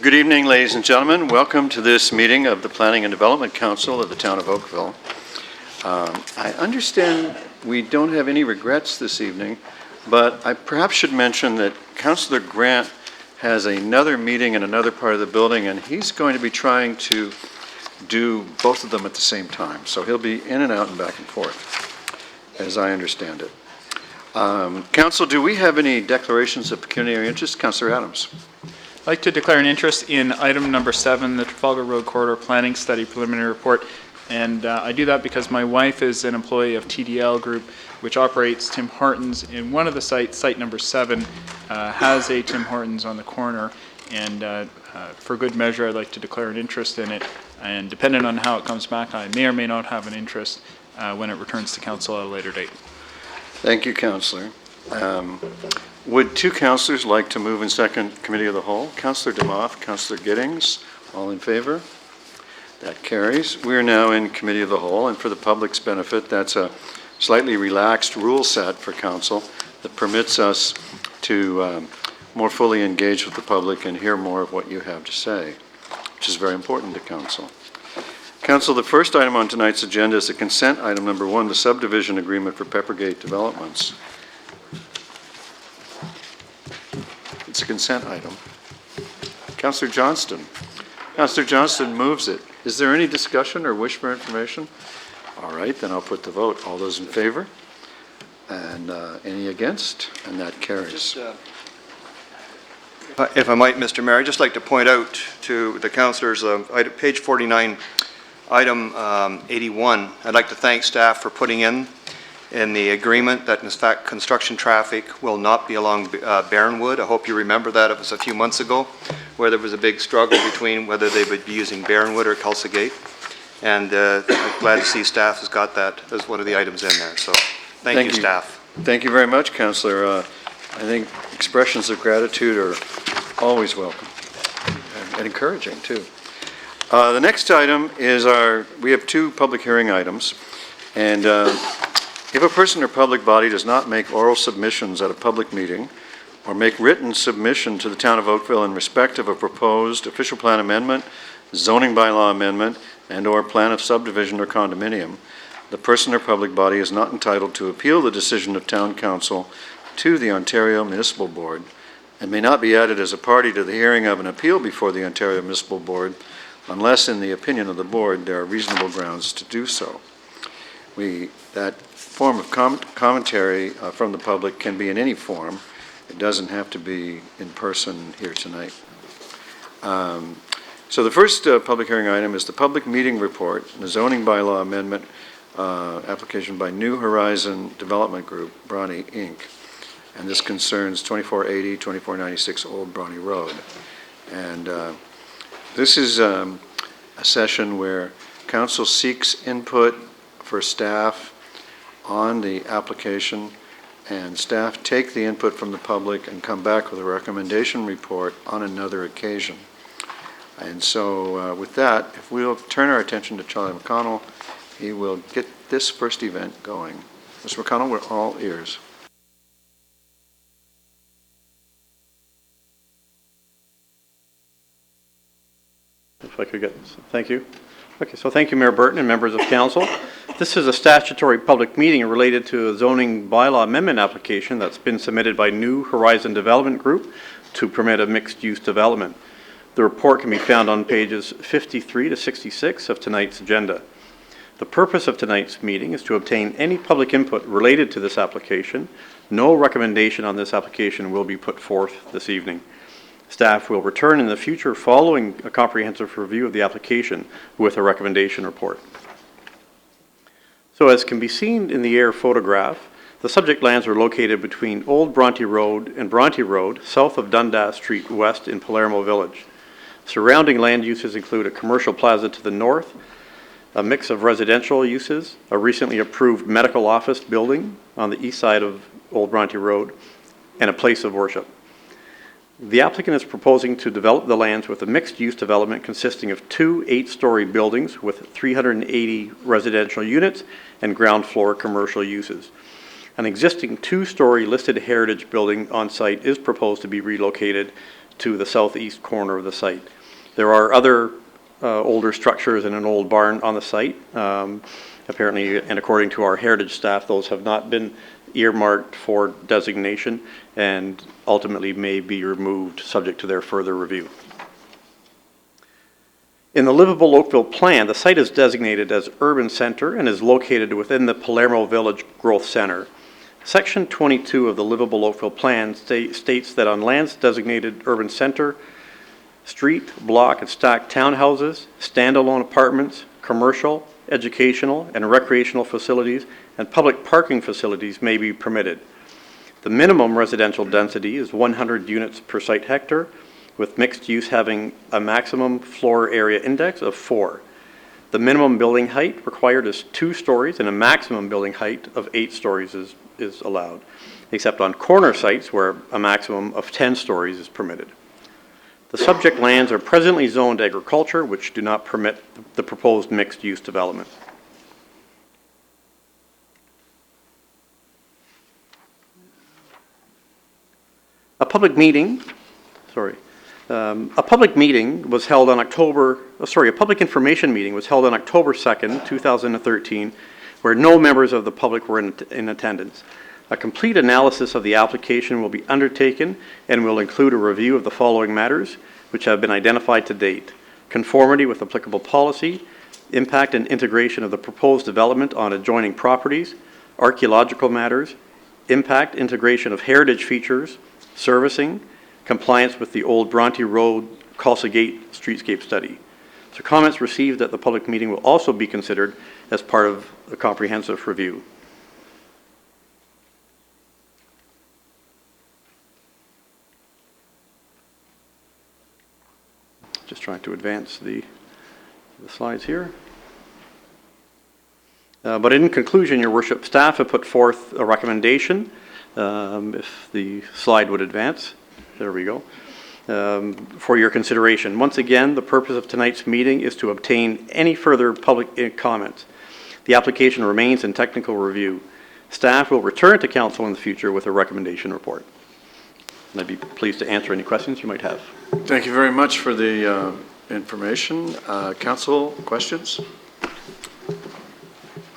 Good evening, ladies and gentlemen. Welcome to this meeting of the Planning and Development Council of the Town of Oakville. I understand we don't have any regrets this evening, but I perhaps should mention that Councillor Grant has another meeting in another part of the building, and he's going to be trying to do both of them at the same time. So he'll be in and out and back and forth, as I understand it. Council, do we have any declarations of pecuniary interest? Councillor Adams. I'd like to declare an interest in item number 7, the Trafalgar Road Corridor Planning Study Preliminary Report. And I do that because my wife is an employee of TDL Group, which operates Tim Hortons. In one of the sites, site number 7, has a Tim Hortons on the corner. And for good measure, I'd like to declare an interest in it. And depending on how it comes back, I may or may not have an interest when it returns to council at a later date. Thank you, Councillor. Would two councillors like to move in second committee of the whole? Councillor DeMoff, Councillor Giddings, all in favor? That carries. We are now in committee of the whole, and for the public's benefit, that's a slightly relaxed rule set for council that permits us to more fully engage with the public and hear more of what you have to say, which is very important to council. Council, the first item on tonight's agenda is the consent item number 1, the subdivision agreement for Peppergate Developments. It's a consent item. Councillor Johnston. Councillor Johnston moves it. Is there any discussion or wish for information? All right, then I'll put the vote. All those in favor? And any against? And that carries. If I might, Mr. Mayor, I'd just like to point out to the councillors, page 49, item 81, I'd like to thank staff for putting in the agreement that in fact construction traffic will not be along Barronwood. I hope you remember that. It was a few months ago where there was a big struggle between whether they would be using Barronwood or Kelsegate. And I'm glad to see staff has got that as one of the items in there. So thank you, staff. Thank you very much, Councillor. I think expressions of gratitude are always welcome and encouraging too. The next item is we have 2 public hearing items. And if a person or public body does not make oral submissions at a public meeting or make written submission to the Town of Oakville in respect of a proposed official plan amendment, zoning bylaw amendment, and or plan of subdivision or condominium, the person or public body is not entitled to appeal the decision of Town Council to the Ontario Municipal Board and may not be added as a party to the hearing of an appeal before the Ontario Municipal Board unless, in the opinion of the Board, there are reasonable grounds to do so. That form of commentary from the public can be in any form. It doesn't have to be in person here tonight. So the first public hearing item is the public meeting report, the zoning bylaw amendment application by New Horizon Development Group, Bronte, Inc. And this concerns 2480, 2496 Old Bronte Road. And this is a session where council seeks input for staff on the application, and staff take the input from the public and come back with a recommendation report on another occasion. And so with that, if we'll turn our attention to Charlie McConnell, he will get this first event going. Mr. McConnell, we're all ears. If I could get this. Thank you. Okay, so thank you, Mayor Burton and members of council. This is a statutory public meeting related to a zoning bylaw amendment application that's been submitted by New Horizon Development Group to permit a mixed-use development. The report can be found on pages 53 to 66 of tonight's agenda. The purpose of tonight's meeting is to obtain any public input related to this application. No recommendation on this application will be put forth this evening. Staff will return in the future following a comprehensive review of the application with a recommendation report. So as can be seen in the air photograph, the subject lands are located between Old Bronte Road and Bronte Road, south of Dundas Street West in Palermo Village. Surrounding land uses include a commercial plaza to the north, a mix of residential uses, a recently approved medical office building on the east side of Old Bronte Road, and a place of worship. The applicant is proposing to develop the lands with a mixed-use development consisting of 2 8-story buildings with 380 residential units and ground floor commercial uses. An existing 2-story listed heritage building on site is proposed to be relocated to the southeast corner of the site. There are other older structures and an old barn on the site. Apparently, and according to our heritage staff, those have not been earmarked for designation and ultimately may be removed subject to their further review. In the livable Oakville plan, the site is designated as urban center and is located within the Palermo Village Growth Center. Section 22 of the livable Oakville plan states that on lands designated urban center, street, block, and stacked townhouses, standalone apartments, commercial, educational, and recreational facilities, and public parking facilities may be permitted. The minimum residential density is 100 units per site hectare, with mixed use having a maximum floor area index of 4. The minimum building height required is 2 stories, and a maximum building height of 8 stories is allowed, except on corner sites where a maximum of 10 stories is permitted. The subject lands are presently zoned agriculture, which do not permit the proposed mixed-use development. A public meeting was held on a public information meeting was held on October 2nd, 2013, where no members of the public were in attendance. A complete analysis of the application will be undertaken and will include a review of the following matters, which have been identified to date: conformity with applicable policy, impact and integration of the proposed development on adjoining properties, archaeological matters, impact integration of heritage features, servicing, compliance with the old Bronte Road Tulsa Gate streetscape study. So comments received at the public meeting will also be considered as part of the comprehensive review. Just trying to advance the slides here. But in conclusion, Your Worship, staff have put forth a recommendation. If the slide would advance. There we go. For your consideration. Once again, the purpose of tonight's meeting is to obtain any further public comments. The application remains in technical review. Staff will return to council in the future with a recommendation report. And I'd be pleased to answer any questions you might have. Thank you very much for the information. Council, questions?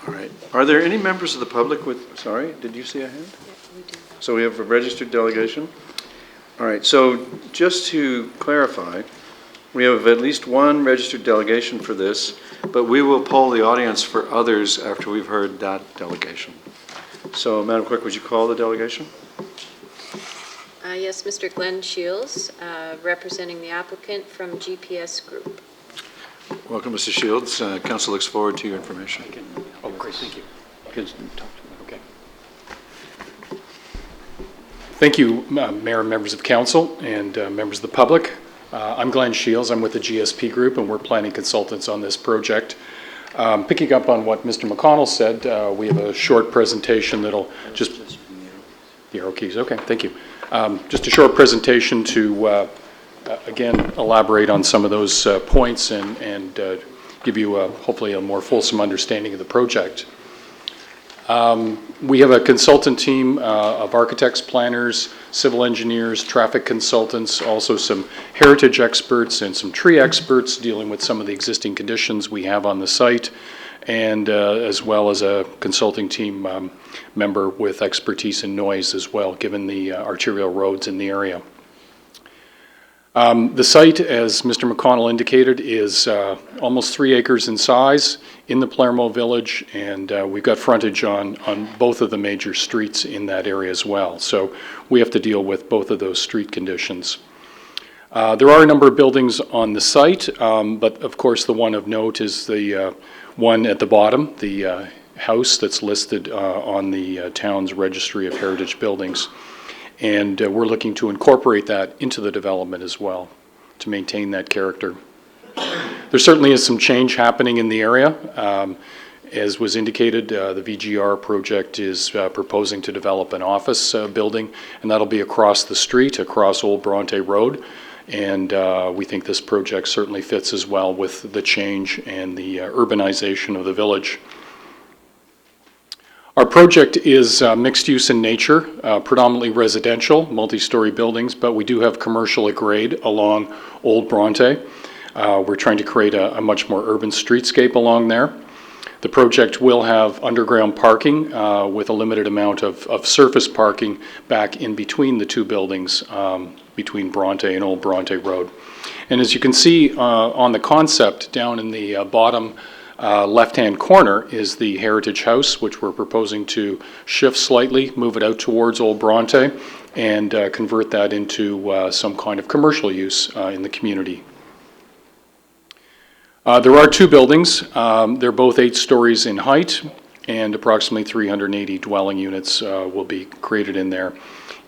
All right. Are there any members of the public sorry, did you see a hand? Yeah, we do. So we have a registered delegation? All right, so just to clarify, we have at least one registered delegation for this, but we will poll the audience for others after we've heard that delegation. So, Madam Clerk, would you call the delegation? Yes, Mr. Glenn Shields, representing the applicant from GPS Group. Welcome, Mr. Shields. Council looks forward to your information. Oh, great, thank you. Okay. Thank you, Mayor and members of council and members of the public. I'm Glenn Shields. I'm with the GSP Group, and we're planning consultants on this project. Picking up on what Mr. McConnell said, we have a short presentation that'll just... The arrow keys, okay, thank you. Just a short presentation to, again, elaborate on some of those points and give you hopefully a more fulsome understanding of the project. We have a consultant team of architects, planners, civil engineers, traffic consultants, also some heritage experts and some tree experts dealing with some of the existing conditions we have on the site, and as well as a consulting team member with expertise in noise as well, given the arterial roads in the area. The site, as Mr. McConnell indicated, is almost 3 acres in size in the Palermo Village, and we've got frontage on both of the major streets in that area as well. So we have to deal with both of those street conditions. There are a number of buildings on the site, but of course the one of note is the one at the bottom, the house that's listed on the town's registry of heritage buildings. And we're looking to incorporate that into the development as well to maintain that character. There certainly is some change happening in the area. As was indicated, the VGR project is proposing to develop an office building, and that'll be across the street, across Old Bronte Road. And we think this project certainly fits as well with the change and the urbanization of the village. Our project is mixed use in nature, predominantly residential, multi-story buildings, but we do have commercial at grade along Old Bronte. We're trying to create a much more urban streetscape along there. The project will have underground parking with a limited amount of surface parking back in between the two buildings, between Bronte and Old Bronte Road. And as you can see on the concept down in the bottom left-hand corner is the Heritage House, which we're proposing to shift slightly, move it out towards Old Bronte, and convert that into some kind of commercial use in the community. There are two buildings. They're both 8 stories in height, and approximately 380 dwelling units will be created in there.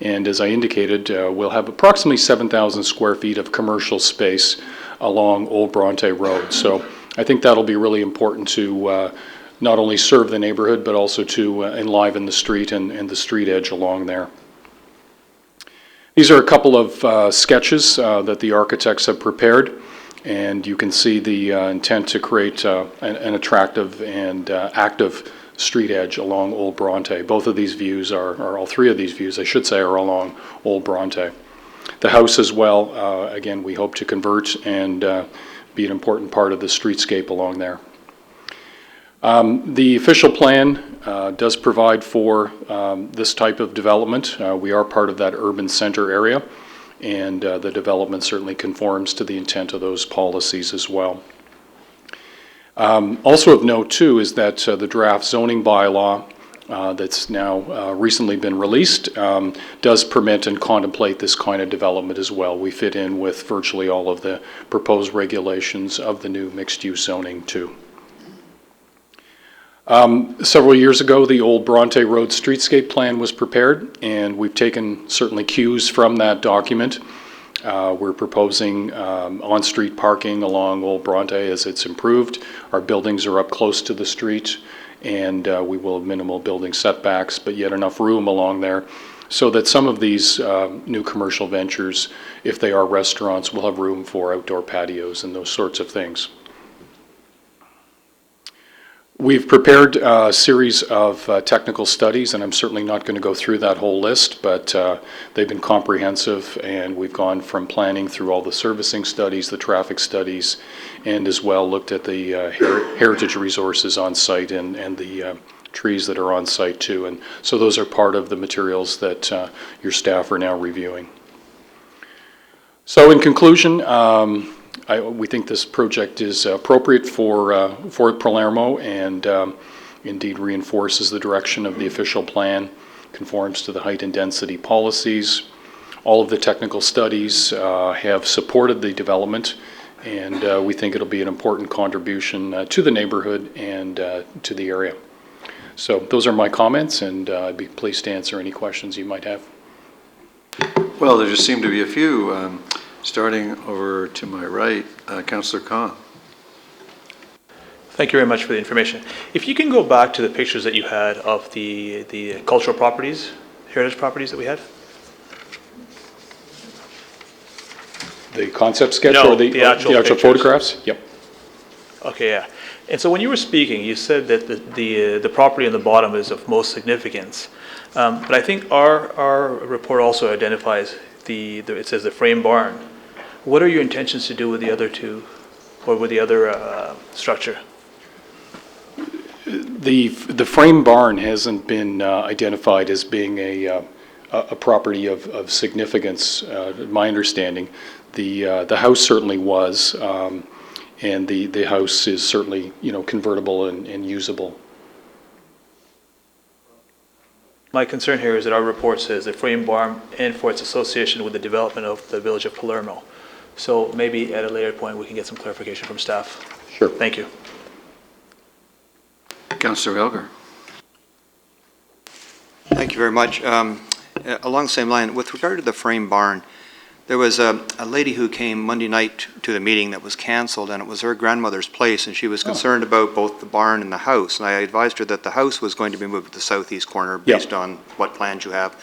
And as I indicated, we'll have approximately 7,000 square feet of commercial space along Old Bronte Road. So I think that'll be really important to not only serve the neighborhood, but also to enliven the street and the street edge along there. These are a couple of sketches that the architects have prepared. And you can see the intent to create an attractive and active street edge along Old Bronte. Both of these views or all three of these views, I should say, are along Old Bronte. The house as well, again, we hope to convert and be an important part of the streetscape along there. The official plan does provide for this type of development. We are part of that urban center area. And the development certainly conforms to the intent of those policies as well. Also of note, too, is that the draft zoning bylaw that's now recently been released does permit and contemplate this kind of development as well. We fit in with virtually all of the proposed regulations of the new mixed-use zoning, too. Several years ago, the Old Bronte Road Streetscape Plan was prepared, and we've taken certainly cues from that document. We're proposing on-street parking along Old Bronte as it's improved. Our buildings are up close to the street, and we will have minimal building setbacks, but yet enough room along there so that some of these new commercial ventures, if they are restaurants, will have room for outdoor patios and those sorts of things. We've prepared a series of technical studies, and I'm certainly not going to go through that whole list, but they've been comprehensive, and we've gone from planning through all the servicing studies, the traffic studies, and as well looked at the heritage resources on site and the trees that are on site too. And so those are part of the materials that your staff are now reviewing. So in conclusion, we think this project is appropriate for Palermo and indeed reinforces the direction of the official plan, conforms to the height and density policies. All of the technical studies have supported the development, and we think it'll be an important contribution to the neighborhood and to the area. So those are my comments, and I'd be pleased to answer any questions you might have. Well, there just seem to be a few. Starting over to my right, Councillor Khan. Thank you very much for the information. If you can go back to the pictures that you had of the cultural properties, heritage properties that we had. The concept sketch No, or the actual pictures. photographs? Yep. Okay, yeah. And so when you were speaking, you said that the property on the bottom is of most significance. But I think our report also identifies it says the frame barn. What are your intentions to do with the other two, or with the other structure? The frame barn hasn't been identified as being a property of significance. My understanding, the house certainly was, and the house is certainly convertible and usable. My concern here is that our report says the frame barn and for its association with the development of the village of Palermo. So maybe at a later point we can get some clarification from staff. Sure. Thank you. Councillor Elgar. Thank you very much. Along the same line, with regard to the frame barn, there was a lady who came Monday night to the meeting that was canceled, and it was her grandmother's place, and she was concerned about both the barn and the house. And I advised her that the house was going to be moved to the southeast corner based on what plans you have.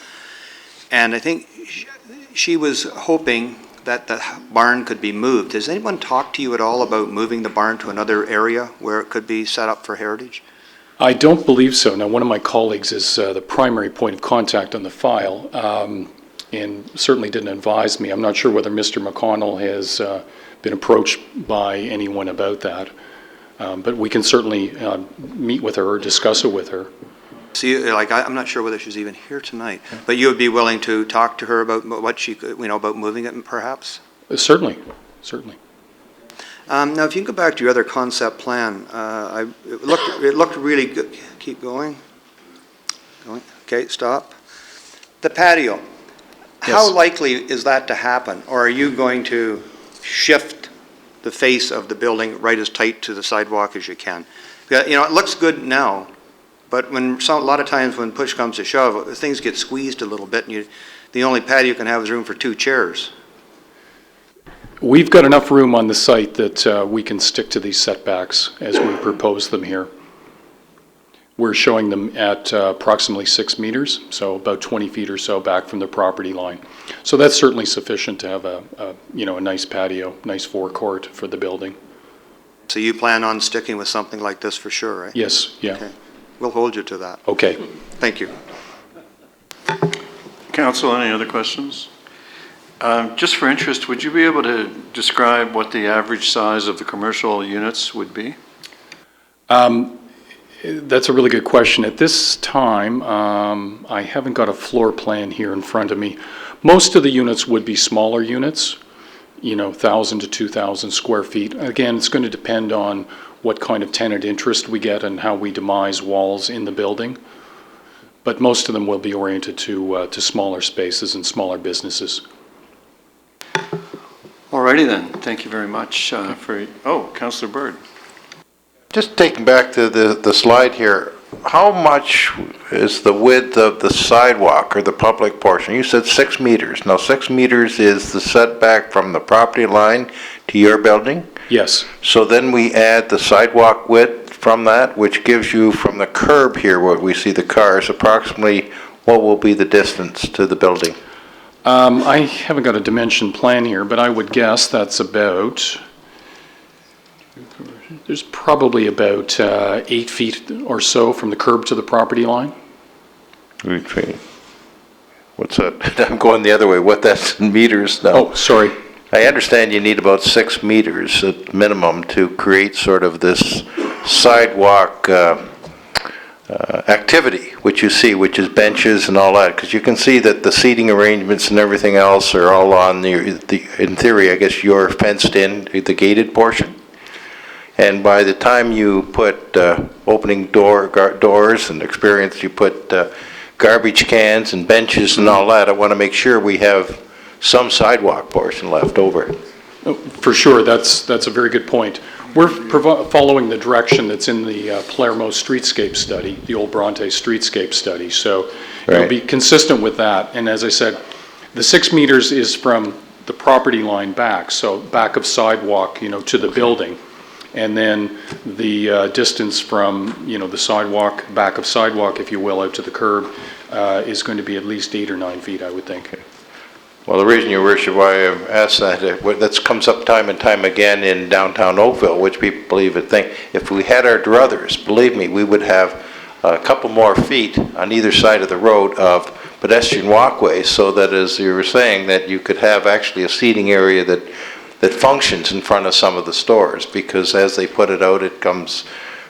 And I think she was hoping that the barn could be moved. Has anyone talked to you at all about moving the barn to another area where it could be set up for heritage? I don't believe so. Now, one of my colleagues is the primary point of contact on the file, and certainly didn't advise me. I'm not sure whether Mr. McConnell has been approached by anyone about that, but we can certainly meet with her or discuss it with her. See, like, I'm not sure whether she's even here tonight, but you would be willing to talk to her about what she could, about moving it perhaps? Certainly, certainly. Now, if you can go back to your other concept plan, it looked really good. Keep going. Okay, stop. The patio. How Yes. likely is that to happen? Or are you going to shift the face of the building right as tight to the sidewalk as you can? It looks good now, but a lot of times when push comes to shove, things get squeezed a little bit, and the only patio you can have is room for 2 chairs. We've got enough room on the site that we can stick to these setbacks as we propose them here. We're showing them at approximately 6 meters, so about 20 feet or so back from the property line. So that's certainly sufficient to have a nice patio, nice forecourt for the building. So you plan on sticking with something like this for sure, right? Yes, yeah. Okay. We'll hold you to that. Okay. Thank you. Council, any other questions? Just for interest, would you be able to describe what the average size of the commercial units would be? That's a really good question. At this time, I haven't got a floor plan here in front of me. Most of the units would be smaller units, 1,000 to 2,000 square feet. Again, it's going to depend on what kind of tenant interest we get and how we demise walls in the building. But most of them will be oriented to smaller spaces and smaller businesses. All righty then. Thank you very much Councillor Bird. Just taking back to the slide here, how much is the width of the sidewalk or the public portion? You said 6 meters. Now, 6 meters is the setback from the property line to your building? Yes. So then we add the sidewalk width from that, which gives you from the curb here where we see the cars, approximately what will be the distance to the building? I haven't got a dimension plan here, but I would guess that's about, there's probably about 8 feet or so from the curb to the property line. 8 feet. What's that? I'm going the other way. What that's in meters now? Oh, sorry. I understand you need about 6 meters at minimum to create sort of this sidewalk activity, which you see, which is benches and all that, because you can see that the seating arrangements and everything else are all on in theory, I guess you're fenced in, the gated portion. And by the time you put opening doors and experience, you put garbage cans and benches and all that, I want to make sure we have some sidewalk portion left over. For sure, that's a very good point. We're following the direction that's in the Palermo streetscape study, the old Bronte streetscape study. So it'll be consistent with that. And as I said, the 6 meters is from the property line back, so back of sidewalk, to the building. And then the distance from, the sidewalk, back of sidewalk, if you will, out to the curb, is going to be at least 8 or 9 feet, I would think. Okay. Well, the reason, Your Worship, why I've asked that comes up time and time again in downtown Oakville, which people believe and think, if we had our druthers, believe me, we would have a couple more feet on either side of the road of pedestrian walkways, so that, as you were saying, that you could have actually a seating area that functions in front of some of the stores, because as they put it out, it comes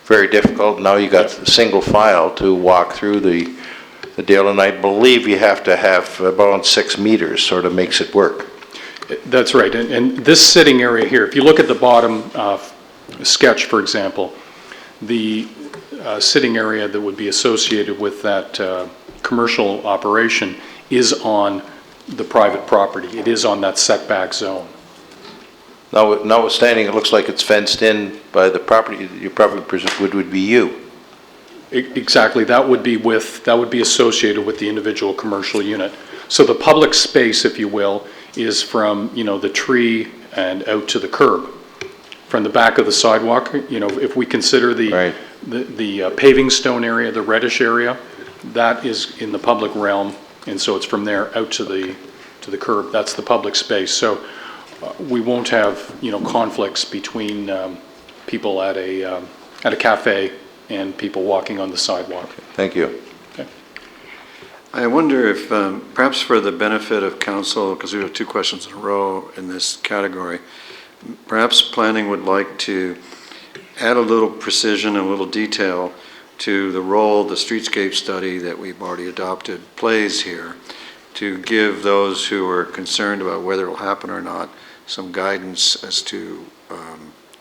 very difficult. Now you got single file to walk through the deal, and I believe you have to have about 6 meters, sort of makes it work. That's right. And this sitting area here, if you look at the bottom sketch, for example, the sitting area that would be associated with that commercial operation is on the private property. It is on that setback zone. Now, notwithstanding, it looks like it's fenced in by the property, you probably presume would be you. Exactly. That would be associated with the individual commercial unit. So the public space, if you will, is from, the tree and out to the curb. From the back of the sidewalk, if we consider the paving stone area, the reddish area, that is in the public realm, and so it's from there out to the curb. That's the public space. So we won't have, conflicts between people at a cafe and people walking on the sidewalk. Thank you. I wonder if, perhaps for the benefit of council, because we have two questions in a row in this category, perhaps planning would like to add a little precision, a little detail to the role the streetscape study that we've already adopted plays here, to give those who are concerned about whether it will happen or not some guidance as to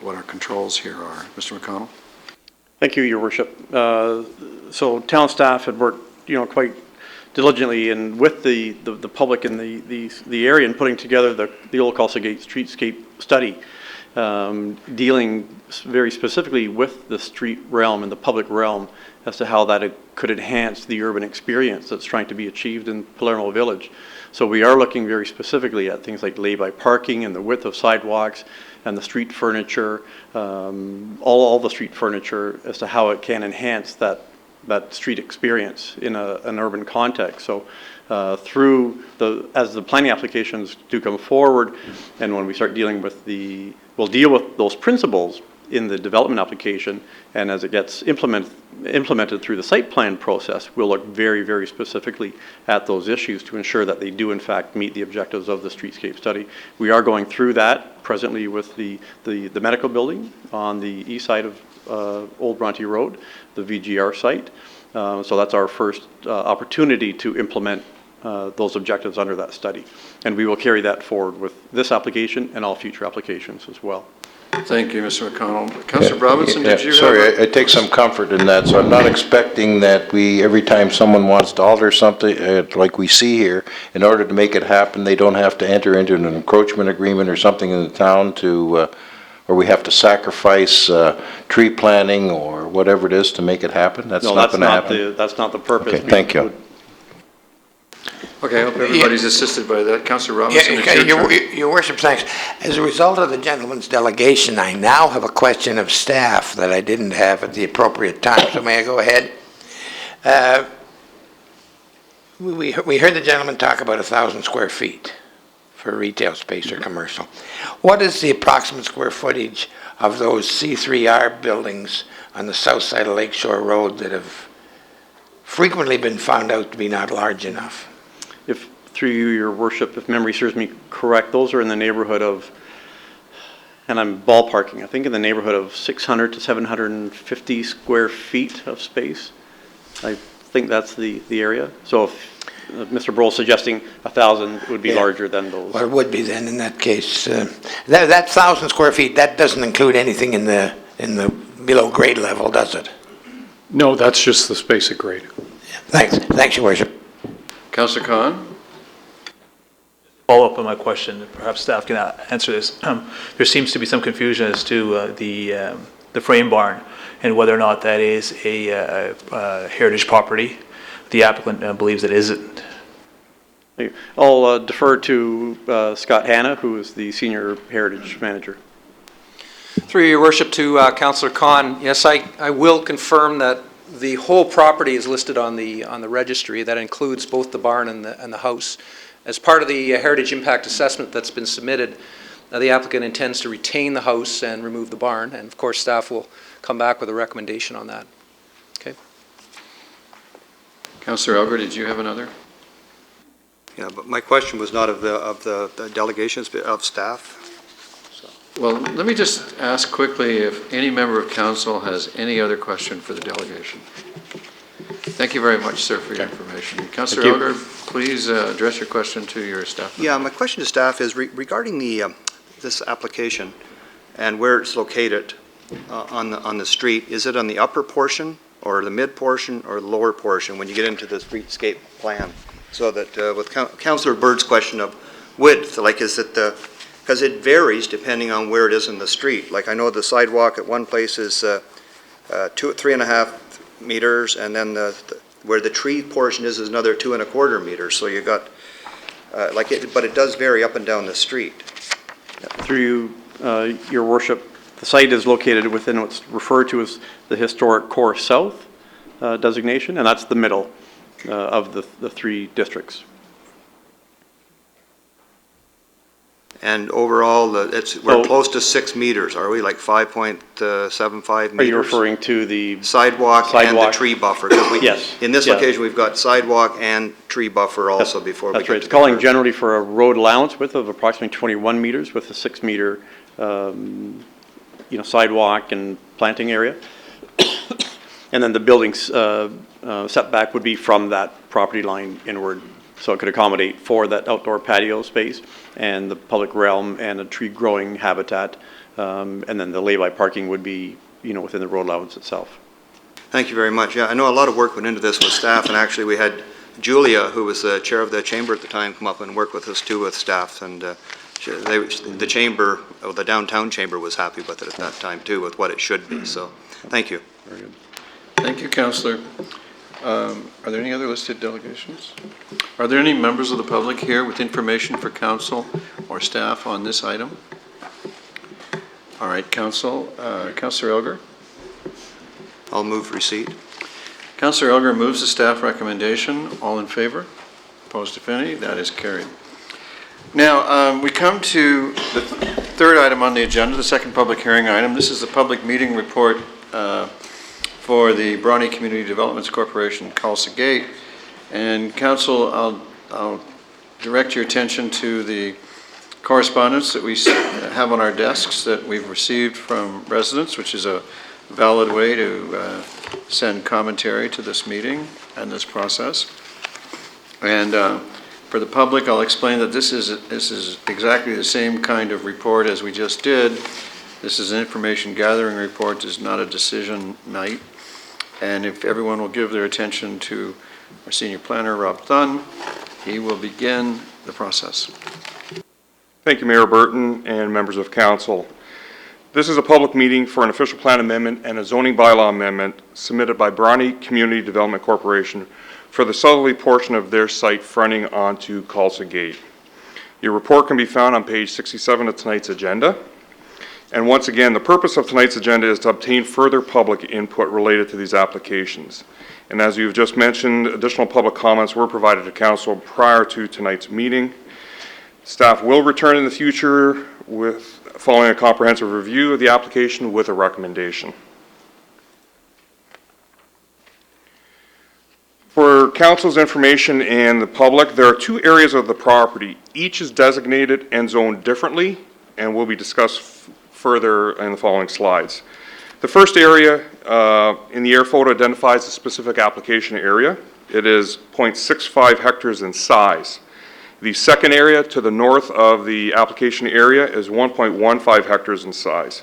what our controls here are. Mr. McConnell? Thank you, Your Worship. So town staff had worked, quite diligently and with the public in the area in putting together the Old Castle Gate streetscape study, dealing very specifically with the street realm and the public realm as to how that could enhance the urban experience that's trying to be achieved in Palermo Village. So we are looking very specifically at things like lay-by parking and the width of sidewalks and the street furniture, all the street furniture, as to how it can enhance that street experience in an urban context. So as the planning applications do come forward, and when we start dealing with we'll deal with those principles in the development application, and as it gets implemented through the site plan process, we'll look very, very specifically at those issues to ensure that they do in fact meet the objectives of the streetscape study. We are going through that presently with the medical building on the east side of Old Bronte Road, the VGR site. So that's our first opportunity to implement those objectives under that study. And we will carry that forward with this application and all future applications as well. Thank you, Mr. McConnell. Councillor Robinson, did you Sorry, I take some comfort in that, so I'm not expecting that every time someone wants to alter something, like we see here, in order to make it happen, they don't have to enter into an encroachment agreement or something in the town or we have to sacrifice tree planting or whatever it is to make it happen? That's not going to happen? That's not the purpose. Okay, thank you. Okay, I hope everybody's assisted by that. Councillor Robinson, it's your turn. Your Worship, thanks. As a result of the gentleman's delegation, I now have a question of staff that I didn't have at the appropriate time, so may I go ahead? We heard the gentleman talk about 1,000 square feet for retail space or commercial. What is the approximate square footage of those C3R buildings on the south side of Lakeshore Road that have frequently been found out to be not large enough? If, through you, Your Worship, if memory serves me correct, those are in the neighborhood of, and I'm ballparking, I think in the neighborhood of 600 to 750 square feet of space. I think that's the area. So if Mr. Broll's suggesting 1,000 would be larger than those. Well, it would be then in that case. That 1,000 square feet, that doesn't include anything in the below grade level, does it? No, that's just the space at grade. Thanks. Thanks, Your Worship. Councillor Khan? Follow up on my question, perhaps staff can answer this. There seems to be some confusion as to the frame barn and whether or not that is a heritage property. The applicant believes it isn't. I'll defer to Scott Hanna, who is the Senior Heritage Manager. Through your worship to Councillor Khan, yes, I will confirm that the whole property is listed on the registry. That includes both the barn and the house. As part of the heritage impact assessment that's been submitted, the applicant intends to retain the house and remove the barn, and of course staff will come back with a recommendation on that. Okay. Councillor Elgar, did you have another? Yeah, but my question was not of the delegations, but of staff. Well, let me just ask quickly if any member of council has any other question for the delegation. Thank you very much, sir, for your information. Councillor Elgar, please address your question to your staff. Yeah, my question to staff is regarding this application and where it's located on the street. Is it on the upper portion or the mid portion or the lower portion when you get into the streetscape plan? So that with Councillor Bird's question of width, like is it because it varies depending on where it is in the street. Like I know the sidewalk at one place is 3.5 meters, and then where the tree portion is another 2.25 meters. So you got but it does vary up and down the street. Through you, Your Worship, the site is located within what's referred to as the historic core south designation, and that's the middle of the three districts. And overall, we're So- close to 6 meters, are we, like 5.75 meters? Are you referring to the, Sidewalk and the Sidewalk. tree buffer? 'Cause Yes, In this yeah. location, we've got sidewalk and tree buffer also before we that's get right, to it's the calling curb. generally for a road allowance width of approximately 21 meters with a 6-meter, sidewalk and planting area. And then the building's setback would be from that property line inward, so it could accommodate for that outdoor patio space and the public realm and a tree growing habitat. And then the lay-by parking would be, within the road allowance itself. Thank you very much. Yeah, I know a lot of work went into this with staff, and actually we had Julia, who was the chair of the chamber at the time, come up and work with us too with staff, and the chamber, the downtown chamber was happy with it at that time too, with what it should be, so thank you. Very good. Thank you, Councillor. Are there any other listed delegations? Are there any members of the public here with information for council or staff on this item? All right, Councillor Elgar. I'll move receipt. Councillor Elgar moves the staff recommendation. All in favor? Opposed, if any? That is carried. Now, we come to the third item on the agenda, the second public hearing item. This is the public meeting report for the Bronte Community Developments Corporation, Tulsa Gate. And Council, I'll direct your attention to the correspondence that we have on our desks that we've received from residents, which is a valid way to send commentary to this meeting and this process. And for the public, I'll explain that this is exactly the same kind of report as we just did. This is an information gathering report. It's not a decision night. And if everyone will give their attention to our senior planner, Rob Thun, he will begin the process. Thank you, Mayor Burton and members of council. This is a public meeting for an official plan amendment and a zoning bylaw amendment submitted by Bronte Community Development Corporation for the southerly portion of their site fronting onto Tulsa Gate. Your report can be found on page 67 of tonight's agenda. And once again, the purpose of tonight's agenda is to obtain further public input related to these applications. And as you've just mentioned, additional public comments were provided to council prior to tonight's meeting. Staff will return in the future following a comprehensive review of the application with a recommendation. For council's information and the public, there are 2 areas of the property. Each is designated and zoned differently and will be discussed further in the following slides. The first area in the air photo identifies the specific application area. It is 0.65 hectares in size. The second area to the north of the application area is 1.15 hectares in size.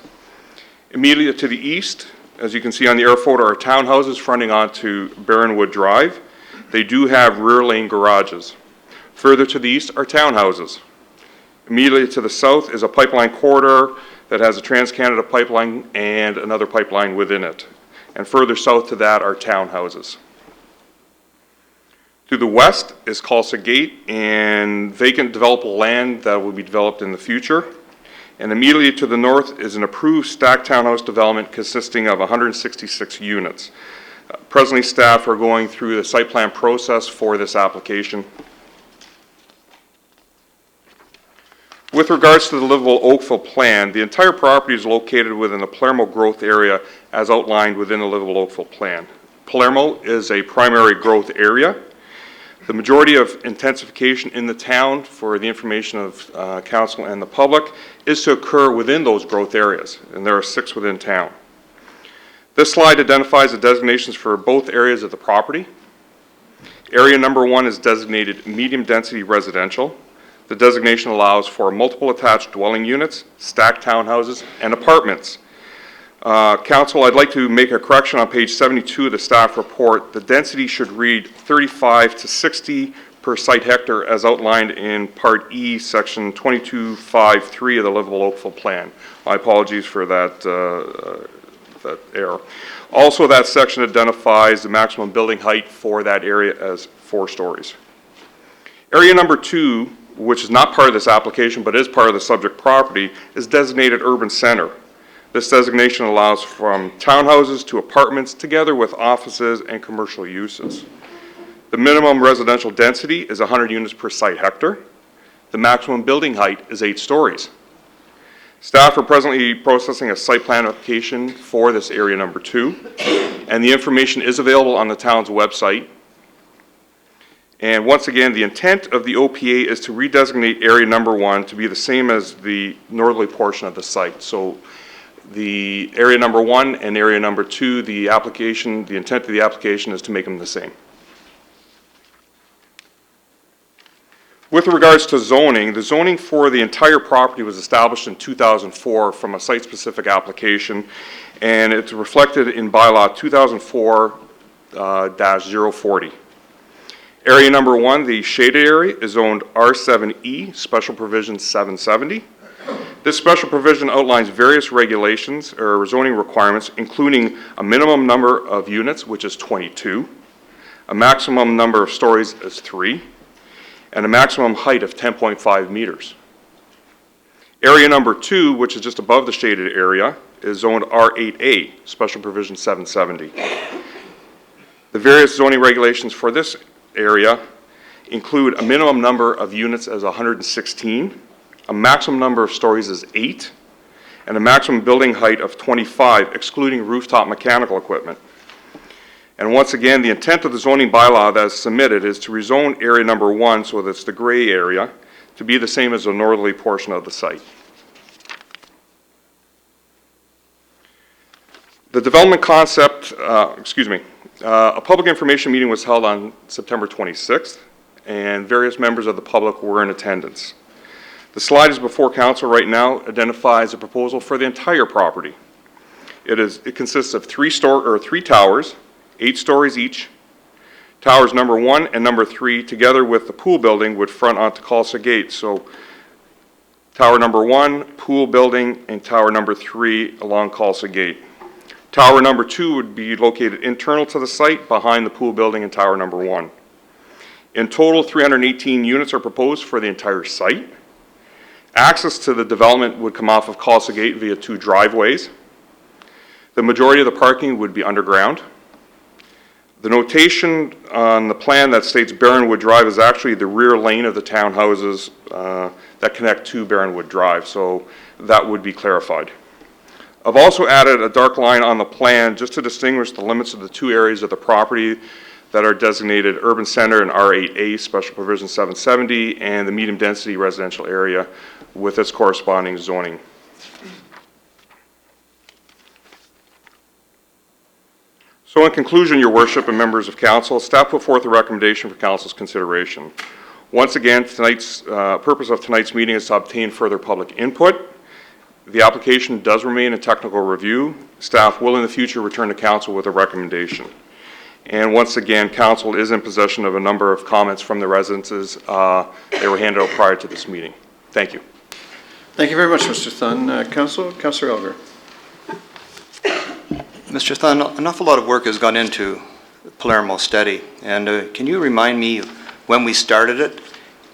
Immediately to the east, as you can see on the air photo, are townhouses fronting onto Barronwood Drive. They do have rear lane garages. Further to the east are townhouses. Immediately to the south is a pipeline corridor that has a Trans-Canada pipeline and another pipeline within it. And further south to that are townhouses. To the west is Tulsa Gate and vacant developable land that will be developed in the future. And immediately to the north is an approved stacked townhouse development consisting of 166 units. Presently, staff are going through the site plan process for this application. With regards to the livable Oakville plan, the entire property is located within the Palermo growth area as outlined within the livable Oakville plan. Palermo is a primary growth area. The majority of intensification in the town, for the information of council and the public, is to occur within those growth areas, and there are 6 within town. This slide identifies the designations for both areas of the property. Area number 1 is designated medium density residential. The designation allows for multiple attached dwelling units, stacked townhouses, and apartments. Council, I'd like to make a correction on page 72 of the staff report. The density should read 35 to 60 per site hectare as outlined in Part E, Section 2253 of the Livable Oakville Plan. My apologies for that error. Also, that section identifies the maximum building height for that area as 4 stories. Area number 2, which is not part of this application but is part of the subject property, is designated urban center. This designation allows from townhouses to apartments together with offices and commercial uses. The minimum residential density is 100 units per site hectare. the maximum building height is 8 stories. Staff are presently processing a site plan application for this area number 2, and the information is available on the town's website. And once again, the intent of the OPA is to redesignate area number 1 to be the same as the northerly portion of the site. So the area number 1 and area number 2, the intent of the application is to make them the same. With regards to zoning, the zoning for the entire property was established in 2004 from a site-specific application, and it's reflected in bylaw 2004-040. Area number 1, the shaded area, is zoned R7E, Special Provision 770. This special provision outlines various regulations or zoning requirements, including a minimum number of units, which is 22, a maximum number of stories is 3, and a maximum height of 10.5 meters. Area number 2, which is just above the shaded area, is zoned R8A, Special Provision 770. The various zoning regulations for this area include a minimum number of units as 116, a maximum number of stories is 8, and a maximum building height of 25, excluding rooftop mechanical equipment. And once again, the intent of the zoning bylaw that is submitted is to rezone area number 1, so that's the gray area, to be the same as the northerly portion of the site. The development concept, a public information meeting was held on September 26th, and various members of the public were in attendance. The slide is before council right now, identifies a proposal for the entire property. It consists of 3 towers, 8 stories each. Towers number 1 and number 3, together with the pool building, would front onto Khalsa Gate. So tower number 1, pool building, and tower number 3 along Khalsa Gate. Tower number 2 would be located internal to the site, behind the pool building and tower number 1. In total, 318 units are proposed for the entire site. Access to the development would come off of Khalsa Gate via 2 driveways. The majority of the parking would be underground. The notation on the plan that states Barronwood Drive is actually the rear lane of the townhouses that connect to Barronwood Drive, so that would be clarified. I've also added a dark line on the plan just to distinguish the limits of the 2 areas of the property that are designated Urban Center and R8A, Special Provision 770, and the medium density residential area with its corresponding zoning. So in conclusion, Your Worship and members of Council, staff put forth a recommendation for Council's consideration. Once again, purpose of tonight's meeting is to obtain further public input. The application does remain in technical review. Staff will in the future return to Council with a recommendation. And once again, Council is in possession of a number of comments from the residences. They were handed out prior to this meeting. Thank you. Thank you very much, Mr. Thun. Councillor Elgar. Mr. Thun, an awful lot of work has gone into Palermo study, and can you remind me when we started it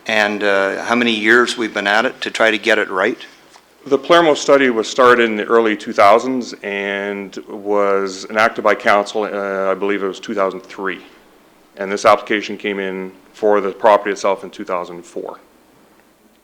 and how many years we've been at it to try to get it right? The Palermo study was started in the early 2000s and was enacted by Council, I believe it was 2003. And this application came in for the property itself in 2004.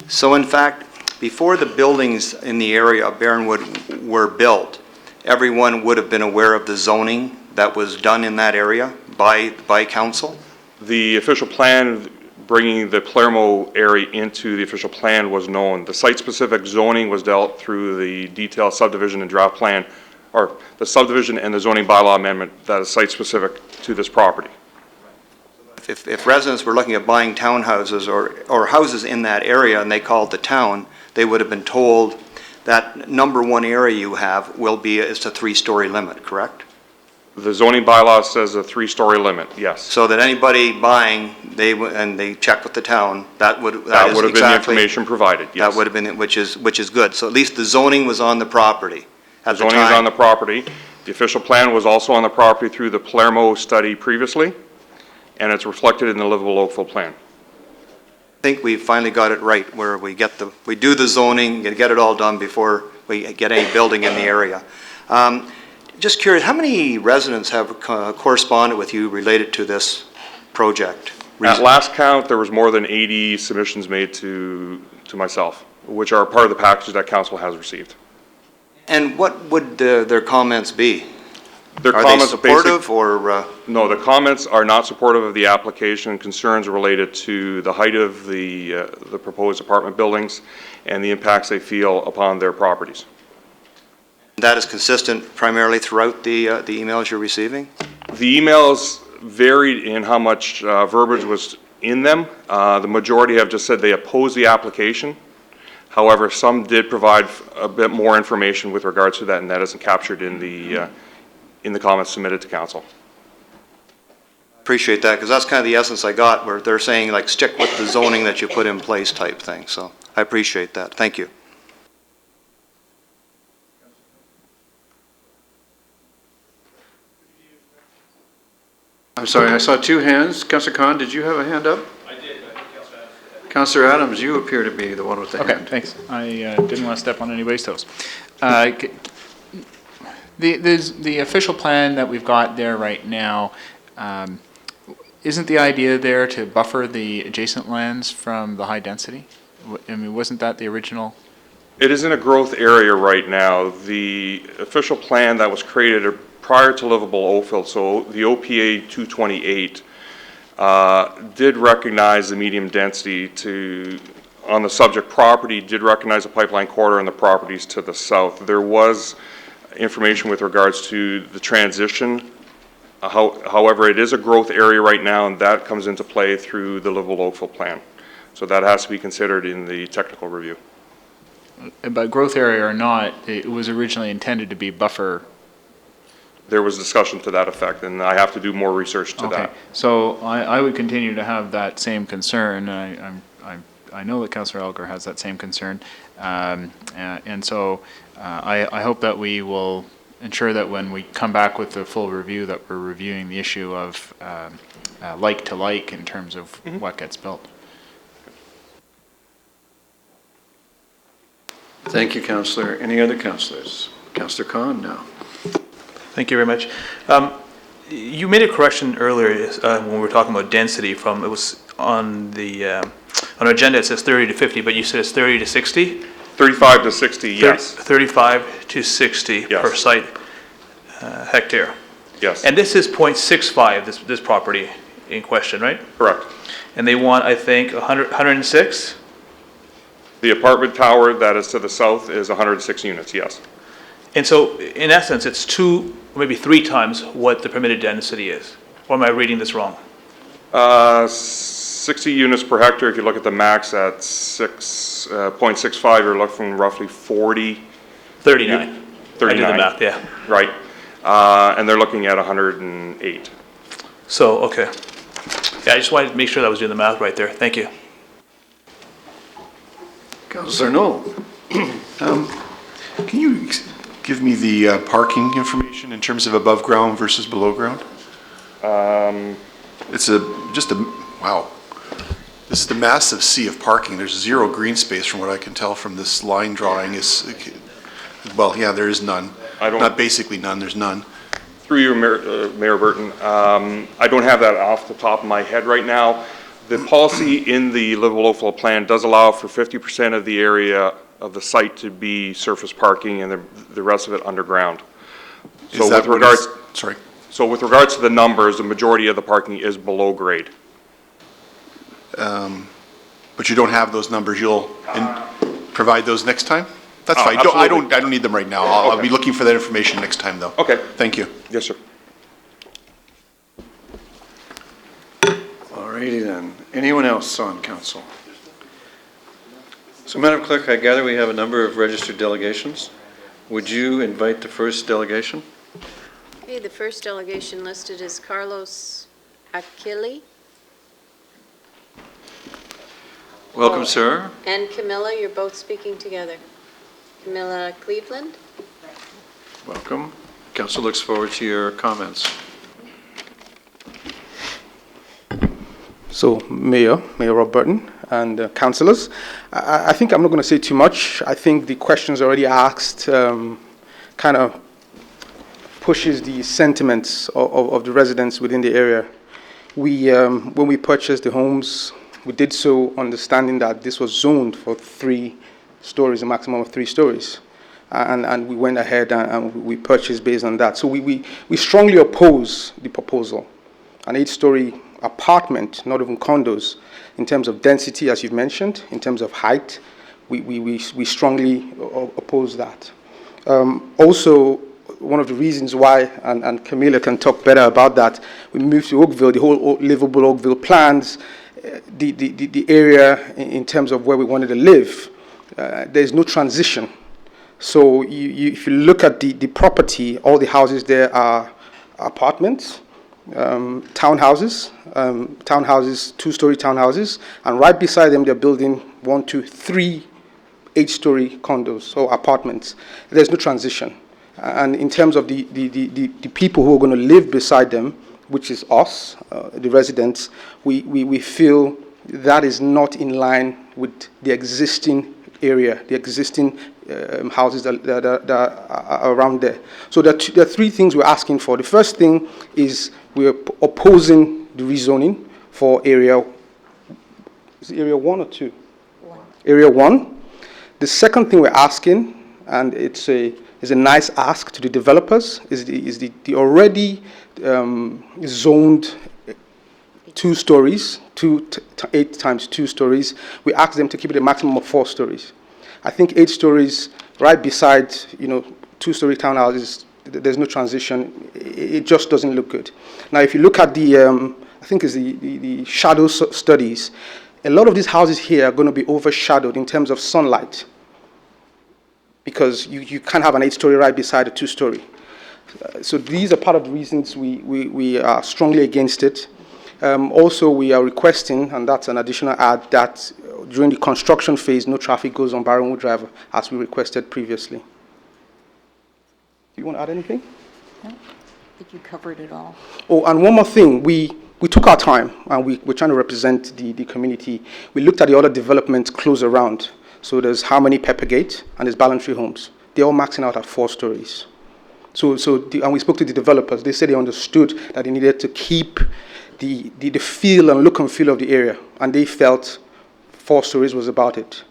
So in fact, before the buildings in the area of Barronwood were built, everyone would have been aware of the zoning that was done in that area by Council? The official plan bringing the Palermo area into the official plan was known. The site-specific zoning was dealt through the detailed subdivision and draft plan, or the subdivision and the zoning bylaw amendment that is site-specific to this property. If residents were looking at buying townhouses or houses in that area and they called the town, they would have been told that number 1 area you have is a 3-story limit, correct? The zoning bylaw says a 3-story limit, yes. So that anybody buying, they check with the town, that would have been the information provided, yes. That would have been, which is good. So at least the zoning was on the property at the time. Zoning is on the property. The official plan was also on the property through the Palermo study previously, and it's reflected in the livable Oakville plan. I think we finally got it right, where we do the zoning, get it all done before we get any building in the area. Just curious, how many residents have corresponded with you related to this project? At last count, there was more than 80 submissions made to to myself, which are part of the package that council has received. And what would their comments be? Their Are they comments supportive or? No, the comments are not supportive of the application. Concerns related to the height of the proposed apartment buildings and the impacts they feel upon their properties. That is consistent primarily throughout the emails you're receiving? The emails varied in how much verbiage was in them. The majority have just said they oppose the application. However, some did provide a bit more information with regards to that, and that isn't captured in the comments submitted to council. Appreciate that, because that's kind of the essence I got, where they're saying, like, stick with the zoning that you put in place type thing. So I appreciate that. Thank you. I'm sorry, I saw two hands. Councillor Khan, did you have a hand up? I did. Councillor Adams, you appear to be the one with the Okay, hand. thanks. I didn't want to step on anybody's toes. The official plan that we've got there right now, isn't the idea there to buffer the adjacent lands from the high density? I mean, wasn't that the original? It is in a growth area right now. The official plan that was created prior to livable Oakville, so the OPA 228, did recognize the medium density on the subject property, did recognize the pipeline corridor and the properties to the south. There was information with regards to the transition. However, it is a growth area right now, and that comes into play through the livable Oakville plan. So that has to be considered in the technical review. But growth area or not, it was originally intended to be buffer. There was discussion to that effect, and I have to do more research to that. So I would continue to have that same concern. I know that Councillor Elgar has that same concern. And so I hope that we will ensure that when we come back with the full review, that we're reviewing the issue of like to like in terms of what gets built. Thank you, Councillor. Any other councillors? Councillor Khan now. Thank you very much. You made a correction earlier when we were talking about density it was on our agenda, it says 30 to 50, but you said it's 30 to 60? 35 to 60, yes. 35 to 60 Yes. per site hectare. Yes. And this is 0.65, this property in question, right? Correct. And they want, I think, 106? The apartment tower that is to the south is 106 units, yes. And so, in essence, it's 2, maybe 3 times what the permitted density is. Or am I reading this wrong? 60 units per hectare. If you look at the max at 6.65, you're looking roughly 40. 39. 39. I did the math, yeah. Right. And they're looking at 108. So, okay. Yeah, I just wanted to make sure that I was doing the math right there. Thank you. Councillor Knoll. Can you give me the parking information in terms of above ground versus below ground? It's wow. This is the massive sea of parking. There's zero green space from what I can tell from this line drawing. Well, yeah, there is none. Not basically none, there's none. Through you, Mayor Burton, I don't have that off the top of my head right now. The policy in the livable Oakville plan does allow for 50% of the area of the site to be surface parking and the rest of it underground. So with regards, So with regards to the numbers, the majority of the parking is below grade. But you don't have those numbers. You'll provide those next time? That's fine. I don't need them right now. I'll be looking for that information next time, though. Okay. Thank you. Yes, sir. Alrighty then. Anyone else on council? So, Madam Clerk, I gather we have a number of registered delegations. Would you invite the first delegation? Okay, the first delegation listed is Carlos Achille. Welcome, sir. And Camilla, you're both speaking together. Camilla Cleveland. Welcome. Council looks forward to your comments. So, Mayor Rob Burton, and councillors, I think I'm not going to say too much. I think the questions already asked kind of pushes the sentiments of the residents within the area. When we purchased the homes, We did so understanding that this was zoned for 3 stories, a maximum of 3 stories. And we went ahead and we purchased based on that. So we strongly oppose the proposal. An 8-story apartment, not even condos, in terms of density, as you've mentioned, in terms of height, we strongly oppose that. Also, one of the reasons why, and Camilla can talk better about that, we moved to Oakville, the whole livable Oakville plans, the area in terms of where we wanted to live, there's no transition. So if you look at the property, all the houses there are apartments, townhouses, 2-story townhouses, and right beside them they're building 1, 2, 3 8-story condos or apartments. There's no transition. And in terms of the people who are going to live beside them, which is us, the residents, we feel that is not in line with the existing area, the existing houses that are around there. So there are 3 things we're asking for. The first thing is we're opposing the rezoning for area 1 or 2? 1. Area 1. The second thing we're asking, and it's a nice ask to the developers, is the already zoned 2 stories, 8 times 2 stories. We ask them to keep it a maximum of 4 stories. I think 8 stories right beside 2-story townhouses, there's no transition. It just doesn't look good. Now, if you look at the I think it's the shadow studies, a lot of these houses here are going to be overshadowed in terms of sunlight, because you can't have an 8-story right beside a 2-story. So these are part of the reasons we are strongly against it. Also, we are requesting, and that's an additional add, that during the construction phase, no traffic goes on Barronwood Drive, as we requested previously. Do you want to add anything? No, I think you covered it all. Oh, and one more thing. We took our time, and we're trying to represent the community. We looked at the other developments close around. So there's Harmony Peppergate, and there's Ballantree Homes. They're all maxing out at 4 stories. And we spoke to the developers. They said they understood that they needed to keep the feel and look and feel of the area, and they felt 4 stories was about it.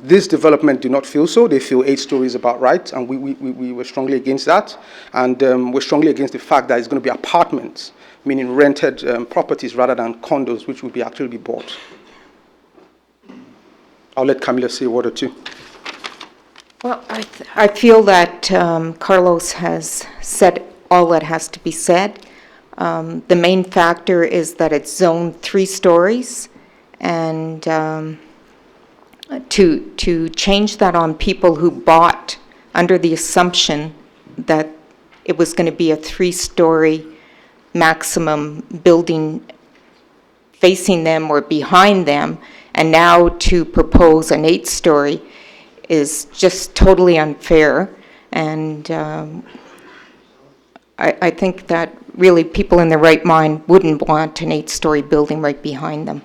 This development do not feel so. They feel 8 stories about right, and we were strongly against that. And we're strongly against the fact that it's going to be apartments, meaning rented properties rather than condos, which will actually be bought. I'll let Camilla say a word or two. Well, I feel that Carlos has said all that has to be said. The main factor is that it's zoned 3 stories, and to change that on people who bought under the assumption that it was going to be a 3-story maximum building facing them or behind them, and now to propose an 8-story is just totally unfair. And I think that really people in their right mind wouldn't want an 8-story building right behind them.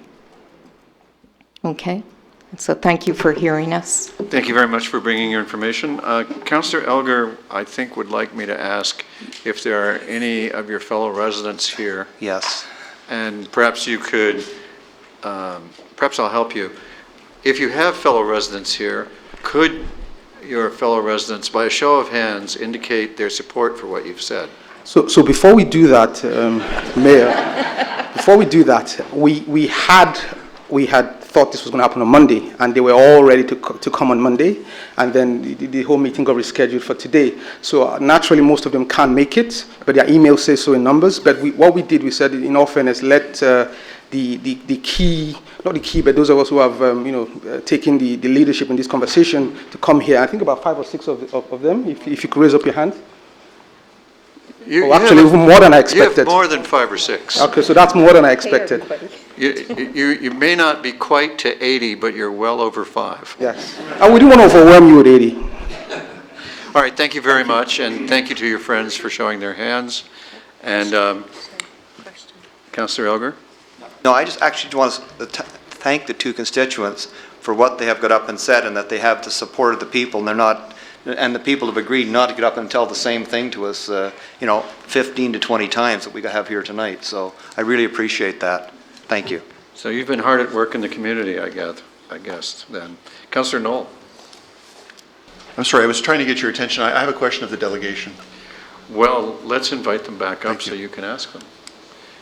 Okay? And so thank you for hearing us. Thank you very much for bringing your information. Councillor Elgar, I think, would like me to ask if there are any of your fellow residents here. Yes. And perhaps you could, perhaps I'll help you. If you have fellow residents here, could your fellow residents, by a show of hands, indicate their support for what you've said? So before we do that, Mayor, before we do that, we had thought this was going to happen on Monday, and they were all ready to come on Monday, and then the whole meeting got rescheduled for today. So naturally, most of them can't make it, but their email says so in numbers. But what we did, we said, in all fairness, let the key, not the key, but those of us who have taken the leadership in this conversation to come here. I think about 5 or 6 of them. If you could raise up your hand. Actually, even more than I expected. You have more than 5 or 6. Okay, so that's more than I expected. You may not be quite to 80, but you're well over 5. Yes. And we didn't want to overwhelm you with 80. All right, thank you very much, and thank you to your friends for showing their hands. And Councillor Elgar? No, I just actually want to thank the 2 constituents for what they have got up and said, and that they have the support of the people, and they're not. And the people have agreed not to get up and tell the same thing to us, 15 to 20 times that we have here tonight. So I really appreciate that. Thank you. So you've been hard at work in the community, I guess, then. Councillor Knoll. I'm sorry, I was trying to get your attention. I have a question of the delegation. Well, let's invite them back up Thank so you. you can ask them.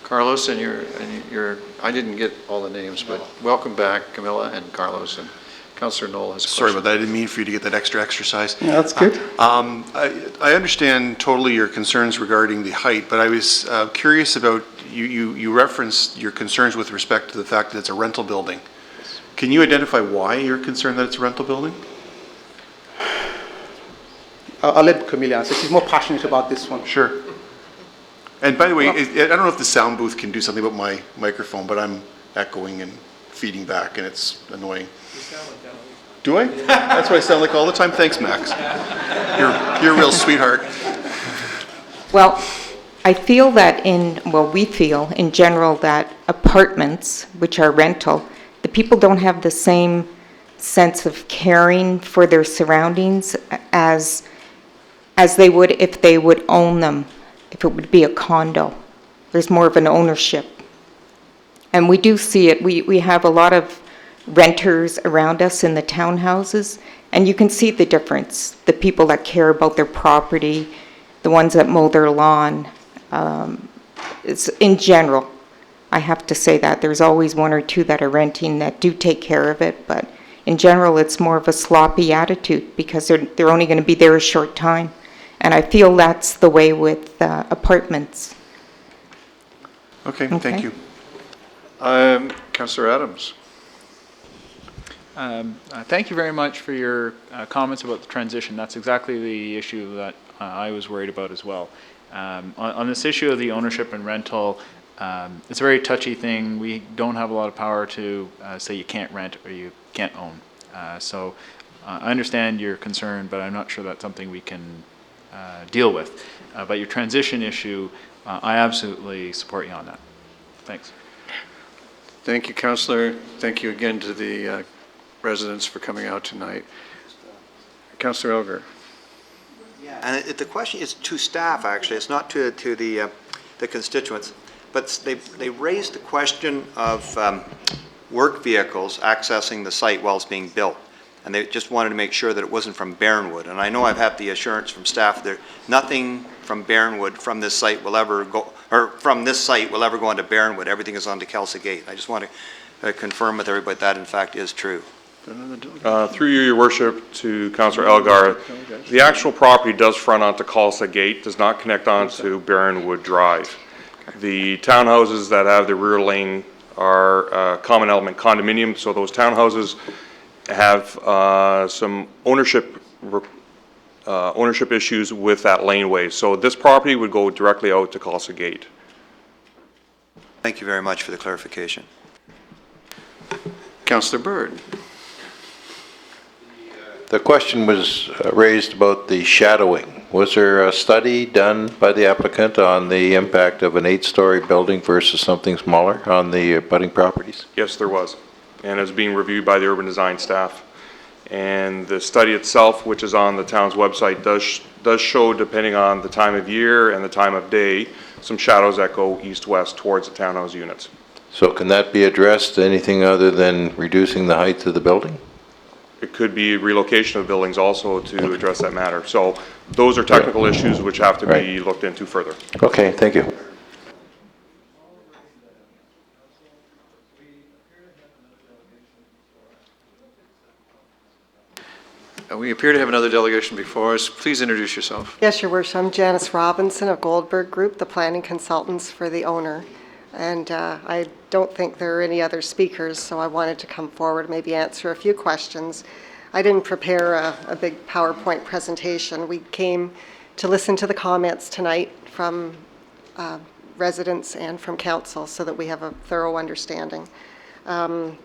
Carlos and your, I didn't get all the names, but welcome back, Camilla and Carlos, and Councillor Knoll has a question. Sorry about that. I didn't mean for you to get that extra exercise. Yeah, that's good. I understand totally your concerns regarding the height, but I was curious about, you referenced your concerns with respect to the fact that it's a rental building. Can you identify why you're concerned that it's a rental building? I'll let Camille answer. She's more passionate about this one. Sure. And by the way, I don't know if the sound booth can do something about my microphone, but I'm echoing and feeding back, and it's annoying. You sound like that. Do I? That's what I sound like all the time? Thanks, Max. You're a real sweetheart. Well, I feel that we feel in general that apartments, which are rental, the people don't have the same sense of caring for their surroundings as they would if they would own them, if it would be a condo. There's more of an ownership. And we do see it. We have a lot of renters around us in the townhouses, and you can see the difference. The people that care about their property, the ones that mow their lawn. It's in general, I have to say that. There's always one or two that are renting that do take care of it, but in general, it's more of a sloppy attitude because they're only going to be there a short time. And I feel that's the way with apartments. Okay, thank you. Councillor Adams. Thank you very much for your comments about the transition. That's exactly the issue that I was worried about as well. On this issue of the ownership and rental, it's a very touchy thing. We don't have a lot of power to say you can't rent or you can't own. So I understand your concern, but I'm not sure that's something we can deal with. But your transition issue, I absolutely support you on that. Thanks. Thank you, Councillor. Thank you again to the residents for coming out tonight. Councillor Elgar. And the question is to staff, actually. It's not to the constituents. But they raised the question of work vehicles accessing the site while it's being built. And they just wanted to make sure that it wasn't from Barronwood. And I know I've had the assurance from staff that nothing from Barronwood from this site will ever go, or from this site will ever go onto Barronwood. Everything is onto Kelsey Gate. I just want to confirm with everybody that in fact is true. Through you, your worship, to Councillor Elgar, the actual property does front onto Kelsey Gate, does not connect onto Barronwood Drive. The townhouses that have the rear lane are common element condominiums, so those townhouses have some ownership issues with that laneway. So this property would go directly out to Kelsey Gate. Thank you very much for the clarification. Councillor Bird. The question was raised about the shadowing. Was there a study done by the applicant on the impact of an 8-story building versus something smaller on the abutting properties? Yes, there was, and it's being reviewed by the urban design staff. And the study itself, which is on the town's website, does show, depending on the time of year and the time of day, some shadows that go east-west towards the townhouse units. So can that be addressed, anything other than reducing the height of the building? It could be relocation of buildings also to address that matter. So those are technical issues which have to be looked into further. Okay, thank you. We appear to have another delegation before us. Please introduce yourself. Yes, Your Worship. I'm Janice Robinson of Goldberg Group, the planning consultants for the owner. And I don't think there are any other speakers, so I wanted to come forward and maybe answer a few questions. I didn't prepare a big PowerPoint presentation. We came to listen to the comments tonight from residents and from council so that we have a thorough understanding.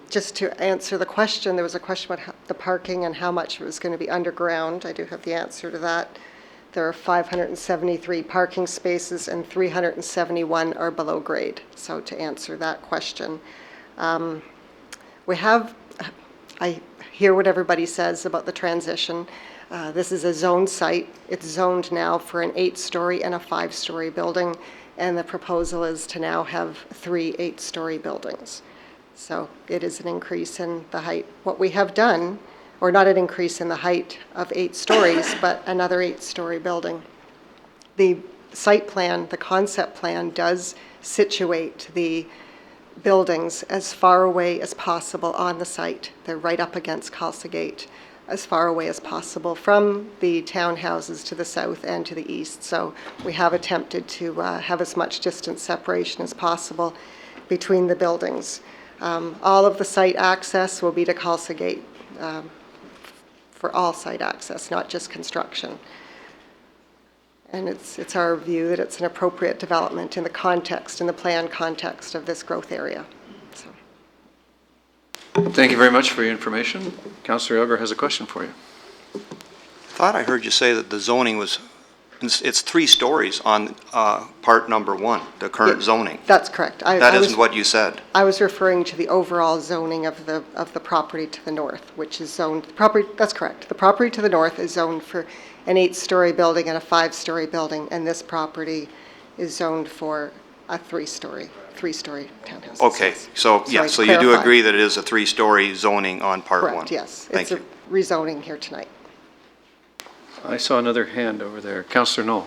Just to answer the question, there was a question about the parking and how much it was going to be underground. I do have the answer to that. There are 573 parking spaces and 371 are below grade. So to answer that question, I hear what everybody says about the transition. This is a zoned site. It's zoned now for an 8-story and a 5-story building, and the proposal is to now have 3 8-story buildings. So it is an increase in the height. What we have done, or not an increase in the height of 8 stories, but another 8-story building. The site plan, the concept plan does situate the buildings as far away as possible on the site. They're right up against Calsa Gate, as far away as possible from the townhouses to the south and to the east. So we have attempted to have as much distance separation as possible between the buildings. All of the site access will be to Calsa Gate for all site access, not just construction. And it's our view that it's an appropriate development in the context, in the planned context of this growth area. So. Thank you very much for your information. Councillor Elgar has a question for you. I thought I heard you say that the zoning was, it's 3 stories on part number 1, the current zoning. That's correct. That isn't what you said. I was referring to the overall zoning of the property to the north, which is zoned, that's correct. The property to the north is zoned for an 8-story building and a 5-story building, and this property is zoned for a 3-story townhouse. Okay, so you do agree that it is a 3-story zoning on part 1? Correct, yes. Thank you. It's a rezoning here tonight. I saw another hand over there. Councillor Knoll.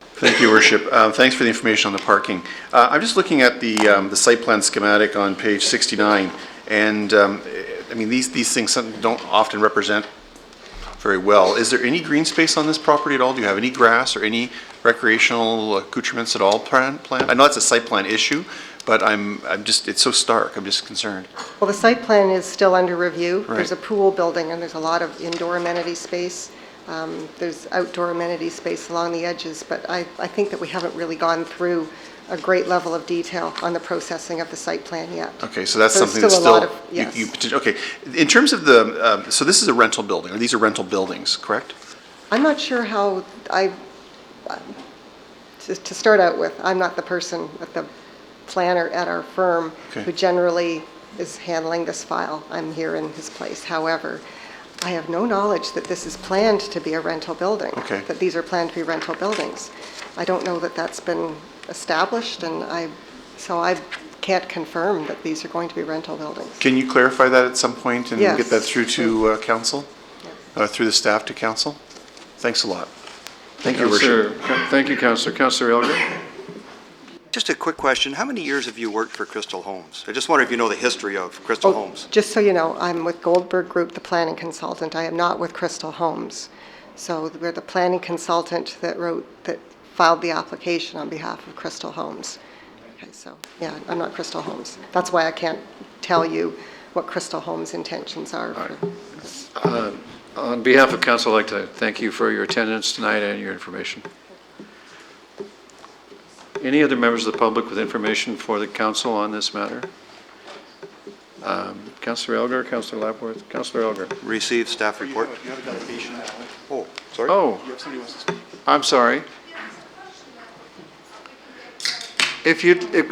Thank you, Worship. Thanks for the information on the parking. I'm just looking at the site plan schematic on page 69, and I mean, these things don't often represent very well. Is there any green space on this property at all? Do you have any grass or any recreational accoutrements at all planned? I know it's a site plan issue, but I'm just, it's so stark. I'm just concerned. Well, the site plan is still under review. Right. There's a pool building and there's a lot of indoor amenity space. There's outdoor amenity space along the edges, but I think that we haven't really gone through a great level of detail on the processing of the site plan yet. Okay, so that's So there's something that's still a lot still, of- yes. okay. In terms of the, so this is a rental building, or these are rental buildings, correct? I'm not sure how to start out with, I'm not the person, the planner at our firm Okay. who generally is handling this file. I'm here in his place. However, I have no knowledge that this is planned to be a rental building. Okay. That these are planned to be rental buildings. I don't know that that's been established, and so I can't confirm that these are going to be rental buildings. Can you clarify that at some point and Yes. get that through to council? Through the staff to council? Thanks a lot. Thank you, Worship. Thank you, Councillor. Councillor Elgar? Just a quick question. How many years have you worked for Crystal Homes? I just wonder if you know the history of Crystal Homes. Just so you know, I'm with Goldberg Group, the planning consultant. I am not with Crystal Homes. So we're the planning consultant that filed the application on behalf of Crystal Homes. Okay, so, yeah, I'm not Crystal Homes. That's why I can't tell you what Crystal Homes' intentions are. On behalf of council, I'd like to thank you for your attendance tonight and your information. Any other members of the public with information for the council on this matter? Councillor Elgar, Councillor Lapworth, Councillor Elgar. Receive staff report. Oh, sorry. Oh, I'm sorry.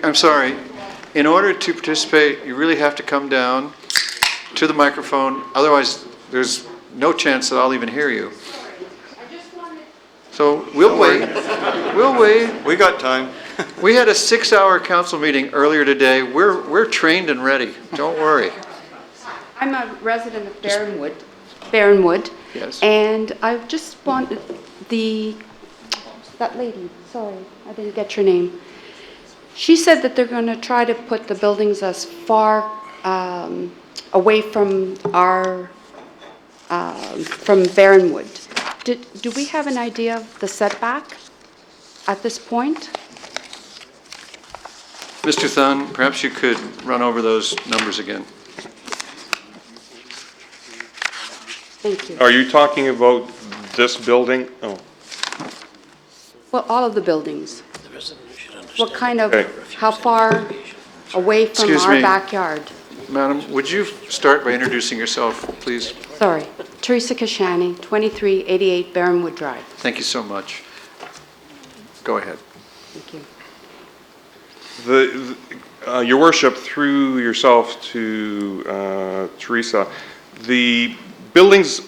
I'm sorry. In order to participate, you really have to come down to the microphone. Otherwise, there's no chance that I'll even hear you. So we'll wait. We'll wait. We got time. We had a 6-hour council meeting earlier today. We're trained and ready. Don't worry. I'm a resident of Barronwood. Yes. And I just wanted that lady, sorry, I didn't get your name. She said that they're going to try to put the buildings as far away from from Barronwood. Do we have an idea of the setback at this point? Mr. Thun, perhaps you could run over those numbers again. Thank you. Are you talking about this building? Oh, Well, all of the buildings. What kind of, Okay. how far away from Excuse our me. backyard? Madam, would you start by introducing yourself, please? Sorry, Teresa Kashani, 2388 Barronwood Drive. Thank you so much. Go ahead. Thank you. Your Worship, through yourself to Teresa, the buildings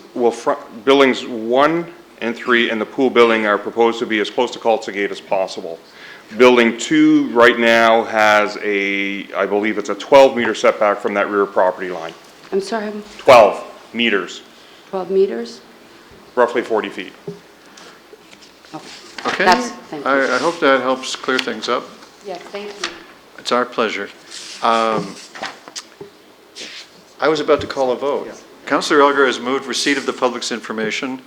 buildings 1 and 3 and the pool building are proposed to be as close to Calsa Gate as possible. Building 2 right now has I believe it's a 12-meter setback from that rear property line. I'm sorry, 12 meters, 12 meters? roughly 40 feet. Okay? Thank you. I hope that helps clear things up. Yes, thank you. It's our pleasure. I was about to call a vote. Councillor Elgar has moved receipt of the public's information.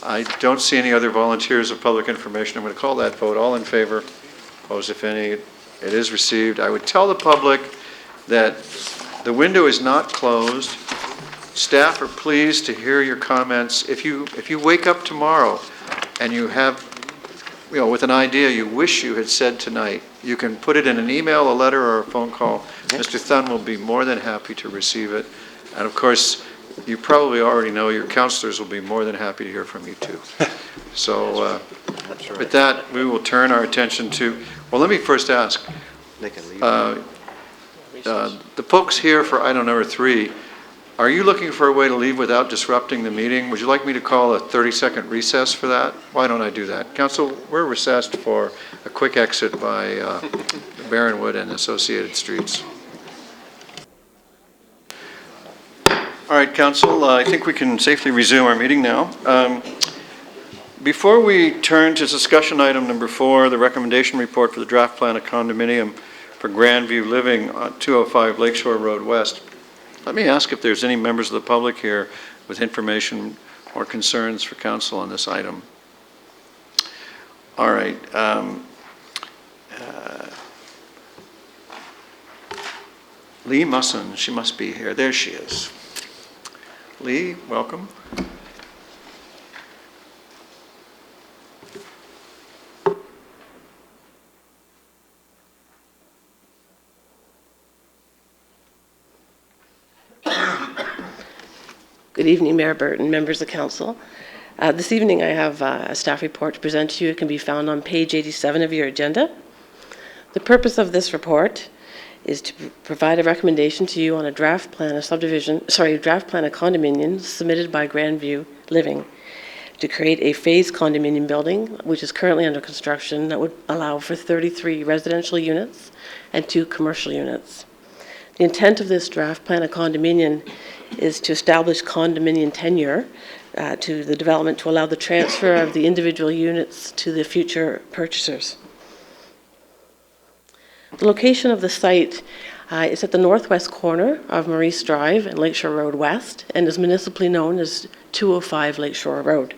I don't see any other volunteers of public information. I'm going to call that vote. All in favor? Opposed, if any? It is received. I would tell the public that the window is not closed. Staff are pleased to hear your comments. If you wake up tomorrow and you have, with an idea you wish you had said tonight, you can put it in an email, a letter, or a phone call. Mr. Thun will be more than happy to receive it. And of course, you probably already know your councillors will be more than happy to hear from you too. So with that, we will turn our attention to, well, let me first ask, the folks here for item number 3, are you looking for a way to leave without disrupting the meeting? Would you like me to call a 30-second recess for that? Why don't I do that? Council, we're recessed for a quick exit by Barronwood and Associated Streets. All right, Council, I think we can safely resume our meeting now. Before we turn to discussion item number 4, the recommendation report for the draft plan of condominium for Grandview Living on 205 Lakeshore Road West, let me ask if there's any members of the public here with information or concerns for Council on this item. All right. Lee Musson, she must be here. There she is. Lee, welcome. Good evening, Mayor Burton, members of council. This evening I have a staff report to present to you. It can be found on page 87 of your agenda. The purpose of this report is to provide a recommendation to you on a draft plan of condominium submitted by Grandview Living to create a phased condominium building, which is currently under construction, that would allow for 33 residential units and 2 commercial units. The intent of this draft plan of condominium is to establish condominium tenure to the development to allow the transfer of the individual units to the future purchasers. The location of the site is at the northwest corner of Maurice Drive and Lakeshore Road West and is municipally known as 205 Lakeshore Road.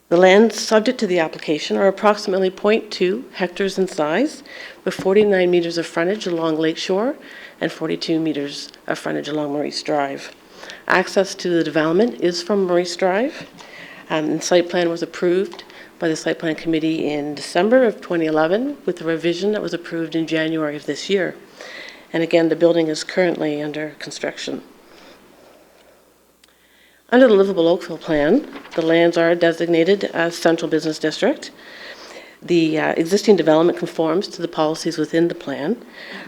The lands subject to the application are approximately 0.2 hectares in size, with 49 meters of frontage along Lakeshore and 42 meters of frontage along Maurice Drive. Access to the development is from Maurice Drive, and the site plan was approved by the Site Plan Committee in December of 2011 with a revision that was approved in January of this year. And again, the building is currently under construction. Under the Livable Oakville plan, the lands are designated as Central Business District. The existing development conforms to the policies within the plan.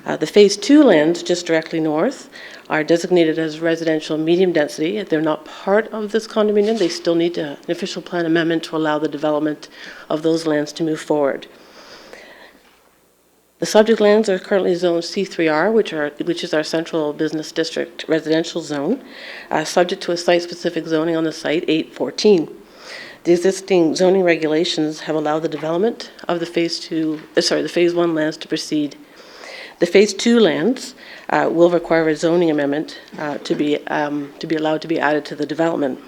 The Phase 2 lands just directly north are designated as residential medium density. If they're not part of this condominium, they still need an official plan amendment to allow the development of those lands to move forward. The subject lands are currently zoned C3R, which is our Central Business District residential zone, subject to a site-specific zoning on the site 814. The existing zoning regulations have allowed the development of the Phase 1 lands to proceed. The Phase 2 lands will require a zoning amendment to be allowed to be added to the development.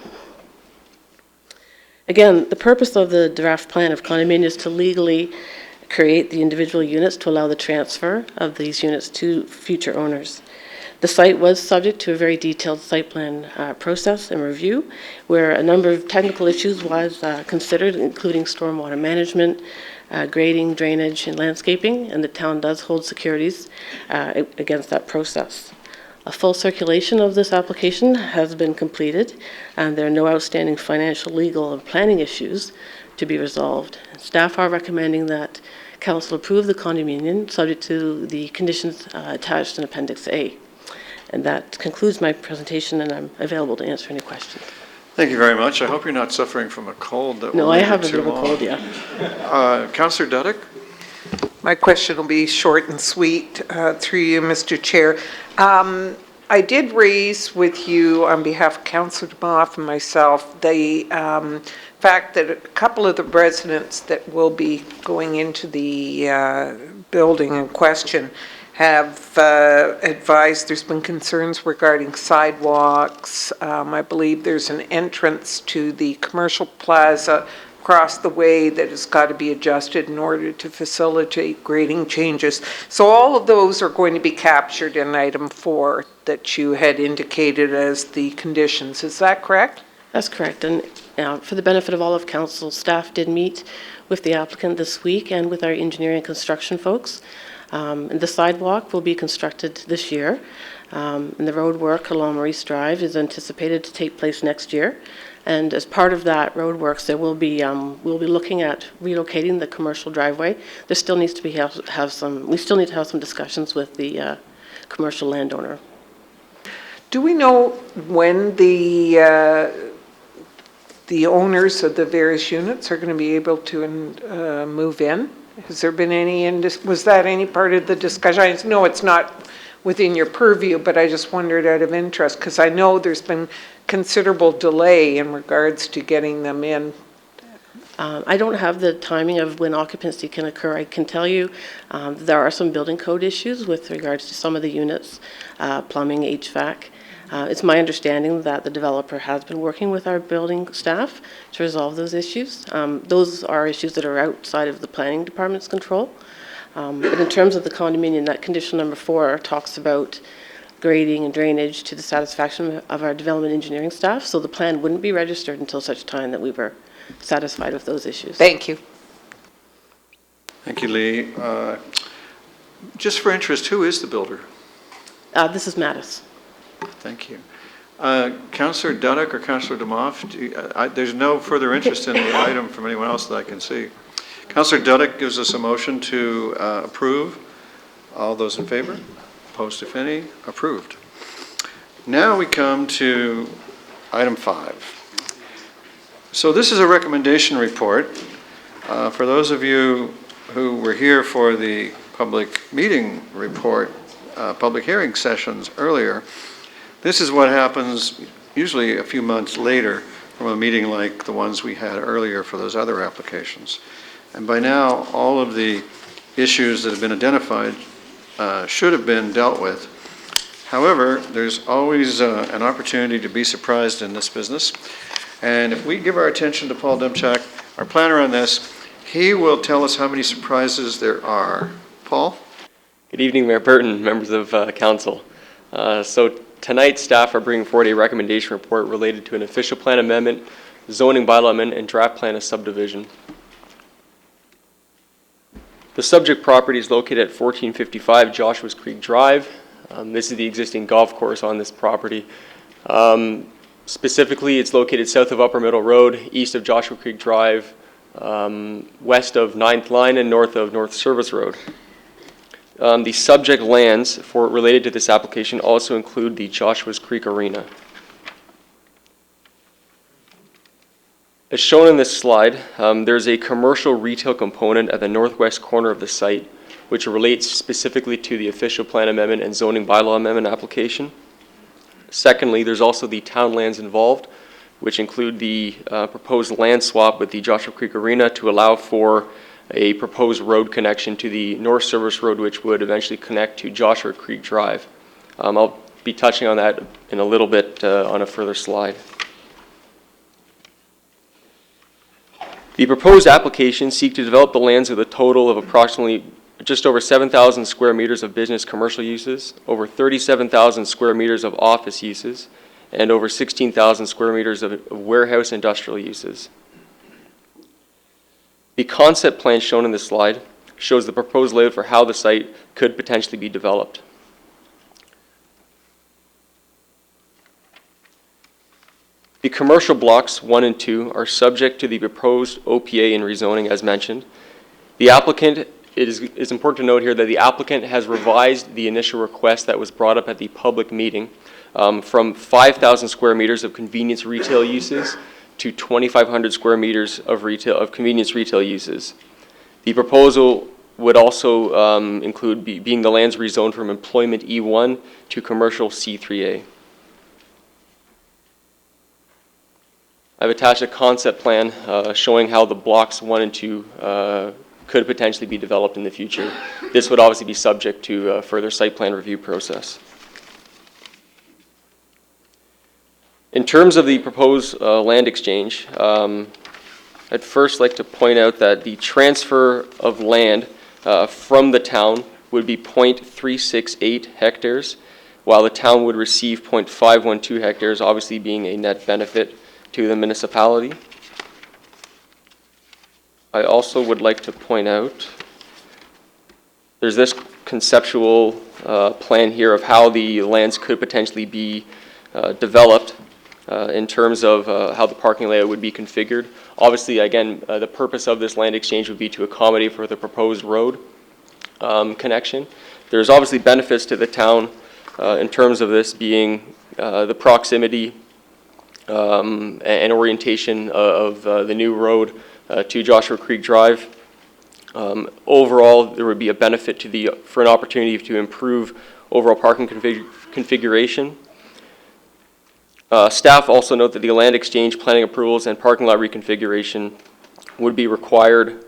Again, the purpose of the draft plan of condominium is to legally create the individual units to allow the transfer of these units to future owners. The site was subject to a very detailed site plan process and review, where a number of technical issues was considered, including stormwater management, grading, drainage, and landscaping, and the town does hold securities against that process. A full circulation of this application has been completed, and there are no outstanding financial, legal, and planning issues to be resolved. Staff are recommending that Council approve the condominium subject to the conditions attached in Appendix A. And that concludes my presentation, and I'm available to answer any questions. Thank you very much. I hope you're not suffering from a cold that will No, I linger have a too bit of a long. cold, yeah. Councillor Duddick? My question will be short and sweet, through you, Mr. Chair. I did raise with you, on behalf of Councillor DeMoff and myself, the fact that a couple of the residents that will be going into the building in question have advised there's been concerns regarding sidewalks. I believe there's an entrance to the commercial plaza across the way that has got to be adjusted in order to facilitate grading changes. So all of those are going to be captured in item 4 that you had indicated as the conditions. Is that correct? That's correct. And for the benefit of all of council, staff did meet with the applicant this week and with our engineering and construction folks. And the sidewalk will be constructed this year. And the road work along Maurice Drive is anticipated to take place next year. And as part of that road works, there will be we'll be looking at relocating the commercial driveway. There still needs to be we still need to have some discussions with the commercial landowner. Do we know when the owners of the various units are going to be able to move in? Has there been any, was that any part of the discussion? I know it's not within your purview, but I just wondered out of interest, because I know there's been considerable delay in regards to getting them in. I don't have the timing of when occupancy can occur. I can tell you there are some building code issues with regards to some of the units, plumbing, HVAC. It's my understanding that the developer has been working with our building staff to resolve those issues. Those are issues that are outside of the planning department's control. But in terms of the condominium, that condition number 4 talks about grading and drainage to the satisfaction of our development engineering staff. So the plan wouldn't be registered until such time that we were satisfied with those issues. Thank you. Thank you, Lee. Just for interest, who is the builder? This is Mattis. Thank you. Councillor Duddick or Councillor DeMoff, there's no further interest in the item from anyone else that I can see. Councillor Duddick gives us a motion to approve. All those in favor? Opposed, if any? Approved. Now we come to item 5. So this is a recommendation report. For those of you who were here for the public meeting report, public hearing sessions earlier, this is what happens usually a few months later from a meeting like the ones we had earlier for those other applications. And by now, all of the issues that have been identified should have been dealt with. However, there's always an opportunity to be surprised in this business. And if we give our attention to Paul Demchak, our planner on this, he will tell us how many surprises there are. Paul? Good evening, Mayor Burton, members of council. So tonight, staff are bringing forward a recommendation report related to an official plan amendment, zoning bylaw amendment, and draft plan of subdivision. The subject property is located at 1455 Joshua's Creek Drive. This is the existing golf course on this property. Specifically, it's located south of Upper Middle Road, east of Joshua Creek Drive, west of 9th Line, and north of North Service Road. The subject lands related to this application also include the Joshua's Creek Arena. As shown in this slide, there's a commercial retail component at the northwest corner of the site, which relates specifically to the official plan amendment and zoning bylaw amendment application. Secondly, there's also the town lands involved, which include the proposed land swap with the Joshua Creek Arena to allow for a proposed road connection to the North Service Road, which would eventually connect to Joshua Creek Drive. I'll be touching on that in a little bit on a further slide. The proposed applications seek to develop the lands with a total of approximately just over 7,000 square meters of business commercial uses, over 37,000 square meters of office uses, and over 16,000 square meters of warehouse industrial uses. The concept plan shown in this slide shows the proposed layout for how the site could potentially be developed. The commercial blocks 1 and 2 are subject to the proposed OPA and rezoning as mentioned. The applicant, it's important to note here that the applicant has revised the initial request that was brought up at the public meeting from 5,000 square meters of convenience retail uses to 2,500 square meters of convenience retail uses. The proposal would also include being the lands rezoned from employment E1 to commercial C3A. I've attached a concept plan showing how the blocks 1 and 2 could potentially be developed in the future. This would obviously be subject to further site plan review process. In terms of the proposed land exchange, I'd first like to point out that the transfer of land from the town would be 0.368 hectares, while the town would receive 0.512 hectares, obviously being a net benefit to the municipality. I also would like to point out there's this conceptual plan here of how the lands could potentially be developed in terms of how the parking layout would be configured. Obviously, again, the purpose of this land exchange would be to accommodate for the proposed road connection. There's obviously benefits to the town in terms of this being the proximity and orientation of the new road to Joshua Creek Drive. Overall, there would be a benefit for an opportunity to improve overall parking configuration. Staff also note that the land exchange, planning approvals, and parking lot reconfiguration would be required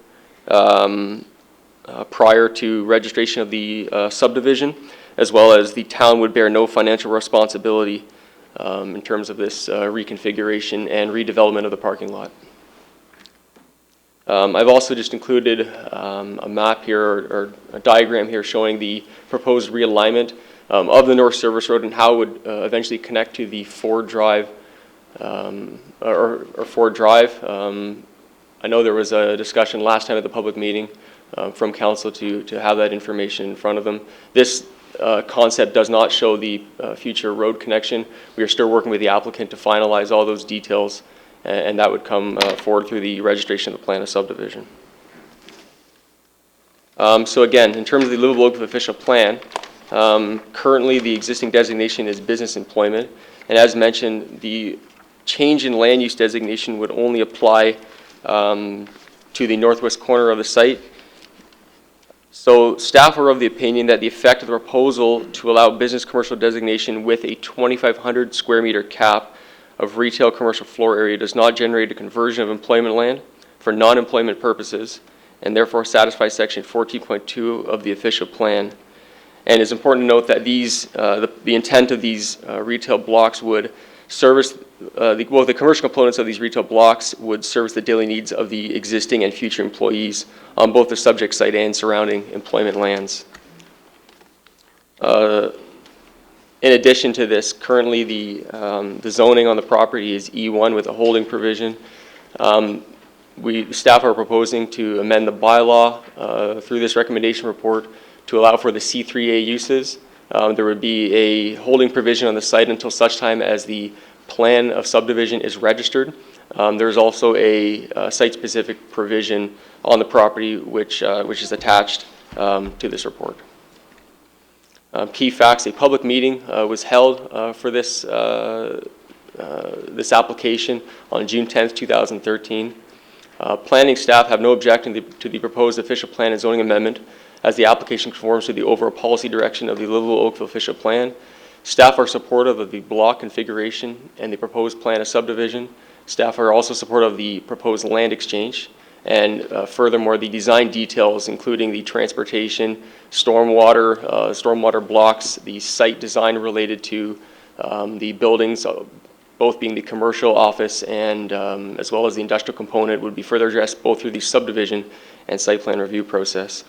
prior to registration of the subdivision, as well as the town would bear no financial responsibility in terms of this reconfiguration and redevelopment of the parking lot. I've also just included a map here or a diagram here showing the proposed realignment of the North Service Road and how it would eventually connect to the Ford Drive or Ford Drive. I know there was a discussion last time at the public meeting from council to have that information in front of them. This concept does not show the future road connection. We are still working with the applicant to finalize all those details, and that would come forward through the registration of the plan of subdivision. So again, in terms of the livable Oakville official plan, currently the existing designation is business employment, and as mentioned, the change in land use designation would only apply to the northwest corner of the site. So staff are of the opinion that the effect of the proposal to allow business commercial designation with a 2,500 square meter cap of retail commercial floor area does not generate a conversion of employment land for non-employment purposes, and therefore satisfy section 14.2 of the official plan. And it's important to note that these, the intent of these retail blocks would service, the commercial components of these retail blocks would service the daily needs of the existing and future employees on both the subject site and surrounding employment lands. In addition to this, currently the zoning on the property is E1 with a holding provision. Staff are proposing to amend the bylaw through this recommendation report to allow for the C3A uses. There would be a holding provision on the site until such time as the plan of subdivision is registered. There's also a site-specific provision on the property which is attached to this report. Key facts: a public meeting was held for this this application on June 10th, 2013. Planning staff have no objection to the proposed official plan and zoning amendment, as the application conforms to the overall policy direction of the livable Oakville official plan. Staff are supportive of the block configuration and the proposed plan of subdivision. Staff are also supportive of the proposed land exchange, and furthermore, the design details, including the transportation, stormwater blocks, the site design related to the buildings, both being the commercial office and as well as the industrial component, would be further addressed both through the subdivision and site plan review process.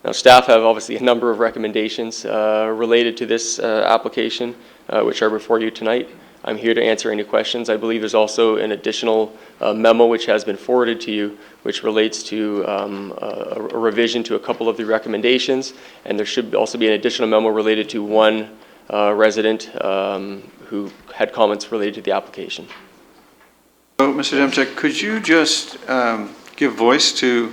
Now, staff have obviously a number of recommendations related to this application, which are before you tonight. I'm here to answer any questions. I believe there's also an additional memo which has been forwarded to you, which relates to a revision to a couple of the recommendations, and there should also be an additional memo related to one resident who had comments related to the application. So, Mr. Demchak, could you just give voice to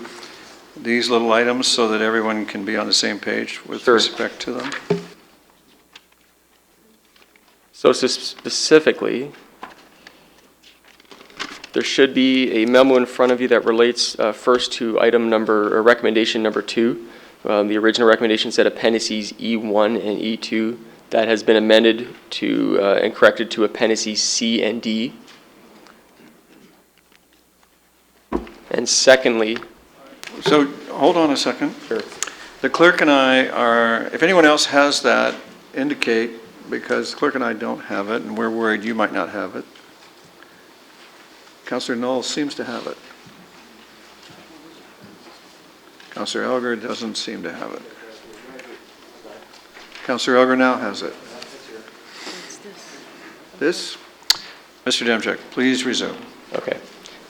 these little items so that everyone can be on the same page with respect to them? So specifically, there should be a memo in front of you that relates first to recommendation number 2. The original recommendation said appendices E1 and E2. That has been amended to and corrected to appendices C and D. And secondly... So, hold on a second. Sure. The clerk and I are, if anyone else has that, indicate, because the clerk and I don't have it, and we're worried you might not have it. Councillor Knoll seems to have it. Councillor Elgar doesn't seem to have it. Councillor Elgar now has it. This? Mr. Demchuk, please resume. Okay.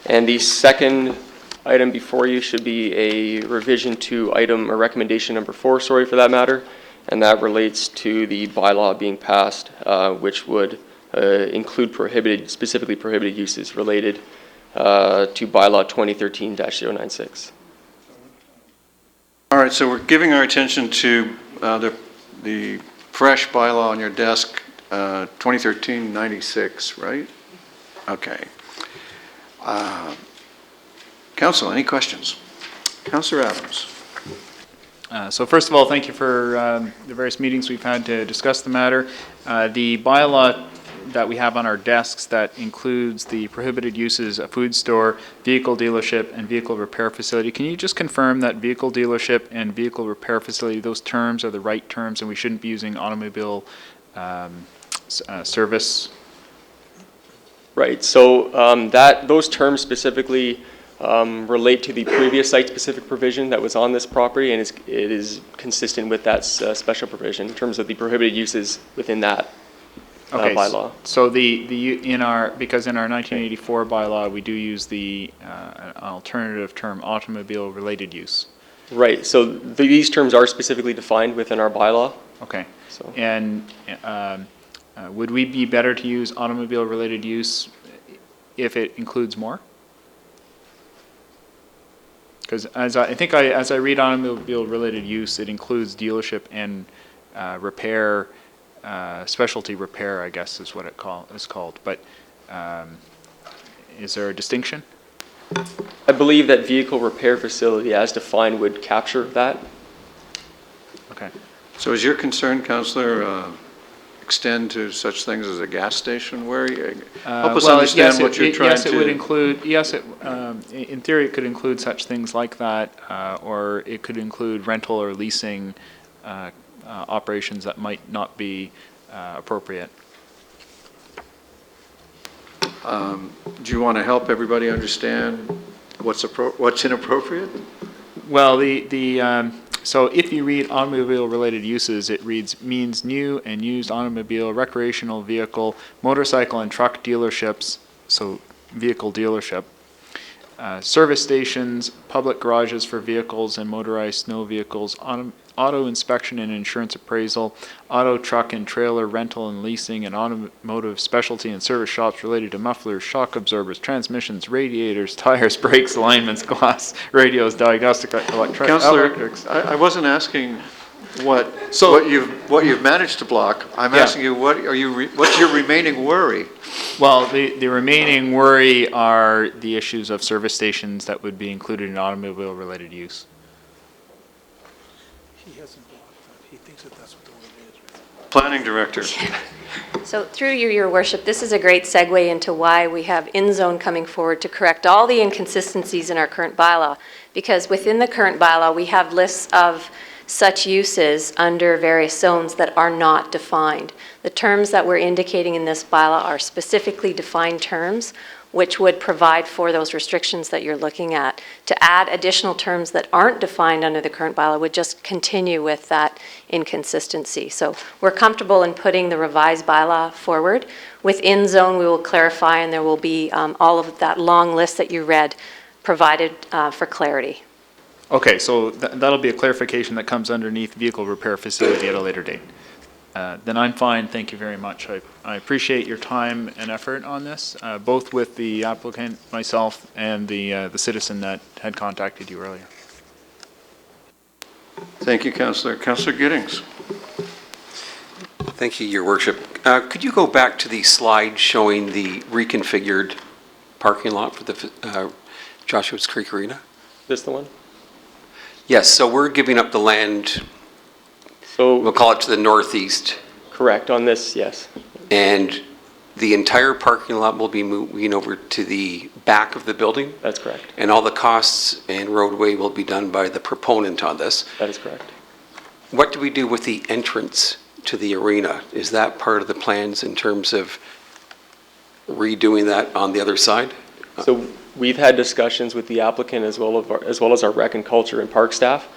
And the second item before you should be a revision to item or recommendation number 4, sorry for that matter, and that relates to the bylaw being passed, which would include specifically prohibited uses related to bylaw 2013-096. All right, so we're giving our attention to the fresh bylaw on your desk, 2013-96, right? Okay. Council, any questions? Councillor Adams. So first of all, thank you for the various meetings we've had to discuss the matter. The bylaw that we have on our desks that includes the prohibited uses, a food store, vehicle dealership, and vehicle repair facility. Can you just confirm that vehicle dealership and vehicle repair facility, those terms are the right terms and we shouldn't be using automobile service? Right, so those terms specifically relate to the previous site-specific provision that was on this property, and it is consistent with that special provision in terms of the prohibited uses within that bylaw. So because in our 1984 bylaw we do use the alternative term automobile-related use. Right. So these terms are specifically defined within our bylaw. Okay. So. And would we be better to use automobile-related use if it includes more? Because as I read automobile-related use, it includes dealership and repair. Specialty repair, I guess, is what it is called. But is there a distinction? I believe that vehicle repair facility, as defined, would capture that. Okay. So is your concern, Councillor, extend to such things as a gas station? Where help us understand what you're trying to... Yes, it would include. Yes, in theory, it could include such things like that, or it could include rental or leasing operations that might not be appropriate. Do you want to help everybody understand what's inappropriate? Well, so if you read automobile-related uses, it means new and used automobile, recreational vehicle, motorcycle and truck dealerships, so vehicle dealership, service stations, public garages for vehicles and motorized snow vehicles, auto inspection and insurance appraisal, auto, truck, and trailer rental and leasing, and automotive specialty and service shops related to mufflers, shock absorbers, transmissions, radiators, tires, brakes, alignments, glass, radios, diagnostic electronics. Councillor, I wasn't asking what you've managed to block. I'm asking you what's your remaining worry? Well, the remaining worry are the issues of service stations that would be included in automobile-related use. He hasn't blocked that. He thinks that that's what the word is. Planning Director. So through you, Your Worship, this is a great segue into why we have InZone coming forward to correct all the inconsistencies in our current bylaw. Because within the current bylaw, we have lists of such uses under various zones that are not defined. The terms that we're indicating in this bylaw are specifically defined terms, which would provide for those restrictions that you're looking at. To add additional terms that aren't defined under the current bylaw would just continue with that inconsistency. So we're comfortable in putting the revised bylaw forward. Within zone, we will clarify, and there will be all of that long list that you read provided for clarity. Okay, so that'll be a clarification that comes underneath vehicle repair facility at a later date. Then I'm fine, thank you very much. I appreciate your time and effort on this, both with the applicant, myself, and the citizen that had contacted you earlier. Thank you, Councillor. Councillor Giddings. Thank you, Your Worship. Could you go back to the slide showing the reconfigured parking lot for the Joshua's Creek Arena? This the one? Yes, so we're giving up the land, So we'll call it to the northeast, correct on this, yes. and the entire parking lot will be moving over to the back of the building? That's correct. And all the costs and roadway will be done by the proponent on this? That is correct. What do we do with the entrance to the arena? Is that part of the plans in terms of redoing that on the other side? So we've had discussions with the applicant as well as our rec and culture and park staff.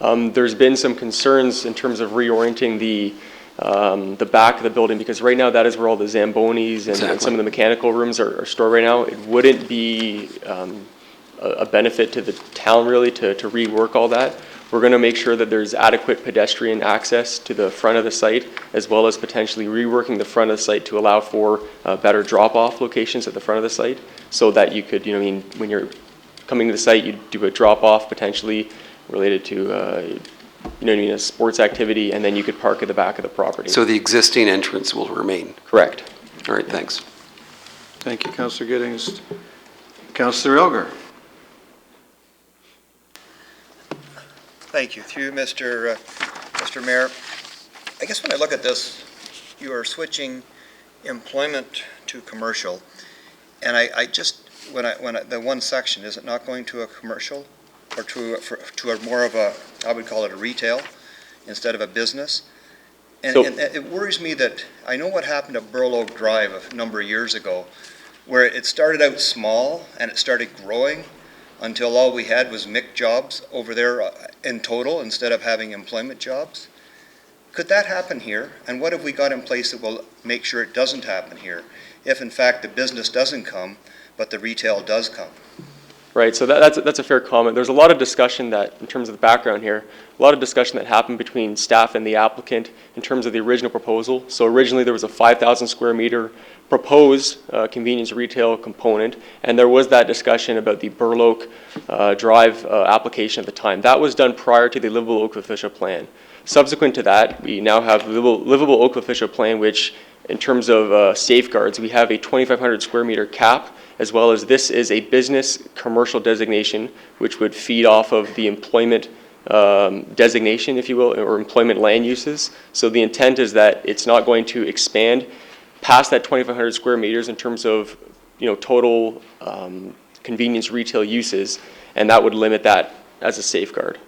There's been some concerns in terms of reorienting the back of the building, because right now that is where all the Zambonis and some of the mechanical rooms are stored right now. It wouldn't be a benefit to the town really to rework all that. We're going to make sure that there's adequate pedestrian access to the front of the site, as well as potentially reworking the front of the site to allow for better drop-off locations at the front of the site, so that you could, when you're coming to the site, you do a drop-off potentially related to, a sports activity, and then you could park at the back of the property. So the existing entrance will remain? Correct. All right, thanks. Thank you, Councillor Giddings. Councillor Elgar. Thank you. Through you, Mr. Mayor. I guess when I look at this, you are switching employment to commercial, and I just the one section, is it not going to a commercial or to a more of a, I would call it a retail instead of a business? And it worries me that I know what happened at Burl Oak Drive a number of years ago, where it started out small and it started growing until all we had was MIC jobs over there in total instead of having employment jobs. Could that happen here? And what have we got in place that will make sure it doesn't happen here, if in fact the business doesn't come, but the retail does come? Right, so that's a fair comment. There's a lot of discussion that, in terms of the background here, a lot of discussion that happened between staff and the applicant in terms of the original proposal. So originally there was a 5,000 square meter proposed convenience retail component, and there was that discussion about the Burl Oak Drive application at the time. That was done prior to the Livable Oakville official plan. Subsequent to that, we now have the Livable Oakville official plan, which in terms of safeguards, we have a 2,500 square meter cap, as well as this is a business commercial designation, which would feed off of the employment designation, if you will, or employment land uses. So the intent is that it's not going to expand past that 2,500 square meters in terms of, total convenience retail uses, and that would limit that as a safeguard.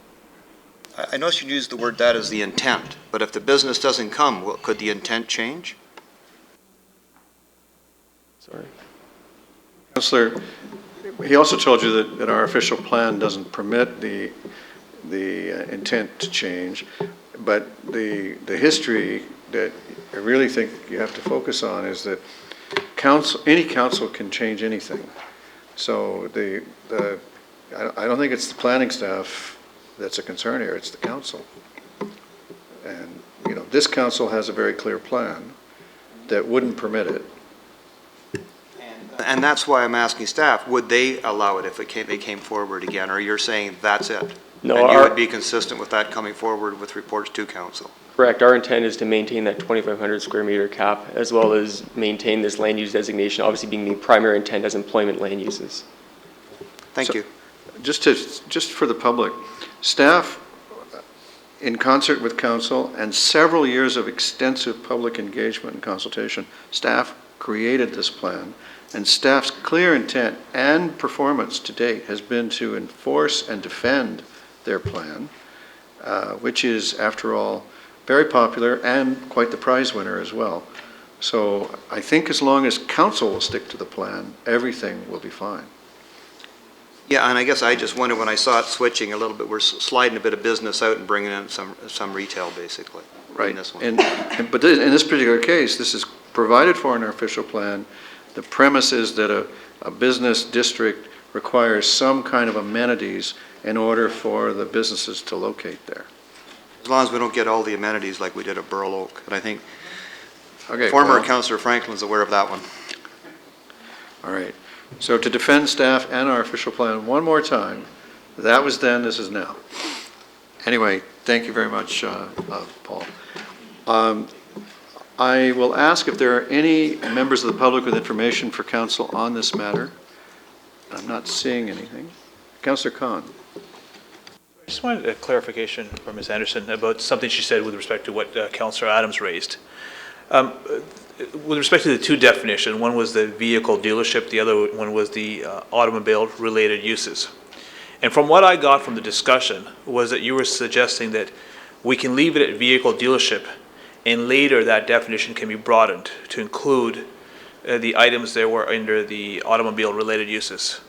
I noticed you used the word that as the intent, but if the business doesn't come, could the intent change? Sorry. Councillor, he also told you that our official plan doesn't permit the intent to change, but the history that I really think you have to focus on is that any council can change anything. So I don't think it's the planning staff that's a concern here, it's the council. And, this council has a very clear plan that wouldn't permit it. And that's why I'm asking staff, would they allow it if they came forward again, or you're saying that's it? No, and you would be consistent with that coming forward with reports to council? Correct. Our intent is to maintain that 2,500 square meter cap, as well as maintain this land use designation, obviously being the primary intent as employment land uses. Thank you. Just for the public, staff, in concert with council and several years of extensive public engagement and consultation, staff created this plan, and staff's clear intent and performance to date has been to enforce and defend their plan, which is, after all, very popular and quite the prize winner as well. So I think as long as council will stick to the plan, everything will be fine. Yeah, and I guess I just wondered when I saw it switching a little bit, we're sliding a bit of business out and bringing in some retail, basically. Right. In this one. But in this particular case, this is provided for in our official plan. The premise is that a business district requires some kind of amenities in order for the businesses to locate there. As long as we don't get all the amenities like we did at Burl Oak. And I think former Councillor Franklin's aware of that one. All right. So to defend staff and our official plan one more time, that was then, this is now. Anyway, thank you very much, Paul. I will ask if there are any members of the public with information for council on this matter. I'm not seeing anything. Councillor Khan. I just wanted a clarification from Ms. Anderson about something she said with respect to what Councillor Adams raised. With respect to the two definitions, one was the vehicle dealership, the other one was the automobile-related uses. And from what I got from the discussion was that you were suggesting that we can leave it at vehicle dealership, and later that definition can be broadened to include the items that were under the automobile-related uses.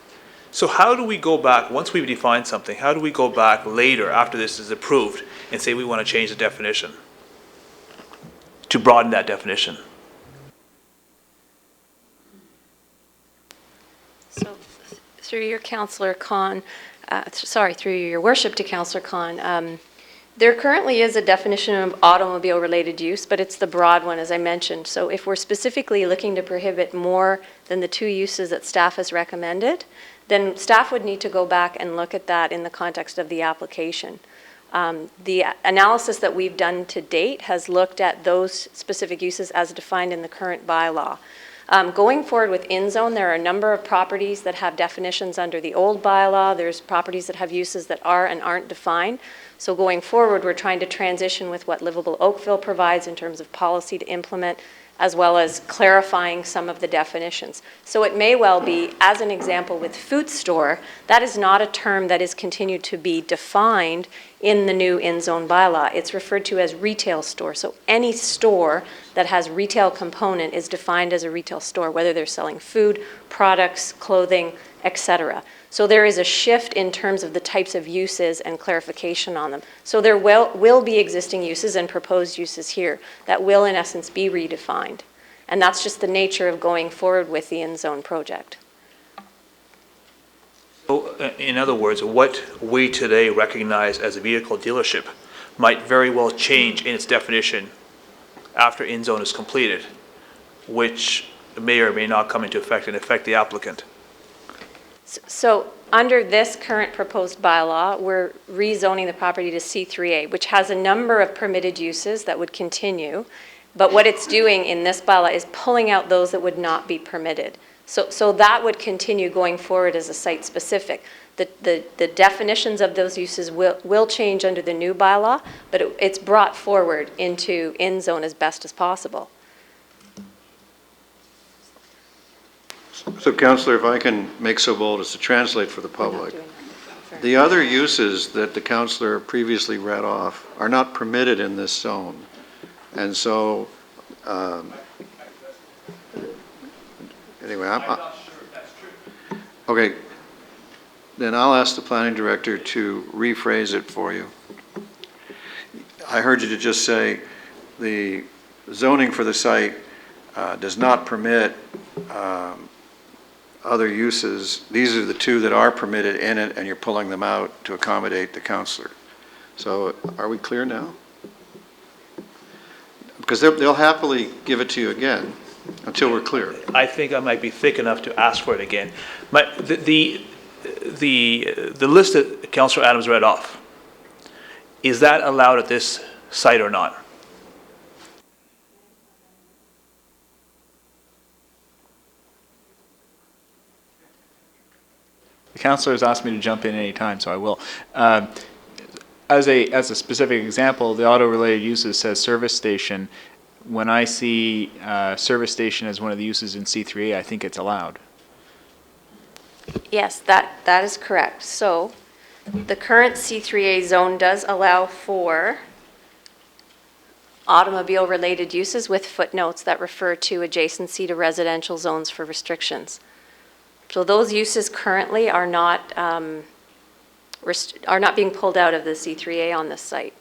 So how do we go back, once we've defined something, how do we go back later after this is approved and say we want to change the definition to broaden that definition? So through your Councillor Khan, through your worship to Councillor Khan, there currently is a definition of automobile-related use, but it's the broad one, as I mentioned. So if we're specifically looking to prohibit more than the two uses that staff has recommended, then staff would need to go back and look at that in the context of the application. The analysis that we've done to date has looked at those specific uses as defined in the current bylaw. Going forward with in-zone, there are a number of properties that have definitions under the old bylaw. There's properties that have uses that are and aren't defined. So going forward, we're trying to transition with what Livable Oakville provides in terms of policy to implement, as well as clarifying some of the definitions. So it may well be, as an example with food store, that is not a term that is continued to be defined in the new in-zone bylaw. It's referred to as retail store. So any store that has retail component is defined as a retail store, whether they're selling food, products, clothing, etc. So there is a shift in terms of the types of uses and clarification on them. So there will be existing uses and proposed uses here that will in essence be redefined. And that's just the nature of going forward with the in-zone project. So, in other words, what we today recognize as a vehicle dealership might very well change in its definition after in-zone is completed, which may or may not come into effect and affect the applicant. So under this current proposed bylaw, we're rezoning the property to C3A, which has a number of permitted uses that would continue. But what it's doing in this bylaw is pulling out those that would not be permitted. So that would continue going forward as a site-specific. The definitions of those uses will change under the new bylaw, but it's brought forward into in-zone as best as possible. So, Councillor, if I can make so bold as to translate for the public, the other uses that the councillor previously read off are not permitted in this zone. And so, anyway, okay, then I'll ask the planning director to rephrase it for you. I heard you to just say the zoning for the site does not permit other uses. These are the two that are permitted in it, and you're pulling them out to accommodate the councillor. So are we clear now? Because they'll happily give it to you again until we're clear. I think I might be thick enough to ask for it again. The list that Councillor Adams read off, is that allowed at this site or not? The councillor has asked me to jump in any time, so I will. As a specific example, the auto-related uses says service station. When I see service station as one of the uses in C3A, I think it's allowed. Yes, that is correct. So the current C3A zone does allow for automobile-related uses with footnotes that refer to adjacency to residential zones for restrictions. So those uses currently are not being pulled out of the C3A on this site.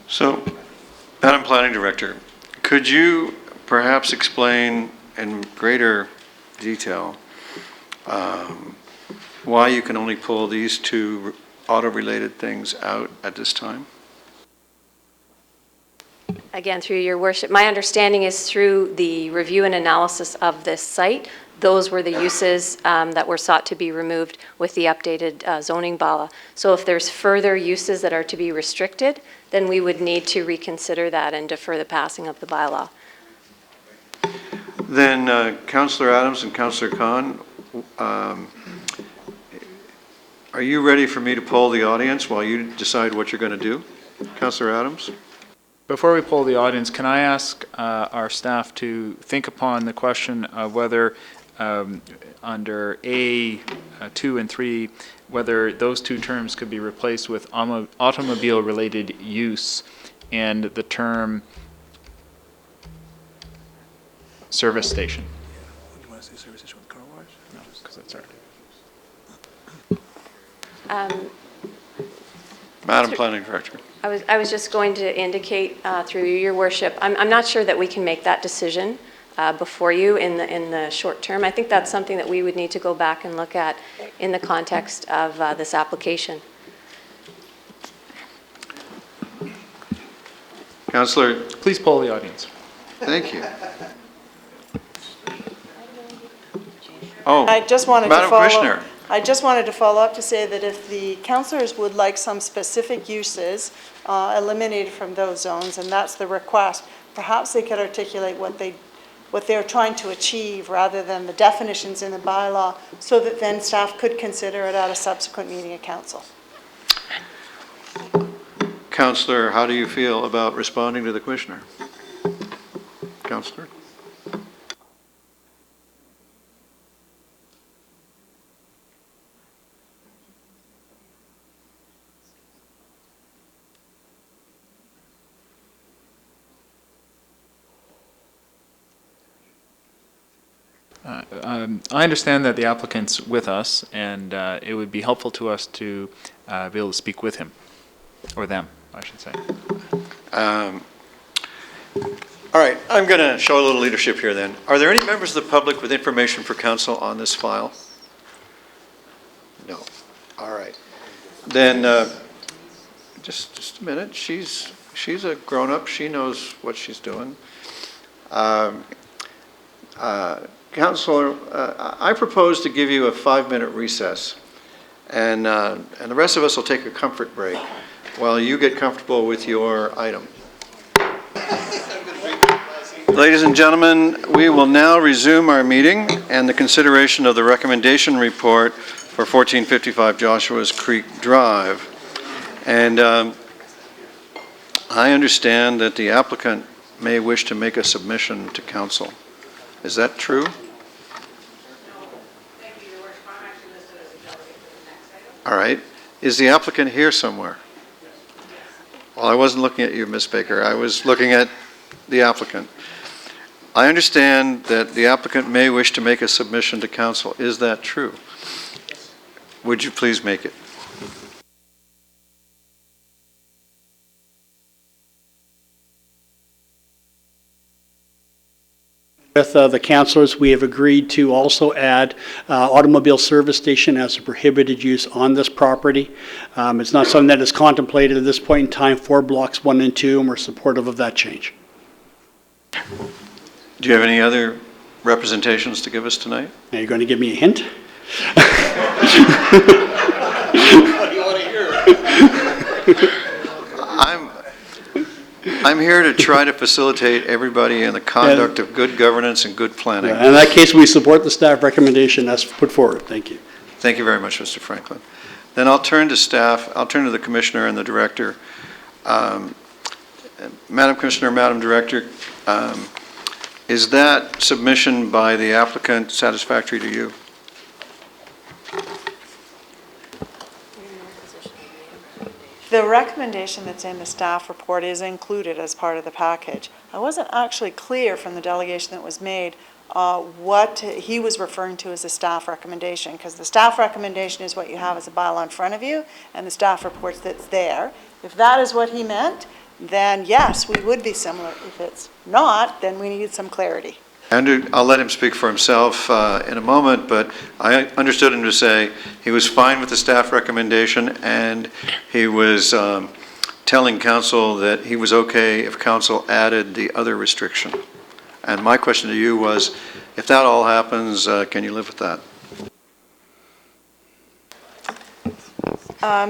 So, Madam Planning Director, could you perhaps explain in greater detail why you can only pull these two auto-related things out at this time? Again, through your worship, my understanding is through the review and analysis of this site, those were the uses that were sought to be removed with the updated zoning bylaw. So if there's further uses that are to be restricted, then we would need to reconsider that and defer the passing of the bylaw. Then Councillor Adams and Councillor Khan, are you ready for me to poll the audience while you decide what you're going to do? Councillor Adams? Before we poll the audience, can I ask our staff to think upon the question of whether under A 2 and 3, whether those two terms could be replaced with automobile-related use and the term service station? You want to say service station with car wash? No, because that's already. Madam Planning Director. I was just going to indicate through you, Your Worship, I'm not sure that we can make that decision before you in the short term. I think that's something that we would need to go back and look at in the context of this application. Councillor. Please poll the audience. Thank you. Oh, I just wanted Madam to follow. Commissioner. I just wanted to follow up to say that if the councillors would like some specific uses eliminated from those zones, and that's the request, perhaps they could articulate what they're trying to achieve rather than the definitions in the bylaw, so that then staff could consider it at a subsequent meeting of council. Councillor, how do you feel about responding to the Commissioner? Councillor? I understand that the applicant's with us, and it would be helpful to us to be able to speak with him, or them, I should say. All right, I'm going to show a little leadership here then. Are there any members of the public with information for council on this file? No. All right. Then, just a minute. She's a grown-up. She knows what she's doing. Councilor, I propose to give you a 5-minute recess, and the rest of us will take a comfort break while you get comfortable with your item. Ladies and gentlemen, we will now resume our meeting and the consideration of the recommendation report for 1455 Joshua's Creek Drive. And I understand that the applicant may wish to make a submission to council. Is that true? All right. Is the applicant here somewhere? Well, I wasn't looking at you, Ms. Baker. I was looking at the applicant. I understand that the applicant may wish to make a submission to council. Is that true? Would you please make it? With the councilors, we have agreed to also add automobile service station as a prohibited use on this property. It's not something that is contemplated at this point in time for blocks 1 and 2, and we're supportive of that change. Do you have any other representations to give us tonight? Are you going to give me a hint? What do you want to hear? I'm here to try to facilitate everybody in the conduct of good governance and good planning. In that case, we support the staff recommendation that's put forward. Thank you. Thank you very much, Mr. Franklin. Then I'll turn to staff. I'll turn to the Commissioner and the Director. Madam Commissioner, Madam Director, is that submission by the applicant satisfactory to you? The recommendation that's in the staff report is included as part of the package. I wasn't actually clear from the delegation that was made what he was referring to as a staff recommendation, because the staff recommendation is what you have as a bylaw in front of you, and the staff report that's there. If that is what he meant, then yes, we would be similar. If it's not, then we need some clarity. Andrew, I'll let him speak for himself in a moment, but I understood him to say he was fine with the staff recommendation, and he was telling council that he was okay if council added the other restriction. And my question to you was, if that all happens, can you live with that?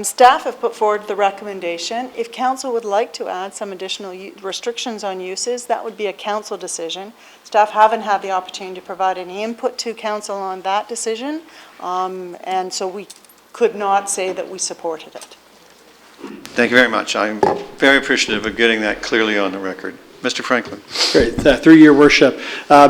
Staff have put forward the recommendation. If council would like to add some additional restrictions on uses, that would be a council decision. Staff haven't had the opportunity to provide any input to council on that decision, and so we could not say that we supported it. Thank you very much. I'm very appreciative of getting that clearly on the record. Mr. Franklin. Great. Through your worship,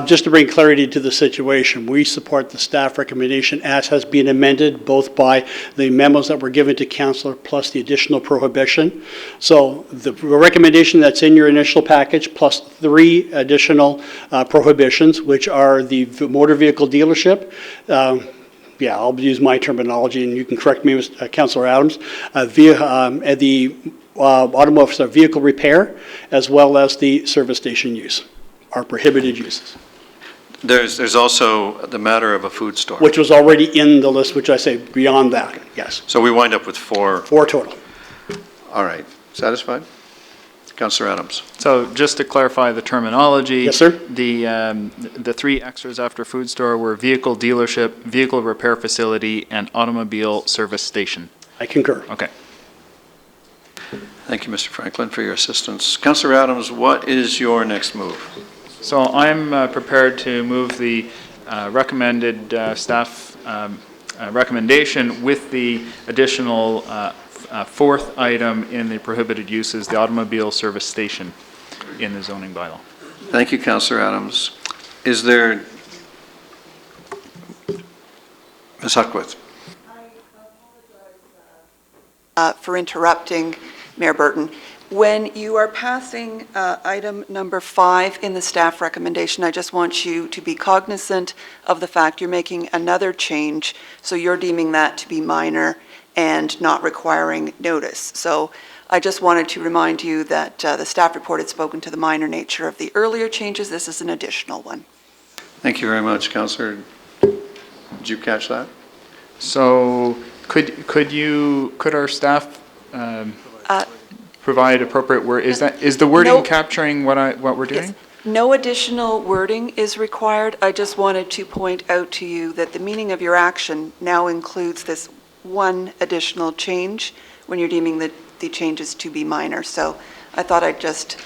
just to bring clarity to the situation, we support the staff recommendation as has been amended both by the memos that were given to council plus the additional prohibition. So the recommendation that's in your initial package plus 3 additional prohibitions, which are the motor vehicle dealership, yeah, I'll use my terminology and you can correct me, Councillor Adams, the automotive vehicle repair, as well as the service station use, are prohibited uses. There's also the matter of a food store. Which was already in the list, which I say beyond that, yes. So we wind up with 4. 4 total. All right. Satisfied? Councillor Adams. So just to clarify the terminology. Yes, sir. The 3 extras after food store were vehicle dealership, vehicle repair facility, and automobile service station. I concur. Okay. Thank you, Mr. Franklin, for your assistance. Councillor Adams, what is your next move? So I'm prepared to move the recommended staff recommendation with the additional 4th item in the prohibited uses, the automobile service station in the zoning bylaw. Thank you, Councillor Adams. Is there, Ms. Huckworth? For interrupting, Mayor Burton. When you are passing item number 5 in the staff recommendation, I just want you to be cognizant of the fact you're making another change, so you're deeming that to be minor and not requiring notice. So I just wanted to remind you that the staff report had spoken to the minor nature of the earlier changes. This is an additional one. Thank you very much, Councillor. Did you catch that? So could our staff provide appropriate word? Is the wording capturing what we're doing? Yes. No additional wording is required. I just wanted to point out to you that the meaning of your action now includes this one additional change when you're deeming the changes to be minor. So I thought I'd just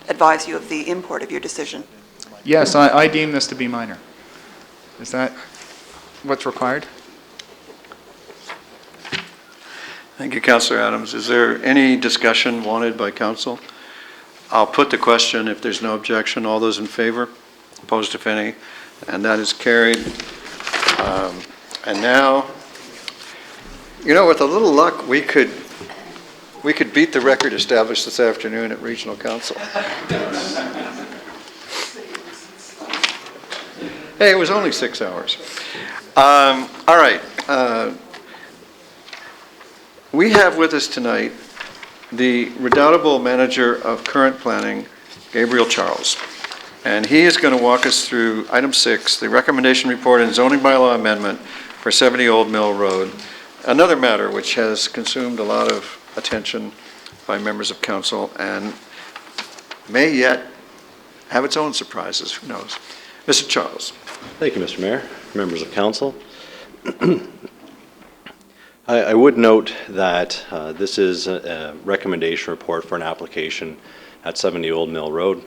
advise you of the import of your decision. Yes, I deem this to be minor. Is that what's required? Thank you, Councillor Adams. Is there any discussion wanted by council? I'll put the question if there's no objection. All those in favor? Opposed, if any? And that is carried. And now, you know, with a little luck, we could beat the record established this afternoon at Regional Council. Hey, it was only 6 hours. All right. We have with us tonight the redoubtable manager of current planning, Gabriel Charles. And he is going to walk us through item 6, the recommendation report and zoning bylaw amendment for 70 Old Mill Road. Another matter which has consumed a lot of attention by members of council and may yet have its own surprises, who knows. Mr. Charles. Thank you, Mr. Mayor, members of council. I would note that this is a recommendation report for an application at 70 Old Mill Road.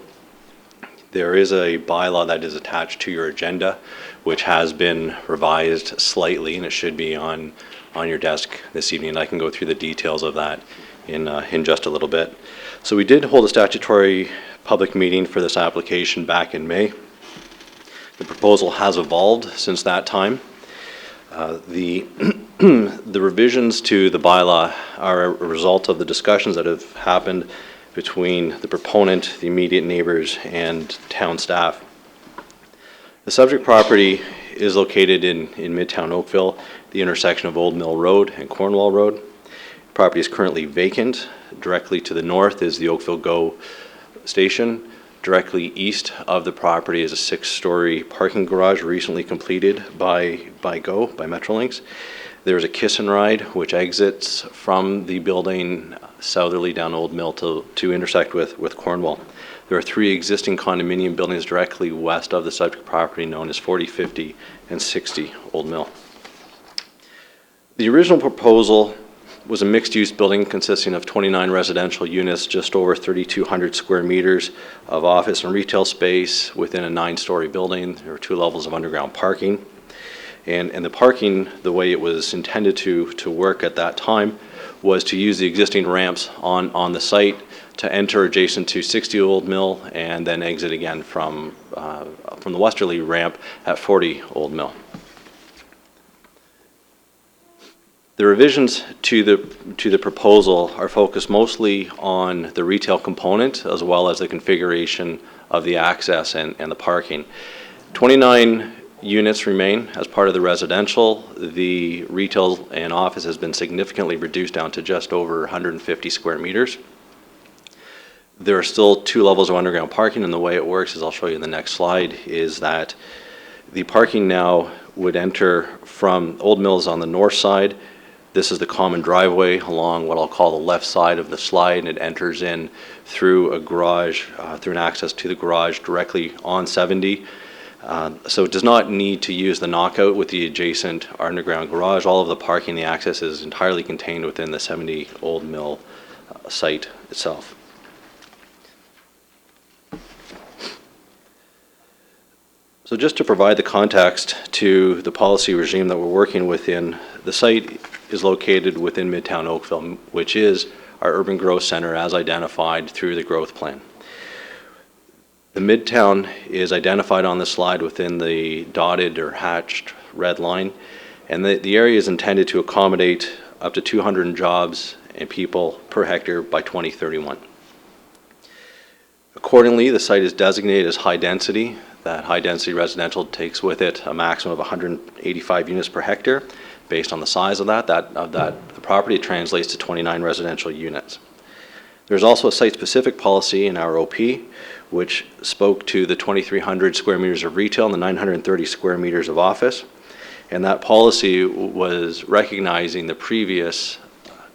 There is a bylaw that is attached to your agenda, which has been revised slightly, and it should be on your desk this evening. I can go through the details of that in just a little bit. So we did hold a statutory public meeting for this application back in May. The proposal has evolved since that time. The revisions to the bylaw are a result of the discussions that have happened between the proponent, the immediate neighbors, and town staff. The subject property is located in Midtown Oakville, the intersection of Old Mill Road and Cornwall Road. The property is currently vacant. Directly to the north is the Oakville GO station. Directly east of the property is a 6-story parking garage recently completed by GO, by Metrolinx. There's a kiss and ride which exits from the building southerly down Old Mill to intersect with Cornwall. There are 3 existing condominium buildings directly west of the subject property known as 40, 50, and 60 Old Mill. The original proposal was a mixed-use building consisting of 29 residential units, just over 3,200 square meters of office and retail space within a 9-story building. There were 2 levels of underground parking. And the parking, the way it was intended to work at that time, was to use the existing ramps on the site to enter adjacent to 60 Old Mill and then exit again from the westerly ramp at 40 Old Mill. The revisions to the proposal are focused mostly on the retail component as well as the configuration of the access and the parking. 29 units remain as part of the residential. The retail and office has been significantly reduced down to just over 150 square meters. There are still 2 levels of underground parking, and the way it works, as I'll show you in the next slide, is that the parking now would enter from Old Mills on the north side. This is the common driveway along what I'll call the left side of the slide, and it enters in through a garage, through an access to the garage directly on 70. So it does not need to use the knockout with the adjacent underground garage. All of the parking, the access is entirely contained within the 70 Old Mill site itself. So just to provide the context to the policy regime that we're working within, the site is located within Midtown Oakville, which is our urban growth center as identified through the growth plan. The Midtown is identified on the slide within the dotted or hatched red line, and the area is intended to accommodate up to 200 jobs and people per hectare by 2031. Accordingly, the site is designated as high density. That high density residential takes with it a maximum of 185 units per hectare. Based on the size of the property, it translates to 29 residential units. There's also a site-specific policy in our OP, which spoke to the 2,300 square meters of retail and the 930 square meters of office. And that policy was recognizing the previous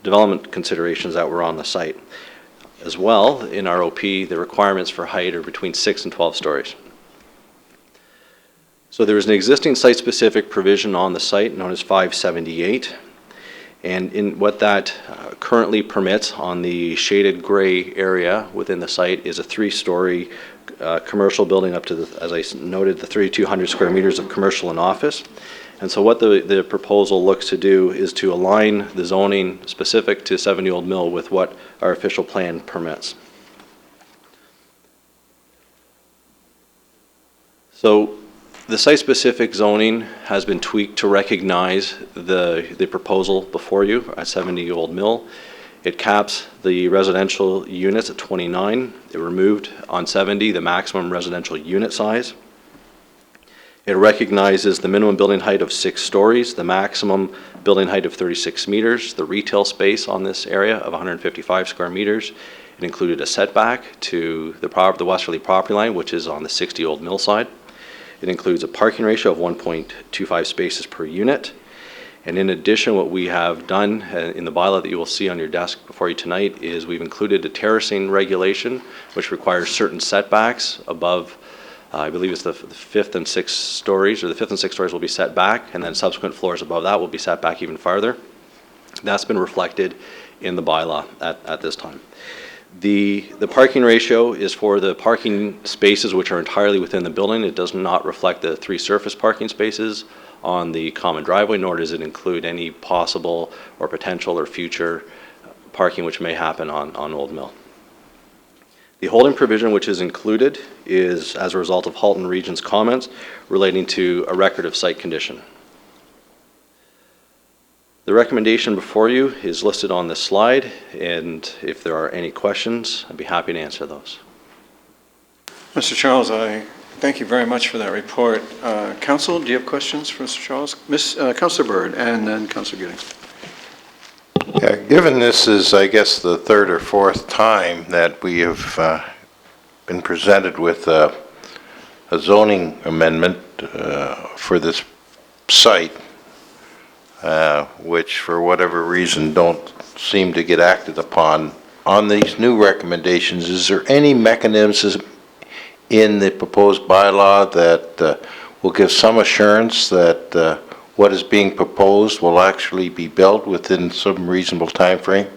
development considerations that were on the site. As well, in our OP, the requirements for height are between 6 and 12 stories. So there is an existing site-specific provision on the site known as 578, and in what that currently permits on the shaded gray area within the site is a 3-story commercial building up to, as I noted, the 3,200 square meters of commercial and office. And so what the proposal looks to do is to align the zoning specific to 70 Old Mill with what our official plan permits. So the site-specific zoning has been tweaked to recognize the proposal before you at 70 Old Mill. It caps the residential units at 29. It removed on 70 the maximum residential unit size. It recognizes the minimum building height of 6 stories, the maximum building height of 36 meters, the retail space on this area of 155 square meters. It included a setback to the westerly property line, which is on the 60 Old Mill side. It includes a parking ratio of 1.25 spaces per unit. And in addition, what we have done in the bylaw that you will see on your desk before you tonight is we've included a terracing regulation, which requires certain setbacks above, I believe it's the 5th and 6th stories, or the 5th and 6th stories will be set back, and then subsequent floors above that will be set back even farther. That's been reflected in the bylaw at this time. The parking ratio is for the parking spaces which are entirely within the building. It does not reflect the 3 surface parking spaces on the common driveway, nor does it include any possible or potential or future parking which may happen on Old Mill. The holding provision which is included is as a result of Halton Region's comments relating to a record of site condition. The recommendation before you is listed on this slide, and if there are any questions, I'd be happy to answer those. Mr. Charles, I thank you very much for that report. Council, do you have questions for Mr. Charles? Councilor Bird, and then Councilor Giddings. Yeah, given this is, I guess, the 3rd or 4th time that we have been presented with a zoning amendment for this site, which for whatever reason don't seem to get acted upon on these new recommendations, is there any mechanism in the proposed bylaw that will give some assurance that what is being proposed will actually be built within some reasonable time frame?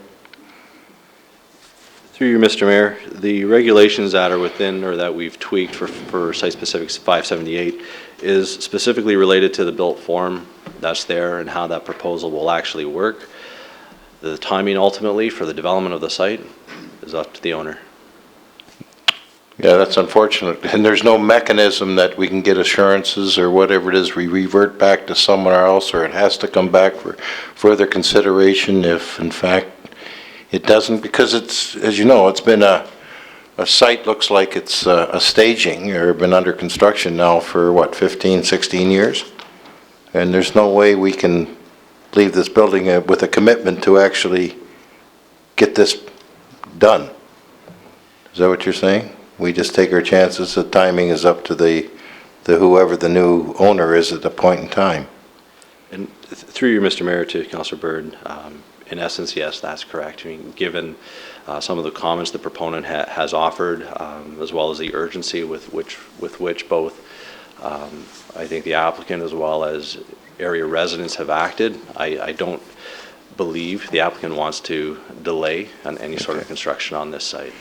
Through you, Mr. Mayor, the regulations that are within or that we've tweaked for site-specific 578 is specifically related to the built form that's there and how that proposal will actually work. The timing ultimately for the development of the site is up to the owner. Yeah, that's unfortunate. And there's no mechanism that we can get assurances or whatever it is, we revert back to somewhere else, or it has to come back for further consideration if in fact it doesn't, because it's, as you know, it's been a site, looks like it's a staging or been under construction now for what, 15, 16 years? And there's no way we can leave this building with a commitment to actually get this done. Is that what you're saying? We just take our chances, the timing is up to the whoever the new owner is at the point in time. And through you, Mr. Mayor, to Councillor Bird, in essence, yes, that's correct. I mean, given some of the comments the proponent has offered, as well as the urgency with which both I think the applicant as well as area residents have acted, I don't believe the applicant wants to delay on any sort of construction on this site.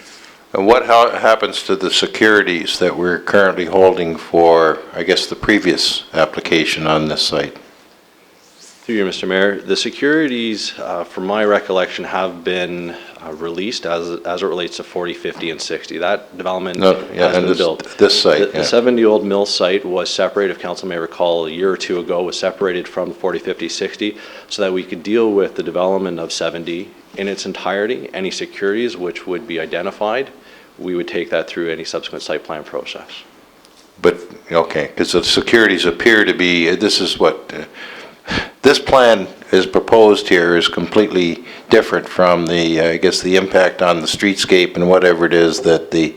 And what happens to the securities that we're currently holding for, I guess, the previous application on this site? Through you, Mr. Mayor, the securities, from my recollection, have been released as it relates to 40, 50, and 60. That development has been built. This site, The 70-Old Mill site was separated, if council may recall, a year or two ago, was separated from 40, 50, 60, so that we could deal with the development of 70 in its entirety. Any securities which would be identified, we would take that through any subsequent site plan process. But, okay, because the securities appear to be, this is what, this plan is proposed here is completely different from the, I guess, the impact on the streetscape and whatever it is that the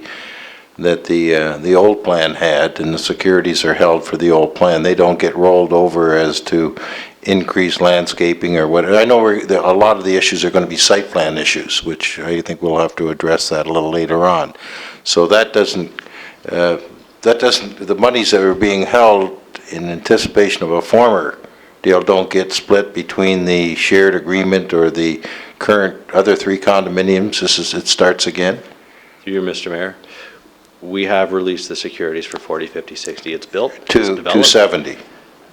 old plan had, and the securities are held for the old plan. They don't get rolled over as to increased landscaping or what. I know a lot of the issues are going to be site plan issues, which I think we'll have to address that a little later on. So that doesn't, the monies that are being held in anticipation of a former deal don't get split between the shared agreement or the current other three condominiums. It starts again? Through you, Mr. Mayor, we have released the securities for 40, 50, 60. It's built. To 70.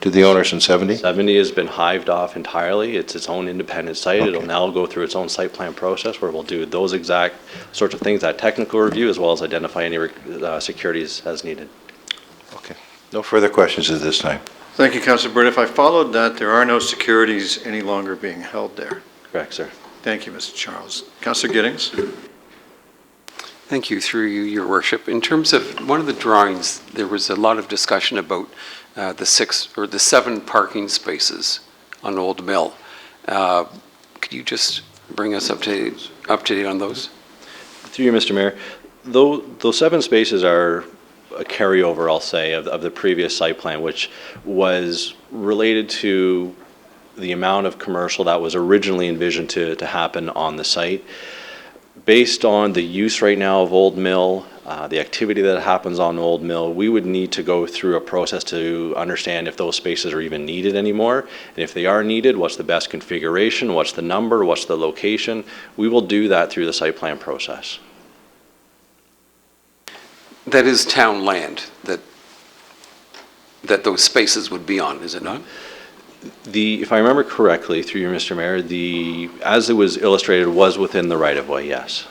To the owners in 70? 70 has been hived off entirely. It's its own independent site. Okay. It'll now go through its own site plan process where we'll do those exact sorts of things, that technical review, as well as identify any securities as needed. Okay. No further questions at this time. Thank you, Councillor Bird. If I followed that, there are no securities any longer being held there. Correct, sir. Thank you, Mr. Charles. Councillor Giddings? Thank you, through you, Your Worship. In terms of one of the drawings, there was a lot of discussion about the 7 parking spaces on Old Mill. Could you just bring us up to date on those? Through you, Mr. Mayor, those 7 spaces are a carryover, I'll say, of the previous site plan, which was related to the amount of commercial that was originally envisioned to happen on the site. Based on the use right now of Old Mill, the activity that happens on Old Mill, we would need to go through a process to understand if those spaces are even needed anymore. And if they are needed, what's the best configuration, what's the number, what's the location. We will do that through the site plan process. That is town land that those spaces would be on, is it not? If I remember correctly, through you, Mr. Mayor, as it was illustrated, was within the right-of-way, yes.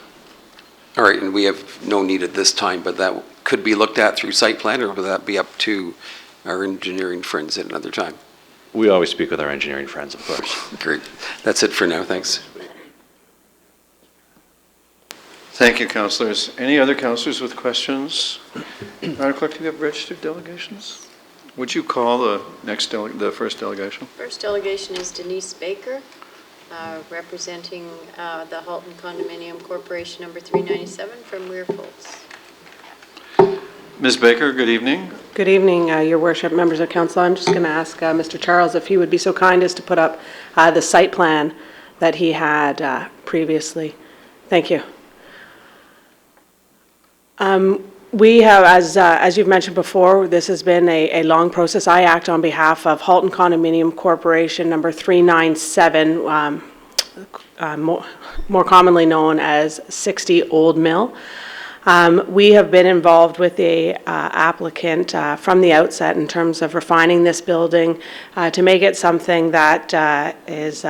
All right, and we have no need at this time, but that could be looked at through site plan, or would that be up to our engineering friends at another time? We always speak with our engineering friends, of course. Great. That's it for now. Thanks. Thank you, councillors. Any other councillors with questions? Madam Clerk, do you have registered delegations? Would you call the first delegation? First delegation is Denise Baker, representing the Halton Condominium Corporation number 397 from Weir Folks. Ms. Baker, good evening. Good evening, Your Worship, members of council. I'm just going to ask Mr. Charles if he would be so kind as to put up the site plan that he had previously. Thank you. We have, as you've mentioned before, this has been a long process. I act on behalf of Halton Condominium Corporation number 397, more commonly known as 60 Old Mill. We have been involved with the applicant from the outset in terms of refining this building to make it something that is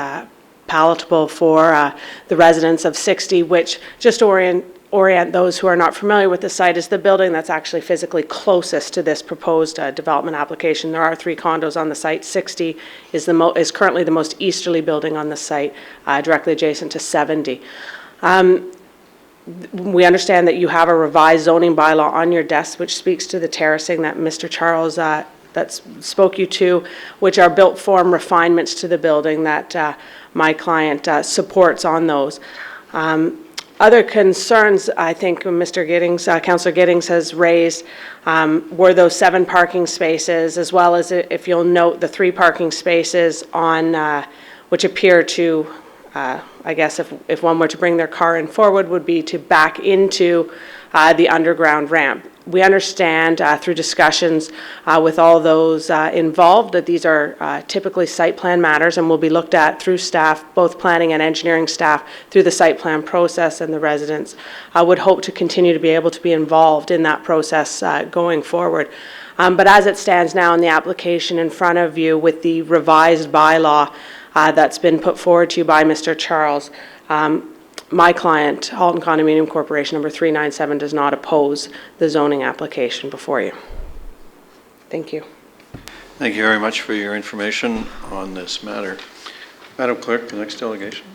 palatable for the residents of 60, which, just to orient those who are not familiar with the site, is the building that's actually physically closest to this proposed development application. There are 3 condos on the site. 60 is currently the most easterly building on the site, directly adjacent to 70. We understand that you have a revised zoning bylaw on your desk, which speaks to the terracing that Mr. Charles that spoke you to, which are built form refinements to the building that my client supports on those. Other concerns I think Mr. Giddings, Councillor Giddings has raised were those 7 parking spaces, as well as, if you'll note, the 3 parking spaces on which appear to, I guess if one were to bring their car in forward, would be to back into the underground ramp. We understand through discussions with all those involved that these are typically site plan matters and will be looked at through staff, both planning and engineering staff, through the site plan process, and the residents would hope to continue to be able to be involved in that process going forward. But as it stands now in the application in front of you with the revised bylaw that's been put forward to you by Mr. Charles, my client, Halton Condominium Corporation number 397, does not oppose the zoning application before you. Thank you. Thank you very much for your information on this matter. Madam Clerk, the next delegation.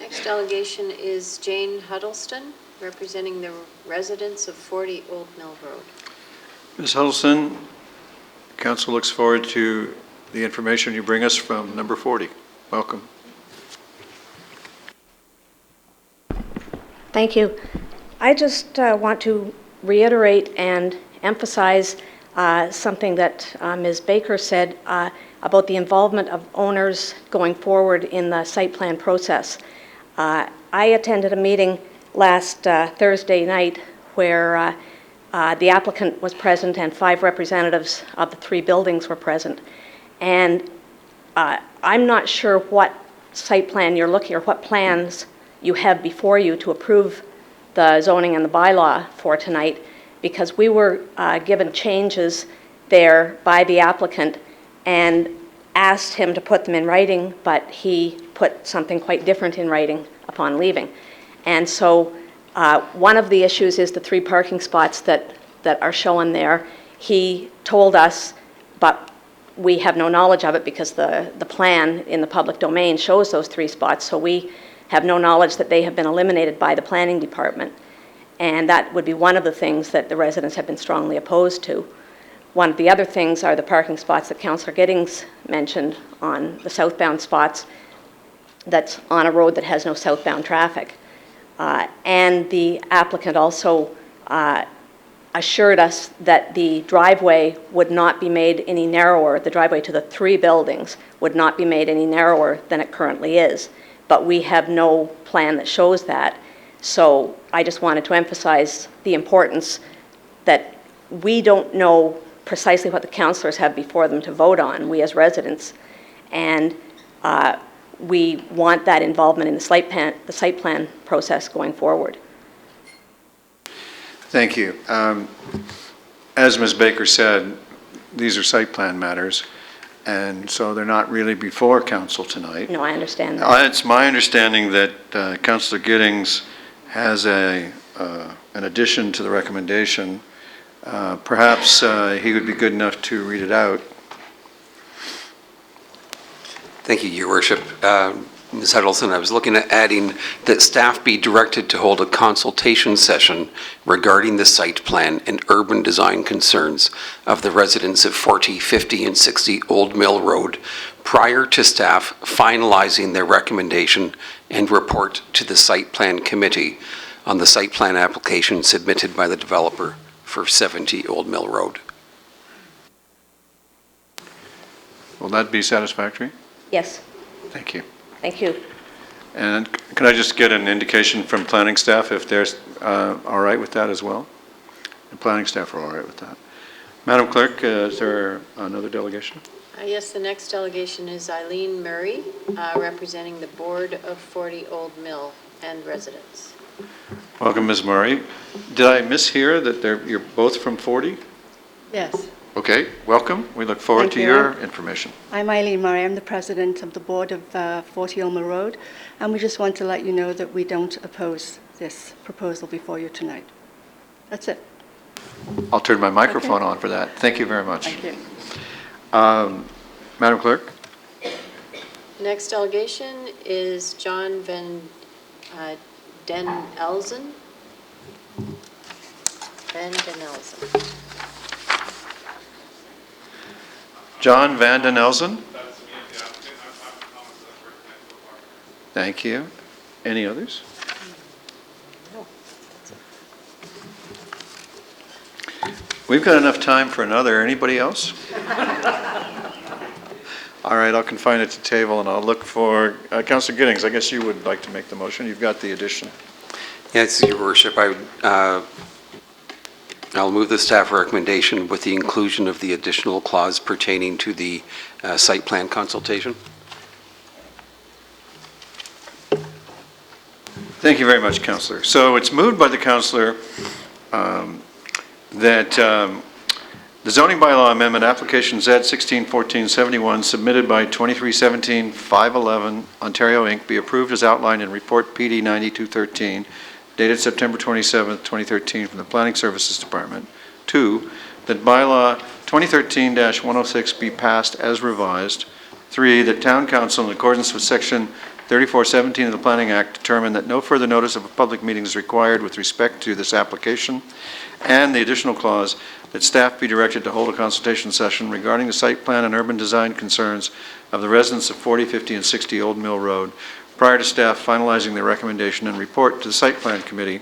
Next delegation is Jane Huddleston, representing the residents of 40 Old Mill Road. Ms. Huddleston, Council looks forward to the information you bring us from number 40. Welcome. Thank you. I just want to reiterate and emphasize something that Ms. Baker said about the involvement of owners going forward in the site plan process. I attended a meeting last Thursday night where the applicant was present and 5 representatives of the 3 buildings were present. And I'm not sure what site plan you're looking, or what plans you have before you to approve the zoning and the bylaw for tonight, because we were given changes there by the applicant and asked him to put them in writing, but he put something quite different in writing upon leaving. And so one of the issues is the 3 parking spots that are shown there. He told us, but we have no knowledge of it because the plan in the public domain shows those 3 spots, so we have no knowledge that they have been eliminated by the planning department. And that would be one of the things that the residents have been strongly opposed to. One of the other things are the parking spots that Councillor Giddings mentioned on the southbound spots that's on a road that has no southbound traffic. And the applicant also assured us that the driveway would not be made any narrower, the driveway to the 3 buildings would not be made any narrower than it currently is. But we have no plan that shows that. So I just wanted to emphasize the importance that we don't know precisely what the councillors have before them to vote on, we as residents. And we want that involvement in the site plan process going forward. Thank you. As Ms. Baker said, these are site plan matters, and so they're not really before council tonight. No, I understand that. It's my understanding that Councillor Giddings has an addition to the recommendation. Perhaps he would be good enough to read it out. Thank you, Your Worship. Ms. Huddleston, I was looking at adding that staff be directed to hold a consultation session regarding the site plan and urban design concerns of the residents of 40, 50, and 60 Old Mill Road prior to staff finalizing their recommendation and report to the site plan committee on the site plan application submitted by the developer for 70 Old Mill Road. Will that be satisfactory? Yes. Thank you. Thank you. And can I just get an indication from planning staff if they're all right with that as well? The planning staff are all right with that. Madam Clerk, is there another delegation? Yes, the next delegation is Eileen Murray, representing the Board of 40 Old Mill and residents. Welcome, Ms. Murray. Did I mishear that you're both from 40? Yes. Okay, welcome. We look forward Thank to you. your information. I'm Eileen Murray. I'm the president of the board of 40 Ulmer Road, and we just want to let you know that we don't oppose this proposal before you tonight. That's it. I'll turn my microphone on for that. Thank you very much. Thank you. Madam Clerk? Next delegation is John Den Elzen. Van Den Elzen. John Van Den Elzen? Thank you. Any others? We've got enough time for another. Anybody else? All right, I'll confine it to table, and I'll look for, Councillor Giddings, I guess you would like to make the motion. You've got the addition. Yes, Your Worship, I'll move the staff recommendation with the inclusion of the additional clause pertaining to the site plan consultation. Thank you very much, Councillor. So it's moved by the Councillor that the zoning bylaw amendment application Z 161471 submitted by 2317-511 Ontario Inc. be approved as outlined in Report PD 9213 dated September 27, 2013 from the Planning Services Department. 2, that bylaw 2013-106 be passed as revised. 3, that Town Council, in accordance with Section 3417 of the Planning Act, determine that no further notice of a public meeting is required with respect to this application. And the additional clause, that staff be directed to hold a consultation session regarding the site plan and urban design concerns of the residents of 40, 50, and 60 Old Mill Road prior to staff finalizing their recommendation and report to the Site Plan Committee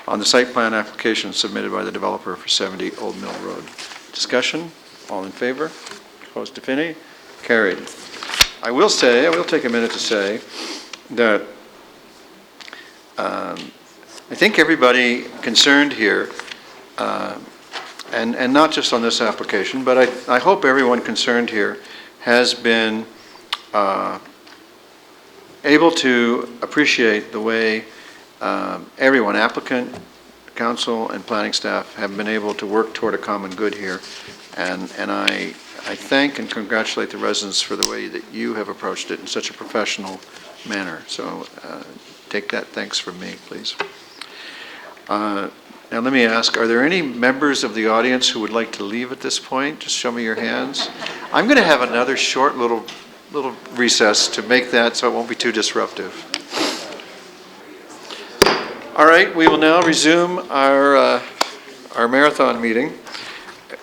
on the site plan application submitted by the developer for 70 Old Mill Road. Discussion? All in favor? Opposed, if any? Carried. I will take a minute to say that I think everybody concerned here, and not just on this application, but I hope everyone concerned here has been able to appreciate the way everyone, applicant, council, and planning staff have been able to work toward a common good here. And I thank and congratulate the residents for the way that you have approached it in such a professional manner. So take that thanks from me, please. Now let me ask, are there any members of the audience who would like to leave at this point? Just show me your hands. I'm going to have another short little recess to make that so it won't be too disruptive. All right, we will now resume our marathon meeting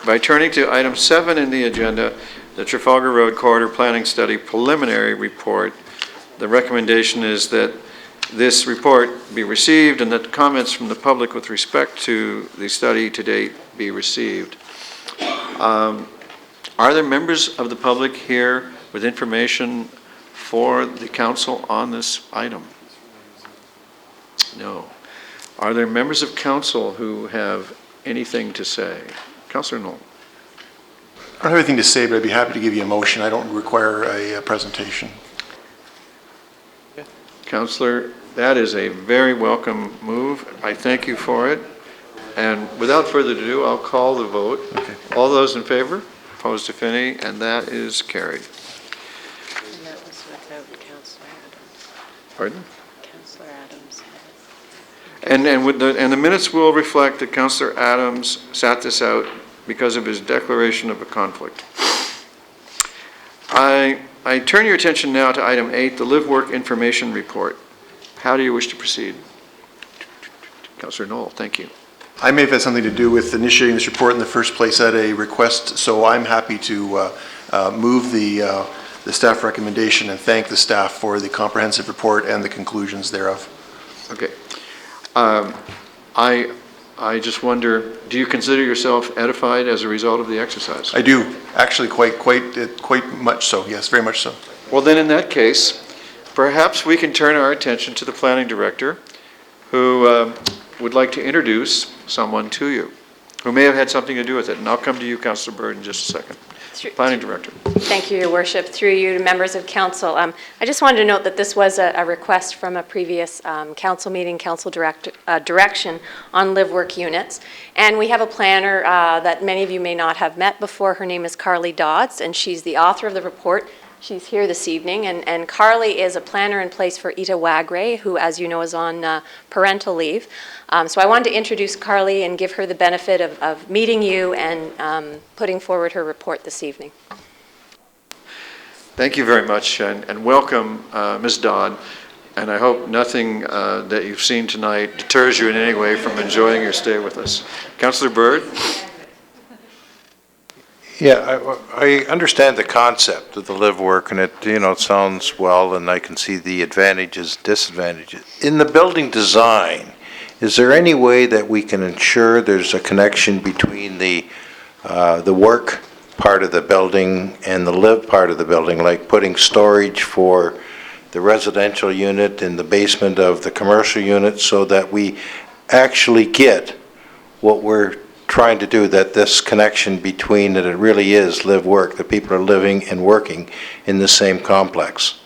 by turning to item 7 in the agenda, the Trafalgar Road Corridor Planning Study Preliminary Report. The recommendation is that this report be received and that comments from the public with respect to the study to date be received. Are there members of the public here with information for the council on this item? No. Are there members of council who have anything to say? Councillor Knoll. I don't have anything to say, but I'd be happy to give you a motion. I don't require a presentation. Councillor, that is a very welcome move. I thank you for it. And without further ado, I'll call the vote. Okay. All those in favor? Opposed, if any? And that is carried. And that was without Councillor Adams. Pardon? Councillor Adams. And the minutes will reflect that Councillor Adams sat this out because of his declaration of a conflict. I turn your attention now to item 8, the Live Work Information Report. How do you wish to proceed? Councillor Knoll, thank you. I may have had something to do with initiating this report in the first place at a request, so I'm happy to move the staff recommendation and thank the staff for the comprehensive report and the conclusions thereof. Okay. I just wonder, do you consider yourself edified as a result of the exercise? I do, actually quite much so, yes, very much so. Well then in that case, perhaps we can turn our attention to the planning director, who would like to introduce someone to you, who may have had something to do with it. And I'll come to you, Councillor Bird, in just a second. Planning director. Thank you, Your Worship. Through you to members of council. I just wanted to note that this was a request from a previous council meeting, council direction on live-work units. And we have a planner that many of you may not have met before. Her name is Carly Dodds, and she's the author of the report. She's here this evening, and Carly is a planner in place for Ita Wagre, who, as you know, is on parental leave. So I wanted to introduce Carly and give her the benefit of meeting you and putting forward her report this evening. Thank you very much, and welcome, Ms. Dodd. And I hope nothing that you've seen tonight deters you in any way from enjoying your stay with us. Councillor Bird? Yeah, I understand the concept of the live-work, and it, it sounds well, and I can see the advantages, disadvantages. In the building design, is there any way that we can ensure there's a connection between the work part of the building and the live part of the building, like putting storage for the residential unit in the basement of the commercial unit, so that we actually get what we're trying to do, that this connection between that it really is live-work, that people are living and working in the same complex,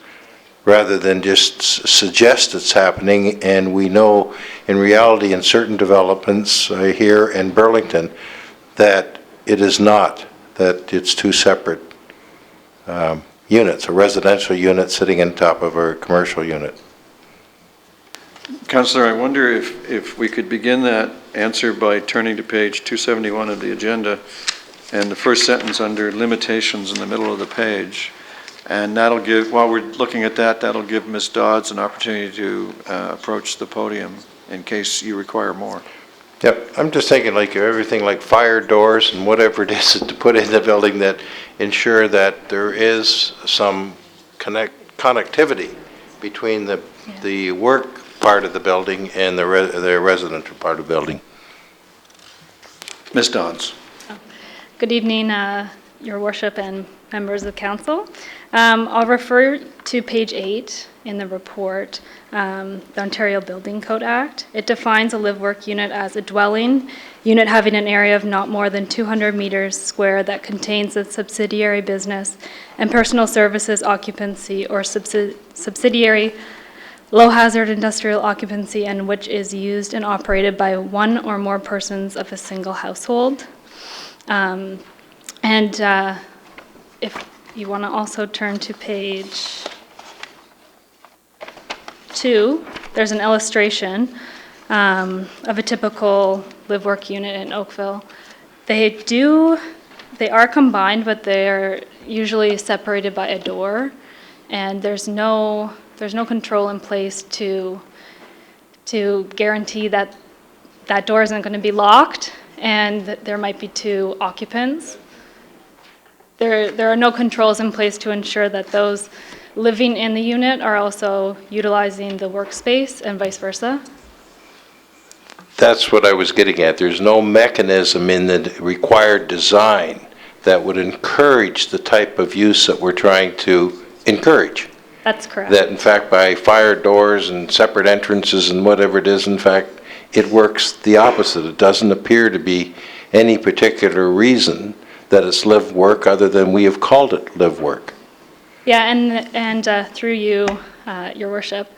rather than just suggest it's happening. And we know in reality in certain developments here in Burlington that it is not, that it's two separate units, a residential unit sitting on top of a commercial unit. Councillor, I wonder if we could begin that answer by turning to page 271 of the agenda, and the first sentence under limitations in the middle of the page. And that'll give, while we're looking at that, that'll give Ms. Dodds an opportunity to approach the podium in case you require more. Yep, I'm just thinking like everything like fire doors and whatever it is to put in the building that ensure that there is some connectivity between the work part of the building and the residential part of the building. Ms. Dodds. Good evening, Your Worship and members of council. I'll refer to page 8 in the report, the Ontario Building Code Act. It defines a live-work unit as a dwelling unit having an area of not more than 200 meters square that contains a subsidiary business and personal services occupancy or subsidiary low-hazard industrial occupancy, and which is used and operated by one or more persons of a single household. If you want to also turn to page 2, there's an illustration of a typical live-work unit in Oakville. They are combined, but they're usually separated by a door, and there's no control in place to guarantee that that door isn't going to be locked and that there might be two occupants. There are no controls in place to ensure that those living in the unit are also utilizing the workspace and vice versa. That's what I was getting at. There's no mechanism in the required design that would encourage the type of use that we're trying to encourage. That's correct. That in fact by fire doors and separate entrances and whatever it is, in fact, it works the opposite. It doesn't appear to be any particular reason that it's live work other than we have called it live work. Yeah, and through you, Your Worship,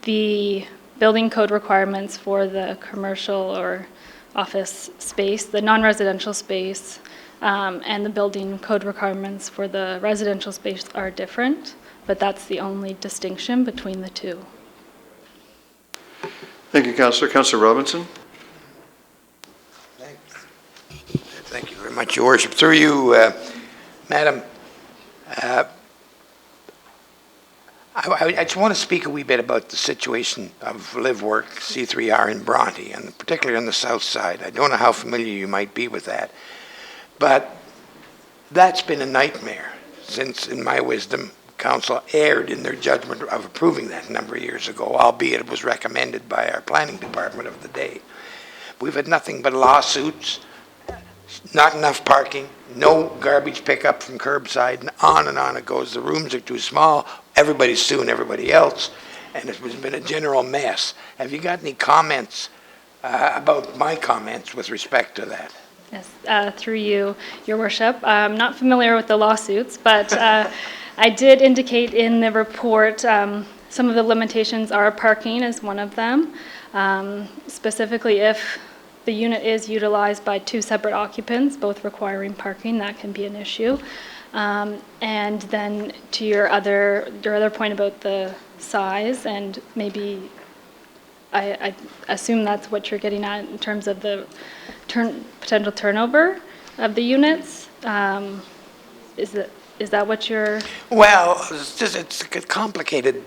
the building code requirements for the commercial or office space, the non-residential space, and the building code requirements for the residential space are different, but that's the only distinction between the two. Thank you, Councillor. Councillor Robinson. Thank you very much, Your Worship. Through you, Madam, I just want to speak a wee bit about the situation of live work C3R in Bronte, and particularly on the south side. I don't know how familiar you might be with that, but that's been a nightmare since, in my wisdom, Council erred in their judgment of approving that a number of years ago, albeit it was recommended by our planning department of the day. We've had nothing but lawsuits, not enough parking, no garbage pickup from curbside, and on it goes. The rooms are too small, everybody's suing everybody else, and it's been a general mess. Have you got any comments about my comments with respect to that? Yes, through you, Your Worship. I'm not familiar with the lawsuits, but I did indicate in the report some of the limitations are parking is one of them. Specifically, if the unit is utilized by two separate occupants, both requiring parking, that can be an issue. And then to your other point about the size, and maybe I assume that's what you're getting at in terms of the potential turnover of the units. Is that what you're? Well, it's a complicated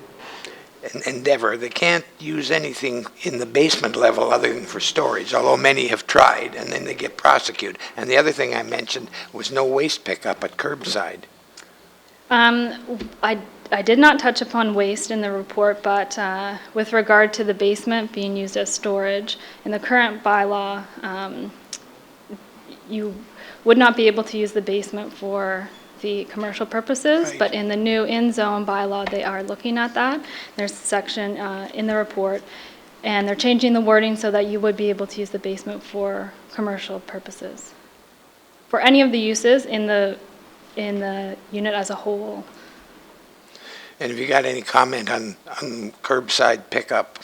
endeavor. They can't use anything in the basement level other than for storage, although many have tried, and then they get prosecuted. And the other thing I mentioned was no waste pickup at curbside. I did not touch upon waste in the report, but with regard to the basement being used as storage, in the current bylaw, you would not be able to use the basement for the commercial purposes, but in the new in-zone bylaw, they are looking at that. There's a section in the report, and they're changing the wording so that you would be able to use the basement for commercial purposes. For any of the uses in the unit as a whole. And have you got any comment on curbside pickup?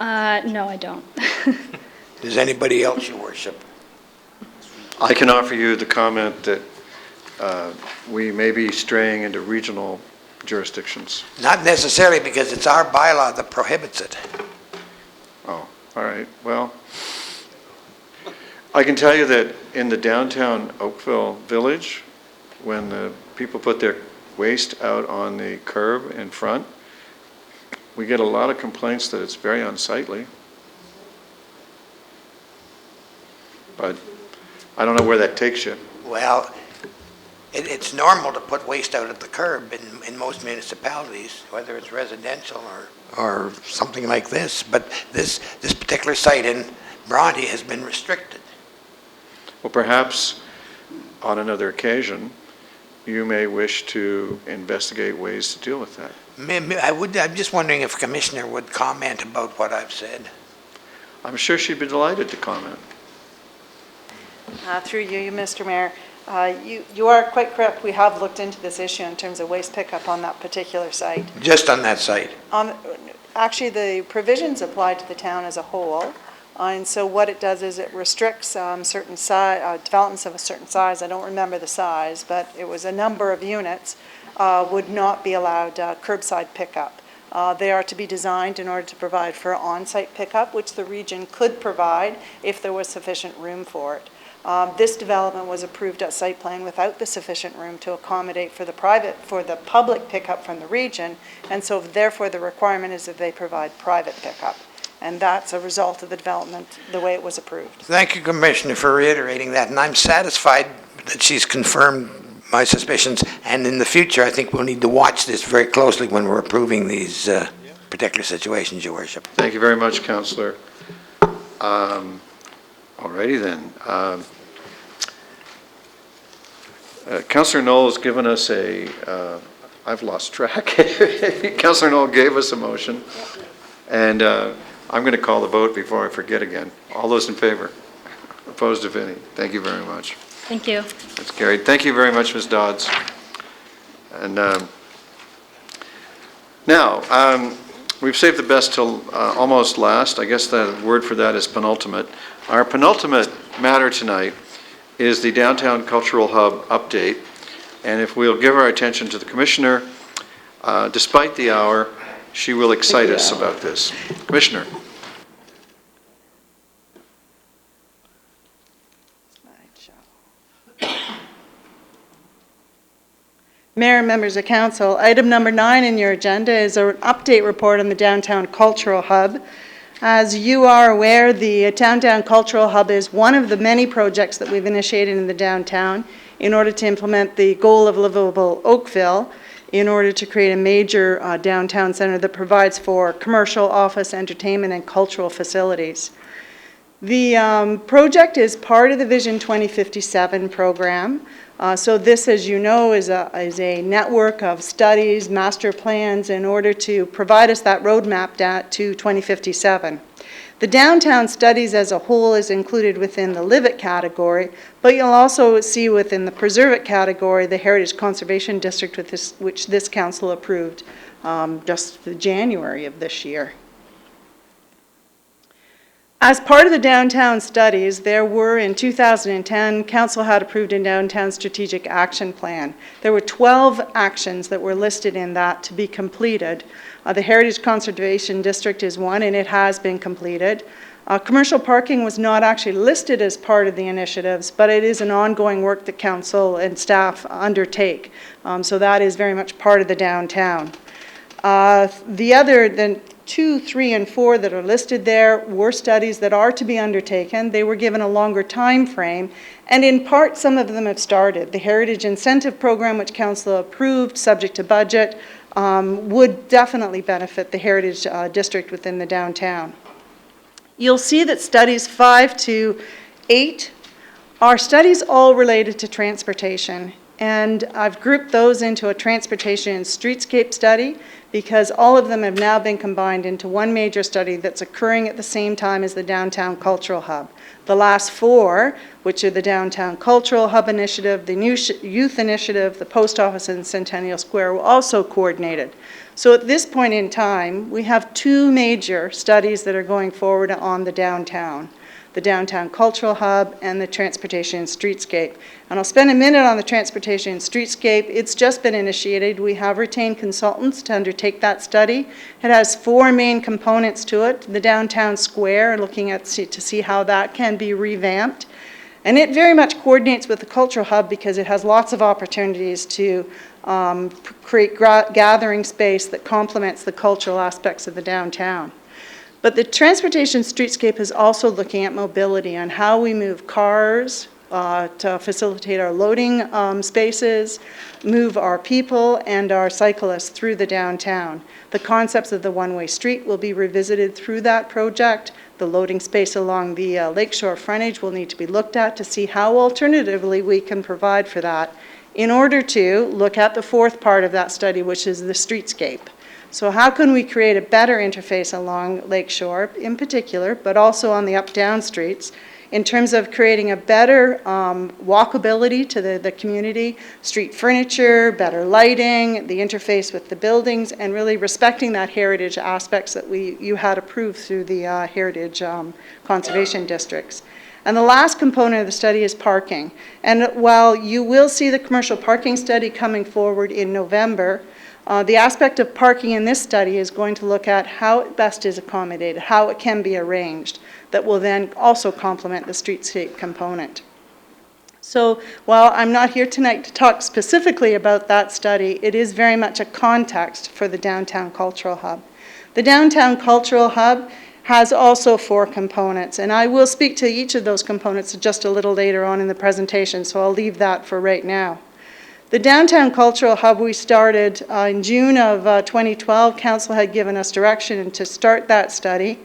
No, I don't. Does anybody else, Your Worship? I can offer you the comment that we may be straying into regional jurisdictions. Not necessarily, because it's our bylaw that prohibits it. Oh, all right. Well, I can tell you that in the downtown Oakville village, when the people put their waste out on the curb in front, we get a lot of complaints that it's very unsightly. But I don't know where that takes you. Well, it's normal to put waste out at the curb in most municipalities, whether it's residential or something like this. But this particular site in Bronte has been restricted. Well, perhaps on another occasion, you may wish to investigate ways to deal with that. I'm just wondering if Commissioner would comment about what I've said. I'm sure she'd be delighted to comment. Through you, Mr. Mayor, you are quite correct. We have looked into this issue in terms of waste pickup on that particular site. Just on that site? Actually, the provisions apply to the town as a whole. And so what it does is it restricts certain developments of a certain size. I don't remember the size, but it was a number of units would not be allowed curbside pickup. They are to be designed in order to provide for on-site pickup, which the region could provide if there was sufficient room for it. This development was approved at site plan without the sufficient room to accommodate for the public pickup from the region, and so therefore the requirement is that they provide private pickup. And that's a result of the development, the way it was approved. Thank you, Commissioner, for reiterating that, and I'm satisfied that she's confirmed my suspicions, and in the future, I think we'll need to watch this very closely when we're approving these particular situations, Your Worship. Thank you very much, Councillor. Alrighty then. Councillor Knoll has given us I've lost track. Councillor Knoll gave us a motion, and I'm going to call the vote before I forget again. All those in favor? Opposed, if any? Thank you very much. Thank you. That's carried. Thank you very much, Ms. Dodds. And now, we've saved the best till almost last. I guess the word for that is penultimate. Our penultimate matter tonight is the Downtown Cultural Hub update. And if we'll give our attention to the Commissioner, despite the hour, she will excite us about this. Commissioner. Mayor and members of council, item number 9 in your agenda is an update report on the Downtown Cultural Hub. As you are aware, the Downtown Cultural Hub is one of the many projects that we've initiated in the downtown in order to implement the goal of livable Oakville, in order to create a major downtown center that provides for commercial, office, entertainment, and cultural facilities. The project is part of the Vision 2057 program, So this, as you know, is a network of studies, master plans, in order to provide us that roadmap to 2057. The downtown studies as a whole is included within the Live It category, but you'll also see within the Preserve It category the Heritage Conservation District, which this council approved just January of this year. As part of the downtown studies, there were in 2010, Council had approved a downtown strategic action plan. There were 12 actions that were listed in that to be completed. The Heritage Conservation District is one, and it has been completed. Commercial parking was not actually listed as part of the initiatives, but it is an ongoing work that Council and staff undertake. So that is very much part of the downtown. The 2, 3, and 4 that are listed there were studies that are to be undertaken. They were given a longer time frame, and in part some of them have started. The Heritage Incentive Program, which Council approved, subject to budget, would definitely benefit the Heritage District within the downtown. You'll see that studies 5 to 8 are studies all related to transportation, and I've grouped those into a transportation and streetscape study because all of them have now been combined into one major study that's occurring at the same time as the Downtown Cultural Hub. The last 4, which are the Downtown Cultural Hub Initiative, the New Youth Initiative, the Post Office, and Centennial Square, were also coordinated. So at this point in time, we have 2 major studies that are going forward on the downtown. The Downtown Cultural Hub and the Transportation and Streetscape. And I'll spend a minute on the Transportation and Streetscape. It's just been initiated. We have retained consultants to undertake that study. It has 4 main components to it. The downtown square, looking at to see how that can be revamped. And it very much coordinates with the Cultural Hub because it has lots of opportunities to create gathering space that complements the cultural aspects of the downtown. But the Transportation Streetscape is also looking at mobility on how we move cars to facilitate our loading spaces, move our people and our cyclists through the downtown. The concepts of the one-way street will be revisited through that project. The loading space along the lakeshore frontage will need to be looked at to see how alternatively we can provide for that in order to look at the 4th part of that study, which is the streetscape. So how can we create a better interface along Lakeshore in particular, but also on the up-down streets in terms of creating a better walkability to the community, street furniture, better lighting, the interface with the buildings, and really respecting that heritage aspects that you had approved through the Heritage Conservation Districts. And the last component of the study is parking. And while you will see the commercial parking study coming forward in November, the aspect of parking in this study is going to look at how it best is accommodated, how it can be arranged, that will then also complement the streetscape component. So while I'm not here tonight to talk specifically about that study, it is very much a context for the Downtown Cultural Hub. The Downtown Cultural Hub has also 4 components, and I will speak to each of those components just a little later on in the presentation, so I'll leave that for right now. The Downtown Cultural Hub we started in June of 2012. Council had given us direction to start that study.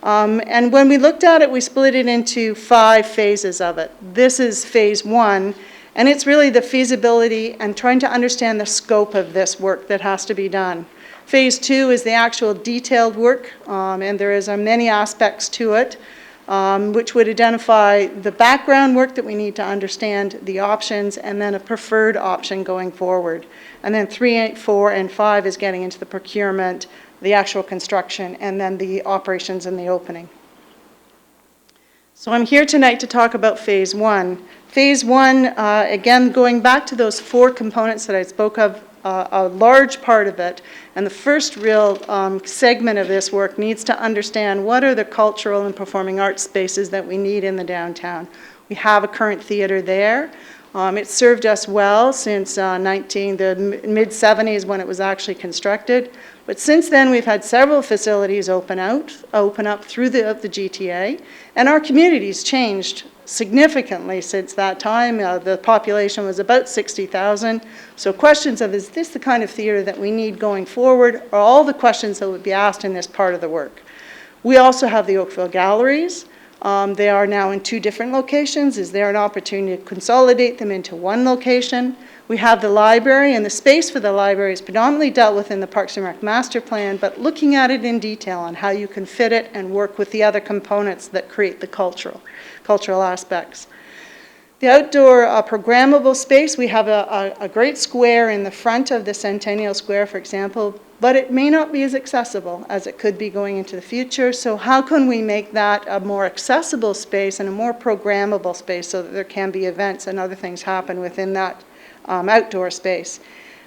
And when we looked at it, we split it into 5 phases of it. This is phase 1, and it's really the feasibility and trying to understand the scope of this work that has to be done. Phase 2 is the actual detailed work, and there is many aspects to it. Which would identify the background work that we need to understand, the options, and then a preferred option going forward. And then 3, 4, and 5 is getting into the procurement, the actual construction, and then the operations and the opening. So I'm here tonight to talk about phase 1. Phase 1, again, going back to those 4 components that I spoke of, a large part of it, and the first real segment of this work needs to understand what are the cultural and performing arts spaces that we need in the downtown. We have a current theater there. It served us well since the mid-70s when it was actually constructed. But since then, we've had several facilities open up through the GTA, and our community's changed significantly since that time. The population was about 60,000. So questions of, is this the kind of theater that we need going forward, are all the questions that would be asked in this part of the work. We also have the Oakville galleries. They are now in 2 different locations. Is there an opportunity to consolidate them into one location? We have the library, and the space for the library is predominantly dealt with in the Parks and Rec master plan, but looking at it in detail on how you can fit it and work with the other components that create the cultural aspects. The outdoor programmable space, we have a great square in the front of the Centennial Square, for example, but it may not be as accessible as it could be going into the future. So how can we make that a more accessible space and a more programmable space so that there can be events and other things happen within that outdoor space?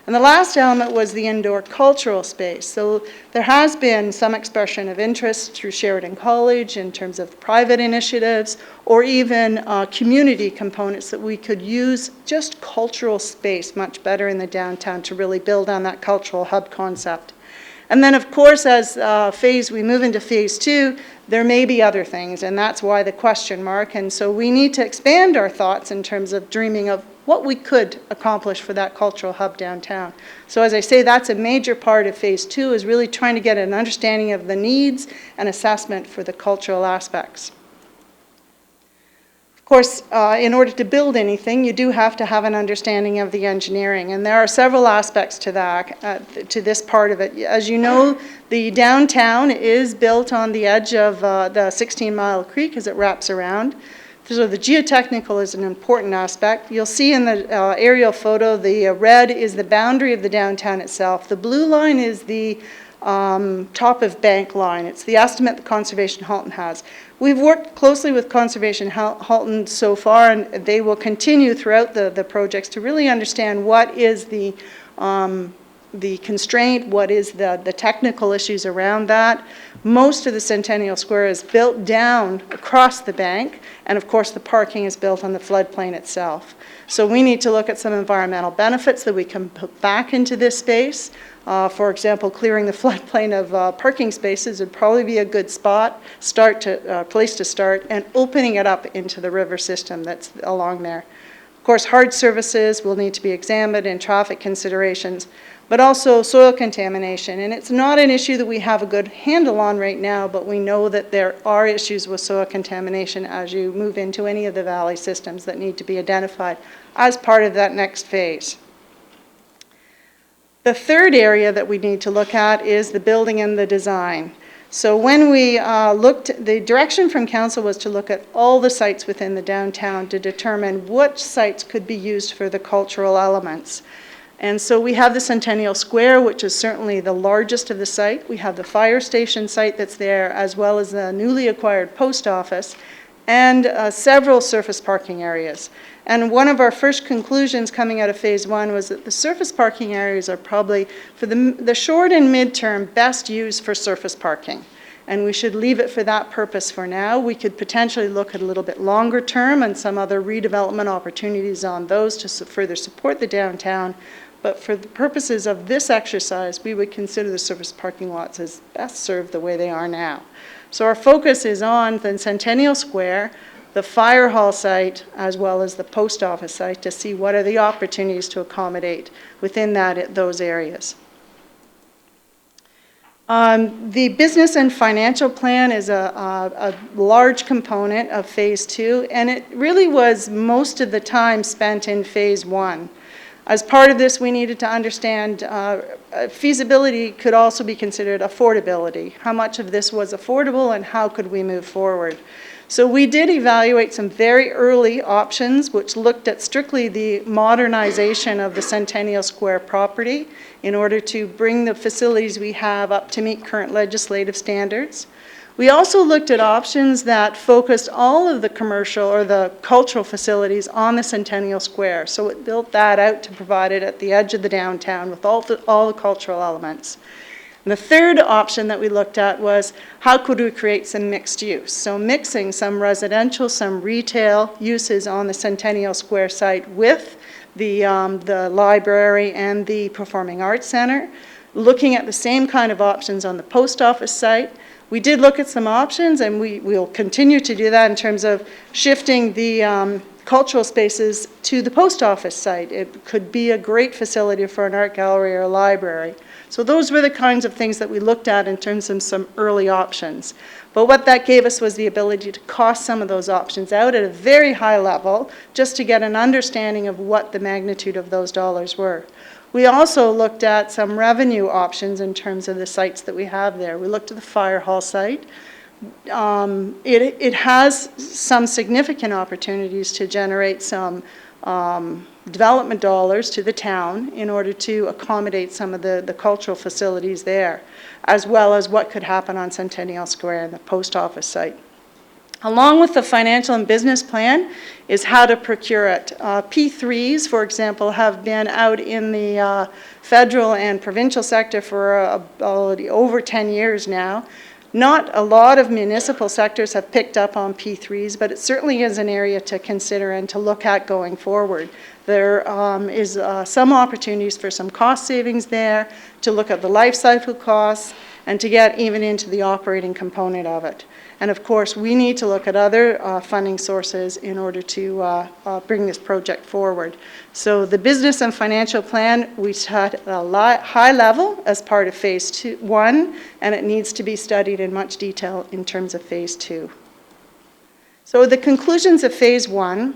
And the last element was the indoor cultural space. So there has been some expression of interest through Sheridan College in terms of private initiatives or even community components that we could use just cultural space much better in the downtown to really build on that cultural hub concept. And then, of course, as we move into phase 2, there may be other things, and that's why the question mark. And so we need to expand our thoughts in terms of dreaming of what we could accomplish for that cultural hub downtown. So as I say, that's a major part of phase 2, is really trying to get an understanding of the needs and assessment for the cultural aspects. Of course, in order to build anything, you do have to have an understanding of the engineering, and there are several aspects to that, to this part of it. As you know, the downtown is built on the edge of the 16-mile creek as it wraps around. So the geotechnical is an important aspect. You'll see in the aerial photo, the red is the boundary of the downtown itself. The blue line is the top of bank line. It's the estimate that Conservation Halton has. We've worked closely with Conservation Halton so far, and they will continue throughout the projects to really understand what is the constraint, what is the technical issues around that. Most of the Centennial Square is built down across the bank, and of course the parking is built on the floodplain itself. So we need to look at some environmental benefits that we can put back into this space. For example, clearing the floodplain of parking spaces would probably be a good place to start, and opening it up into the river system that's along there. Of course, hard surfaces will need to be examined and traffic considerations, but also soil contamination. And it's not an issue that we have a good handle on right now, but we know that there are issues with soil contamination as you move into any of the valley systems that need to be identified as part of that next phase. The third area that we need to look at is the building and the design. So when we the direction from council was to look at all the sites within the downtown to determine which sites could be used for the cultural elements. And so we have the Centennial Square, which is certainly the largest of the site. We have the fire station site that's there, as well as the newly acquired post office, and several surface parking areas. And one of our first conclusions coming out of phase 1 was that the surface parking areas are probably, for the short and midterm, best used for surface parking. And we should leave it for that purpose for now. We could potentially look at a little bit longer term and some other redevelopment opportunities on those to further support the downtown. But for the purposes of this exercise, we would consider the surface parking lots as best served the way they are now. So our focus is on the Centennial Square, the fire hall site, as well as the post office site, to see what are the opportunities to accommodate within those areas. The business and financial plan is a large component of phase 2, and it really was most of the time spent in phase 1. As part of this, we needed to understand feasibility could also be considered affordability. How much of this was affordable and how could we move forward? So we did evaluate some very early options which looked at strictly the modernization of the Centennial Square property in order to bring the facilities we have up to meet current legislative standards. We also looked at options that focused all of the commercial or the cultural facilities on the Centennial Square. So it built that out to provide it at the edge of the downtown with all the cultural elements. And the third option that we looked at was how could we create some mixed use? So mixing some residential, some retail uses on the Centennial Square site with the library and the Performing Arts Center, looking at the same kind of options on the post office site. We did look at some options, and we'll continue to do that in terms of shifting the cultural spaces to the post office site. It could be a great facility for an art gallery or a library. So those were the kinds of things that we looked at in terms of some early options. But what that gave us was the ability to cost some of those options out at a very high level, just to get an understanding of what the magnitude of those dollars were. We also looked at some revenue options in terms of the sites that we have there. We looked at the fire hall site. It has some significant opportunities to generate some development dollars to the town in order to accommodate some of the cultural facilities there, as well as what could happen on Centennial Square and the post office site. Along with the financial and business plan is how to procure it. P3s, for example, have been out in the federal and provincial sector for over 10 years now. Not a lot of municipal sectors have picked up on P3s, but it certainly is an area to consider and to look at going forward. There is some opportunities for some cost savings there, to look at the life cycle costs, and to get even into the operating component of it. And of course, we need to look at other funding sources in order to bring this project forward. So the business and financial plan, we set at a high level as part of phase 1, and it needs to be studied in much detail in terms of phase 2. So the conclusions of phase 1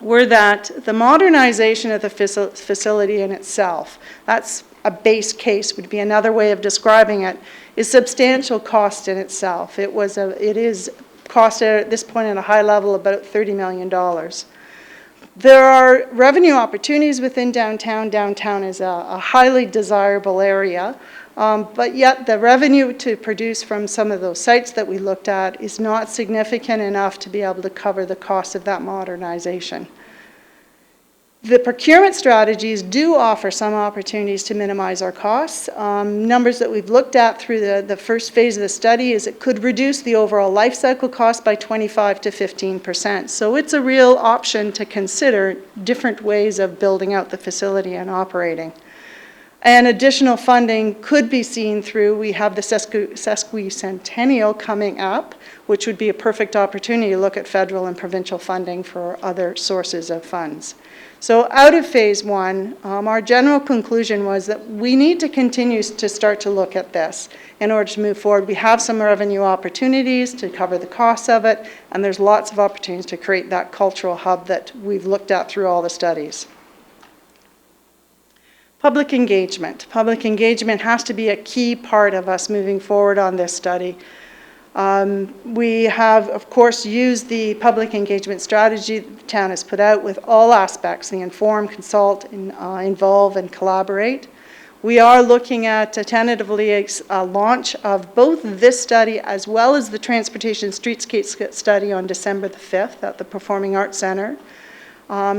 were that the modernization of the facility in itself, that's a base case, would be another way of describing it, is substantial cost in itself. It is costed at this point at a high level about $30 million. There are revenue opportunities within downtown. Downtown is a highly desirable area, but yet the revenue to produce from some of those sites that we looked at is not significant enough to be able to cover the cost of that modernization. The procurement strategies do offer some opportunities to minimize our costs. Numbers that we've looked at through the first phase of the study is it could reduce the overall life cycle cost by 25 to 15%. So it's a real option to consider different ways of building out the facility and operating. And additional funding could be seen through, we have the sesquicentennial coming up, which would be a perfect opportunity to look at federal and provincial funding for other sources of funds. So out of phase 1, our general conclusion was that we need to continue to start to look at this in order to move forward. We have some revenue opportunities to cover the costs of it, and there's lots of opportunities to create that cultural hub that we've looked at through all the studies. Public engagement. Public engagement has to be a key part of us moving forward on this study. We have, of course, used the public engagement strategy that the town has put out with all aspects, the inform, consult, involve, and collaborate. We are looking at tentatively a launch of both this study as well as the Transportation Streetscape study on December the 5th at the Performing Arts Centre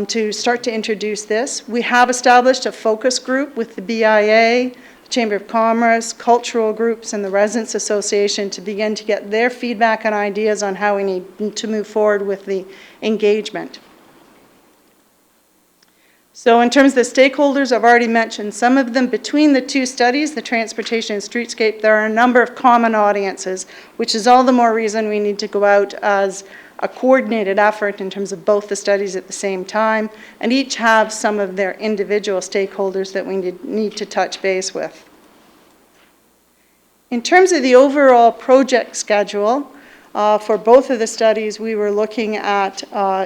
to start to introduce this. We have established a focus group with the BIA, Chamber of Commerce, cultural groups, and the Residents Association to begin to get their feedback and ideas on how we need to move forward with the engagement. So in terms of the stakeholders, I've already mentioned some of them. Between the two studies, the Transportation and Streetscape, there are a number of common audiences, which is all the more reason we need to go out as a coordinated effort in terms of both the studies at the same time, and each have some of their individual stakeholders that we need to touch base with. In terms of the overall project schedule, for both of the studies, we were looking at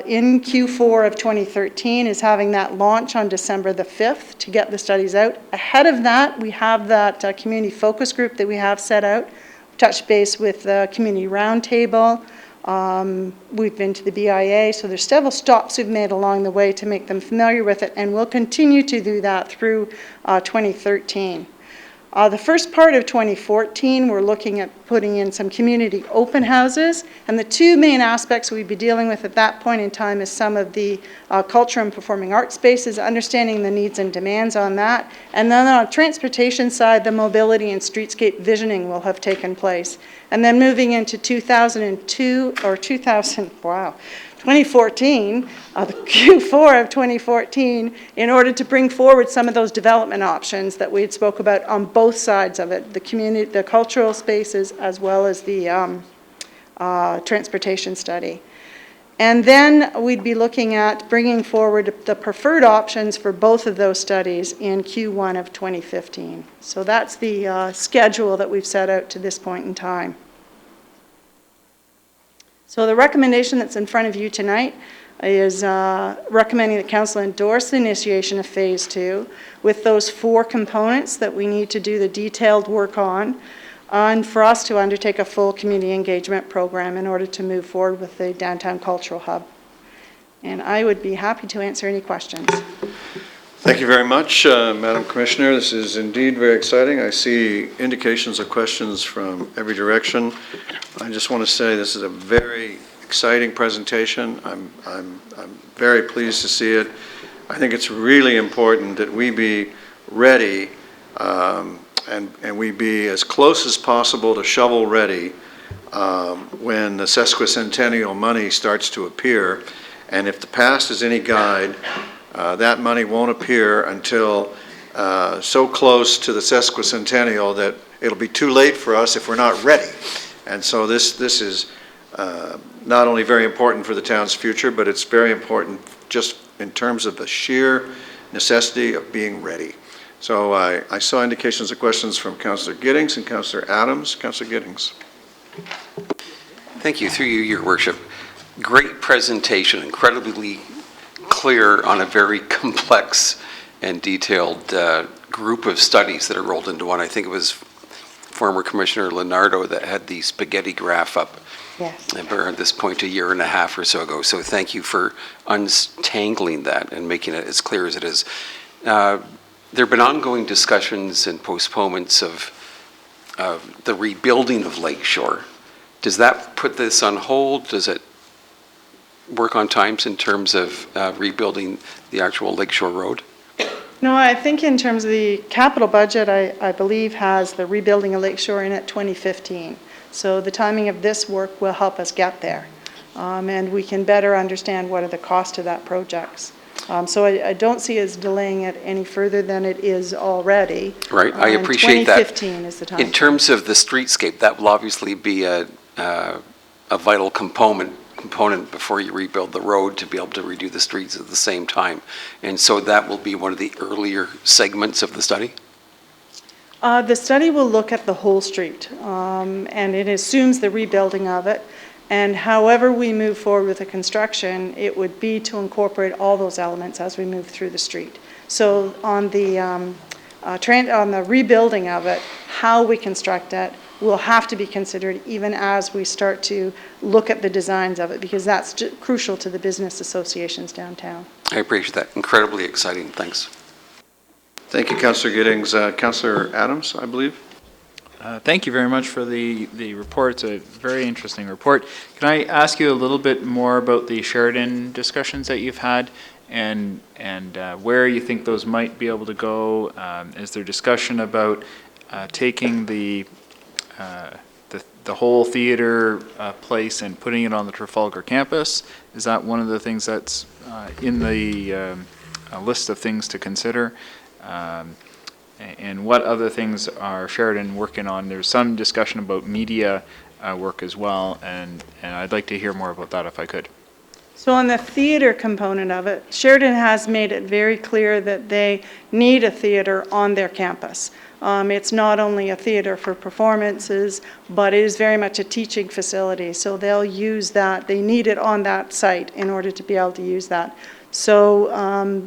in Q4 of 2013 is having that launch on December the 5th to get the studies out. Ahead of that, we have that community focus group that we have set out, touch base with the community roundtable. We've been to the BIA, so there's several stops we've made along the way to make them familiar with it, and we'll continue to do that through 2013. The first part of 2014, we're looking at putting in some community open houses, and the two main aspects we'd be dealing with at that point in time is some of the culture and performing arts spaces, understanding the needs and demands on that, and then on the transportation side, the mobility and streetscape visioning will have taken place. And then moving into 2014, the Q4 of 2014, in order to bring forward some of those development options that we had spoke about on both sides of it, the community, the cultural spaces, as well as the transportation study. And then we'd be looking at bringing forward the preferred options for both of those studies in Q1 of 2015. So that's the schedule that we've set out to this point in time. So the recommendation that's in front of you tonight is recommending that council endorse the initiation of phase 2 with those 4 components that we need to do the detailed work on, and for us to undertake a full community engagement program in order to move forward with the downtown cultural hub. And I would be happy to answer any questions. Thank you very much, Madam Commissioner. This is indeed very exciting. I see indications of questions from every direction. I just want to say this is a very exciting presentation. I'm very pleased to see it. I think it's really important that we be ready and we be as close as possible to shovel ready when the sesquicentennial money starts to appear. And if the past is any guide, that money won't appear until so close to the sesquicentennial that it'll be too late for us if we're not ready. And so this is not only very important for the town's future, but it's very important just in terms of the sheer necessity of being ready. So I saw indications of questions from Councillor Giddings and Councillor Adams. Councillor Giddings. Thank you. Through you, Your Worship. Great presentation, incredibly clear on a very complex and detailed group of studies that are rolled into one. I think it was former Commissioner Leonardo that had the spaghetti graph up. Yes. At this point, 1.5 years or so ago. So thank you for untangling that and making it as clear as it is. There have been ongoing discussions and postponements of the rebuilding of Lakeshore. Does that put this on hold? Does it work on times in terms of rebuilding the actual Lakeshore Road? No, I think in terms of the capital budget, I believe has the rebuilding of Lakeshore in at 2015. So the timing of this work will help us get there. And we can better understand what are the costs of that project. So I don't see us delaying it any further than it is already. Right, I appreciate that. 2015 is the time. In terms of the streetscape, that will obviously be a vital component before you rebuild the road to be able to redo the streets at the same time. And so that will be one of the earlier segments of the study? The study will look at the whole street, and it assumes the rebuilding of it. And however we move forward with the construction, it would be to incorporate all those elements as we move through the street. So on the rebuilding of it, how we construct it will have to be considered even as we start to look at the designs of it, because that's crucial to the business associations downtown. I appreciate that. Incredibly exciting. Thanks. Thank you, Councillor Giddings. Councillor Adams, I believe. Thank you very much for the report. It's a very interesting report. Can I ask you a little bit more about the Sheridan discussions that you've had and where you think those might be able to go? Is there discussion about taking the whole theater place and putting it on the Trafalgar campus? Is that one of the things that's in the list of things to consider? And what other things are Sheridan working on? There's some discussion about media work as well, and I'd like to hear more about that if I could. So on the theater component of it, Sheridan has made it very clear that they need a theater on their campus. It's not only a theater for performances, but it is very much a teaching facility. So they'll use that. They need it on that site in order to be able to use that. So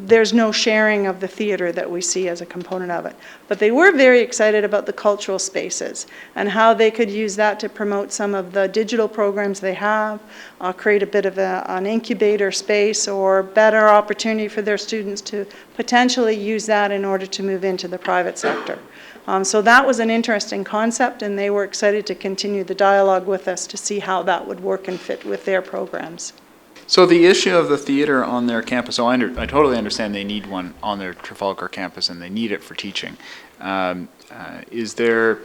there's no sharing of the theater that we see as a component of it. But they were very excited about the cultural spaces and how they could use that to promote some of the digital programs they have, create a bit of an incubator space or better opportunity for their students to potentially use that in order to move into the private sector. So that was an interesting concept, and they were excited to continue the dialogue with us to see how that would work and fit with their programs. So the issue of the theater on their campus, I totally understand they need one on their Trafalgar campus and they need it for teaching. Is there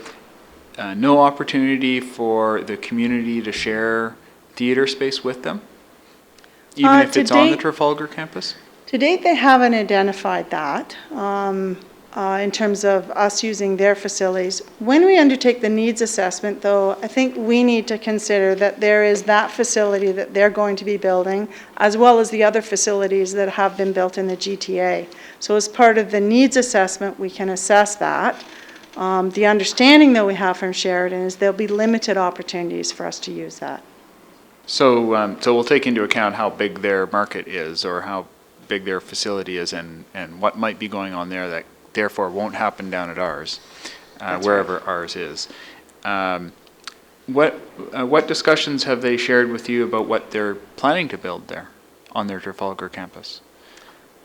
no opportunity for the community to share theater space with them? Even if it's on the Trafalgar campus? To date, they haven't identified that in terms of us using their facilities. When we undertake the needs assessment, though, I think we need to consider that there is that facility that they're going to be building, as well as the other facilities that have been built in the GTA. So as part of the needs assessment, we can assess that. The understanding that we have from Sheridan is there'll be limited opportunities for us to use that. So, so we'll take into account how big their market is, or how big their facility is, and what might be going on there that therefore won't happen down at ours, wherever ours is. What discussions have they shared with you about what they're planning to build there on their Trafalgar campus?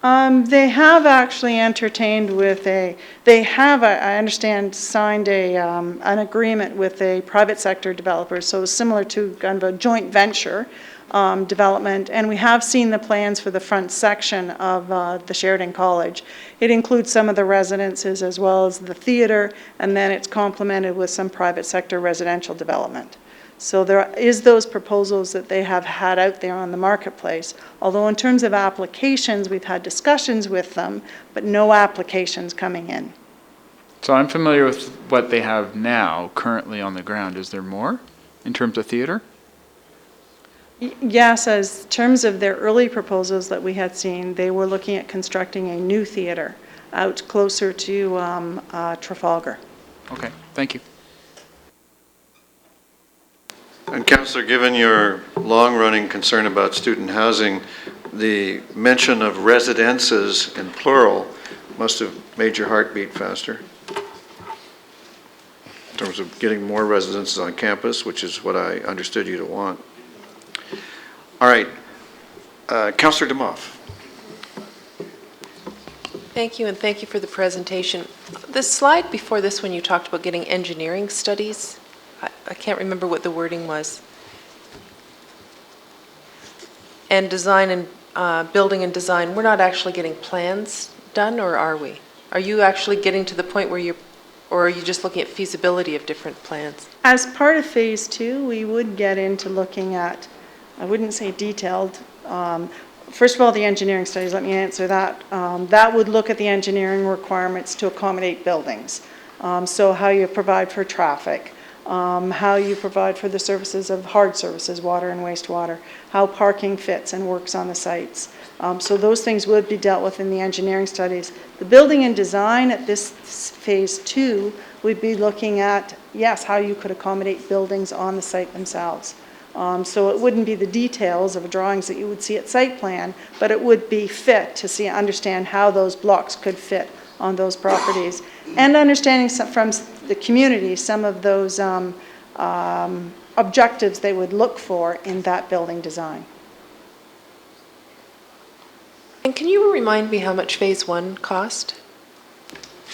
They have actually entertained with they have, I understand, signed an agreement with a private sector developer, so similar to kind of a joint venture development, and we have seen the plans for the front section of the Sheridan College. It includes some of the residences as well as the theater, and then it's complemented with some private sector residential development. So there is those proposals that they have had out there on the marketplace, although in terms of applications, we've had discussions with them, but no applications coming in. So I'm familiar with what they have now currently on the ground. Is there more in terms of theater? Yes, as terms of their early proposals that we had seen, they were looking at constructing a new theater out closer to Trafalgar. Okay, thank you. And Councillor, given your long-running concern about student housing, the mention of residences in plural must have made your heart beat faster in terms of getting more residences on campus, which is what I understood you to want. All right, Councillor Demoff. Thank you, and thank you for the presentation. The slide before this, when you talked about getting engineering studies, I can't remember what the wording was. And design and building and design, we're not actually getting plans done, or are we? Are you actually getting to the point where you're, or are you just looking at feasibility of different plans? As part of phase 2, we would get into looking at, I wouldn't say detailed, first of all, the engineering studies, let me answer that. That would look at the engineering requirements to accommodate buildings. So how you provide for traffic, how you provide for the services of hard services, water and wastewater, how parking fits and works on the sites. So those things would be dealt with in the engineering studies. The building and design at this phase 2, we'd be looking at, yes, how you could accommodate buildings on the site themselves. So it wouldn't be the details of drawings that you would see at site plan, but it would be fit to understand how those blocks could fit on those properties, and understanding from the community some of those objectives they would look for in that building design. And can you remind me how much phase 1 cost?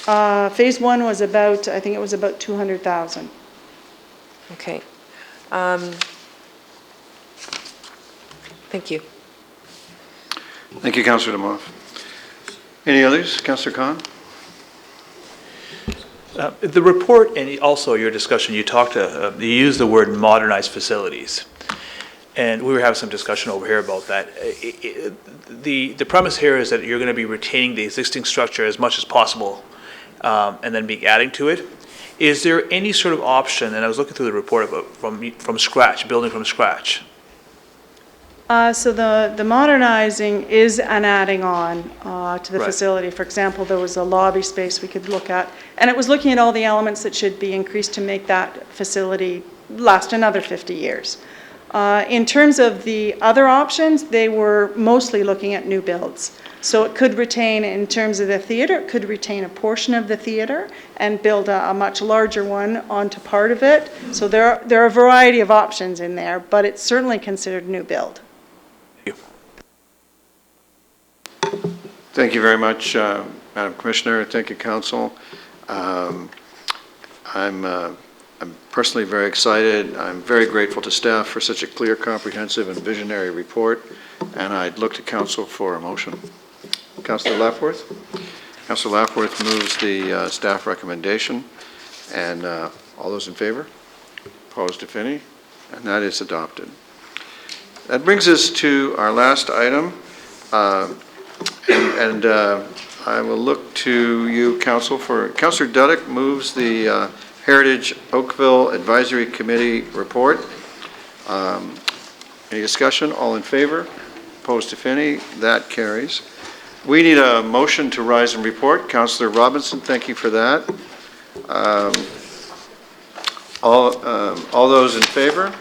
Phase 1 was about, I think it was about 200,000. Okay. Thank you. Thank you, Councillor Demoff. Any others? Councillor Khan? The report and also your discussion, you you used the word modernized facilities. And we were having some discussion over here about that. The premise here is that you're going to be retaining the existing structure as much as possible and then be adding to it. Is there any sort of option, and I was looking through the report about from scratch, building from scratch? So the modernizing is an adding on to the facility. For example, there was a lobby space we could look at, and it was looking at all the elements that should be increased to make that facility last another 50 years. In terms of the other options, they were mostly looking at new builds. So it could retain, in terms of the theater, it could retain a portion of the theater and build a much larger one onto part of it. So there are a variety of options in there, but it's certainly considered new build. Thank you very much, Madam Commissioner. Thank you, Council. I'm personally very excited. I'm very grateful to staff for such a clear, comprehensive, and visionary report, and I'd look to Council for a motion. Councillor Lapworth? Councillor Lapworth moves the staff recommendation, and all those in favor? Opposed, if any? And that is adopted. That brings us to our last item. I will look to you, Council, for Councillor Duddick moves the Heritage Oakville Advisory Committee report. Any discussion? All in favor? Opposed, if any? That carries. We need a motion to rise and report. Councillor Robinson, thank you for that. All those in favor?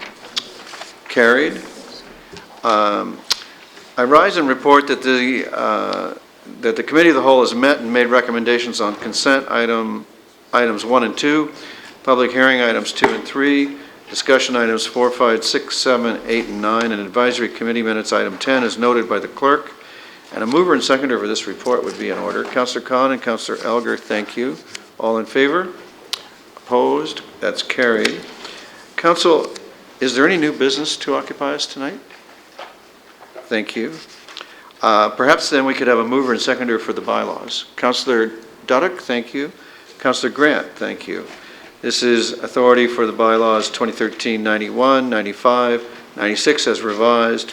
Carried. I rise and report that the Committee of the Whole has met and made recommendations on consent items 1 and 2, public hearing items 2 and 3, discussion items 4, 5, 6, 7, 8, and 9, and advisory committee minutes item 10 is noted by the clerk. And a mover and seconder for this report would be in order. Councillor Khan and Councillor Elgar, thank you. All in favor? Opposed? That's carried. Council, is there any new business to occupy us tonight? Thank you. Perhaps then we could have a mover and seconder for the bylaws. Councillor Duddock, thank you. Councillor Grant, thank you. This is authority for the bylaws 2013-91, 95, 96 as revised,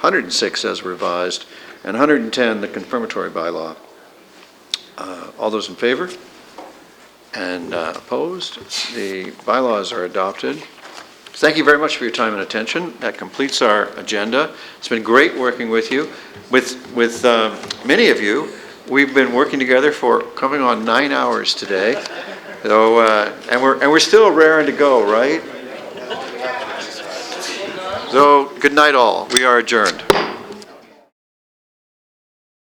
106 as revised, and 110, the confirmatory bylaw. All those in favor? And opposed? The bylaws are adopted. Thank you very much for your time and attention. That completes our agenda. It's been great working with you. With many of you, we've been working together for coming on 9 hours today. So, and we're still raring to go, right? So, good night all. We are adjourned.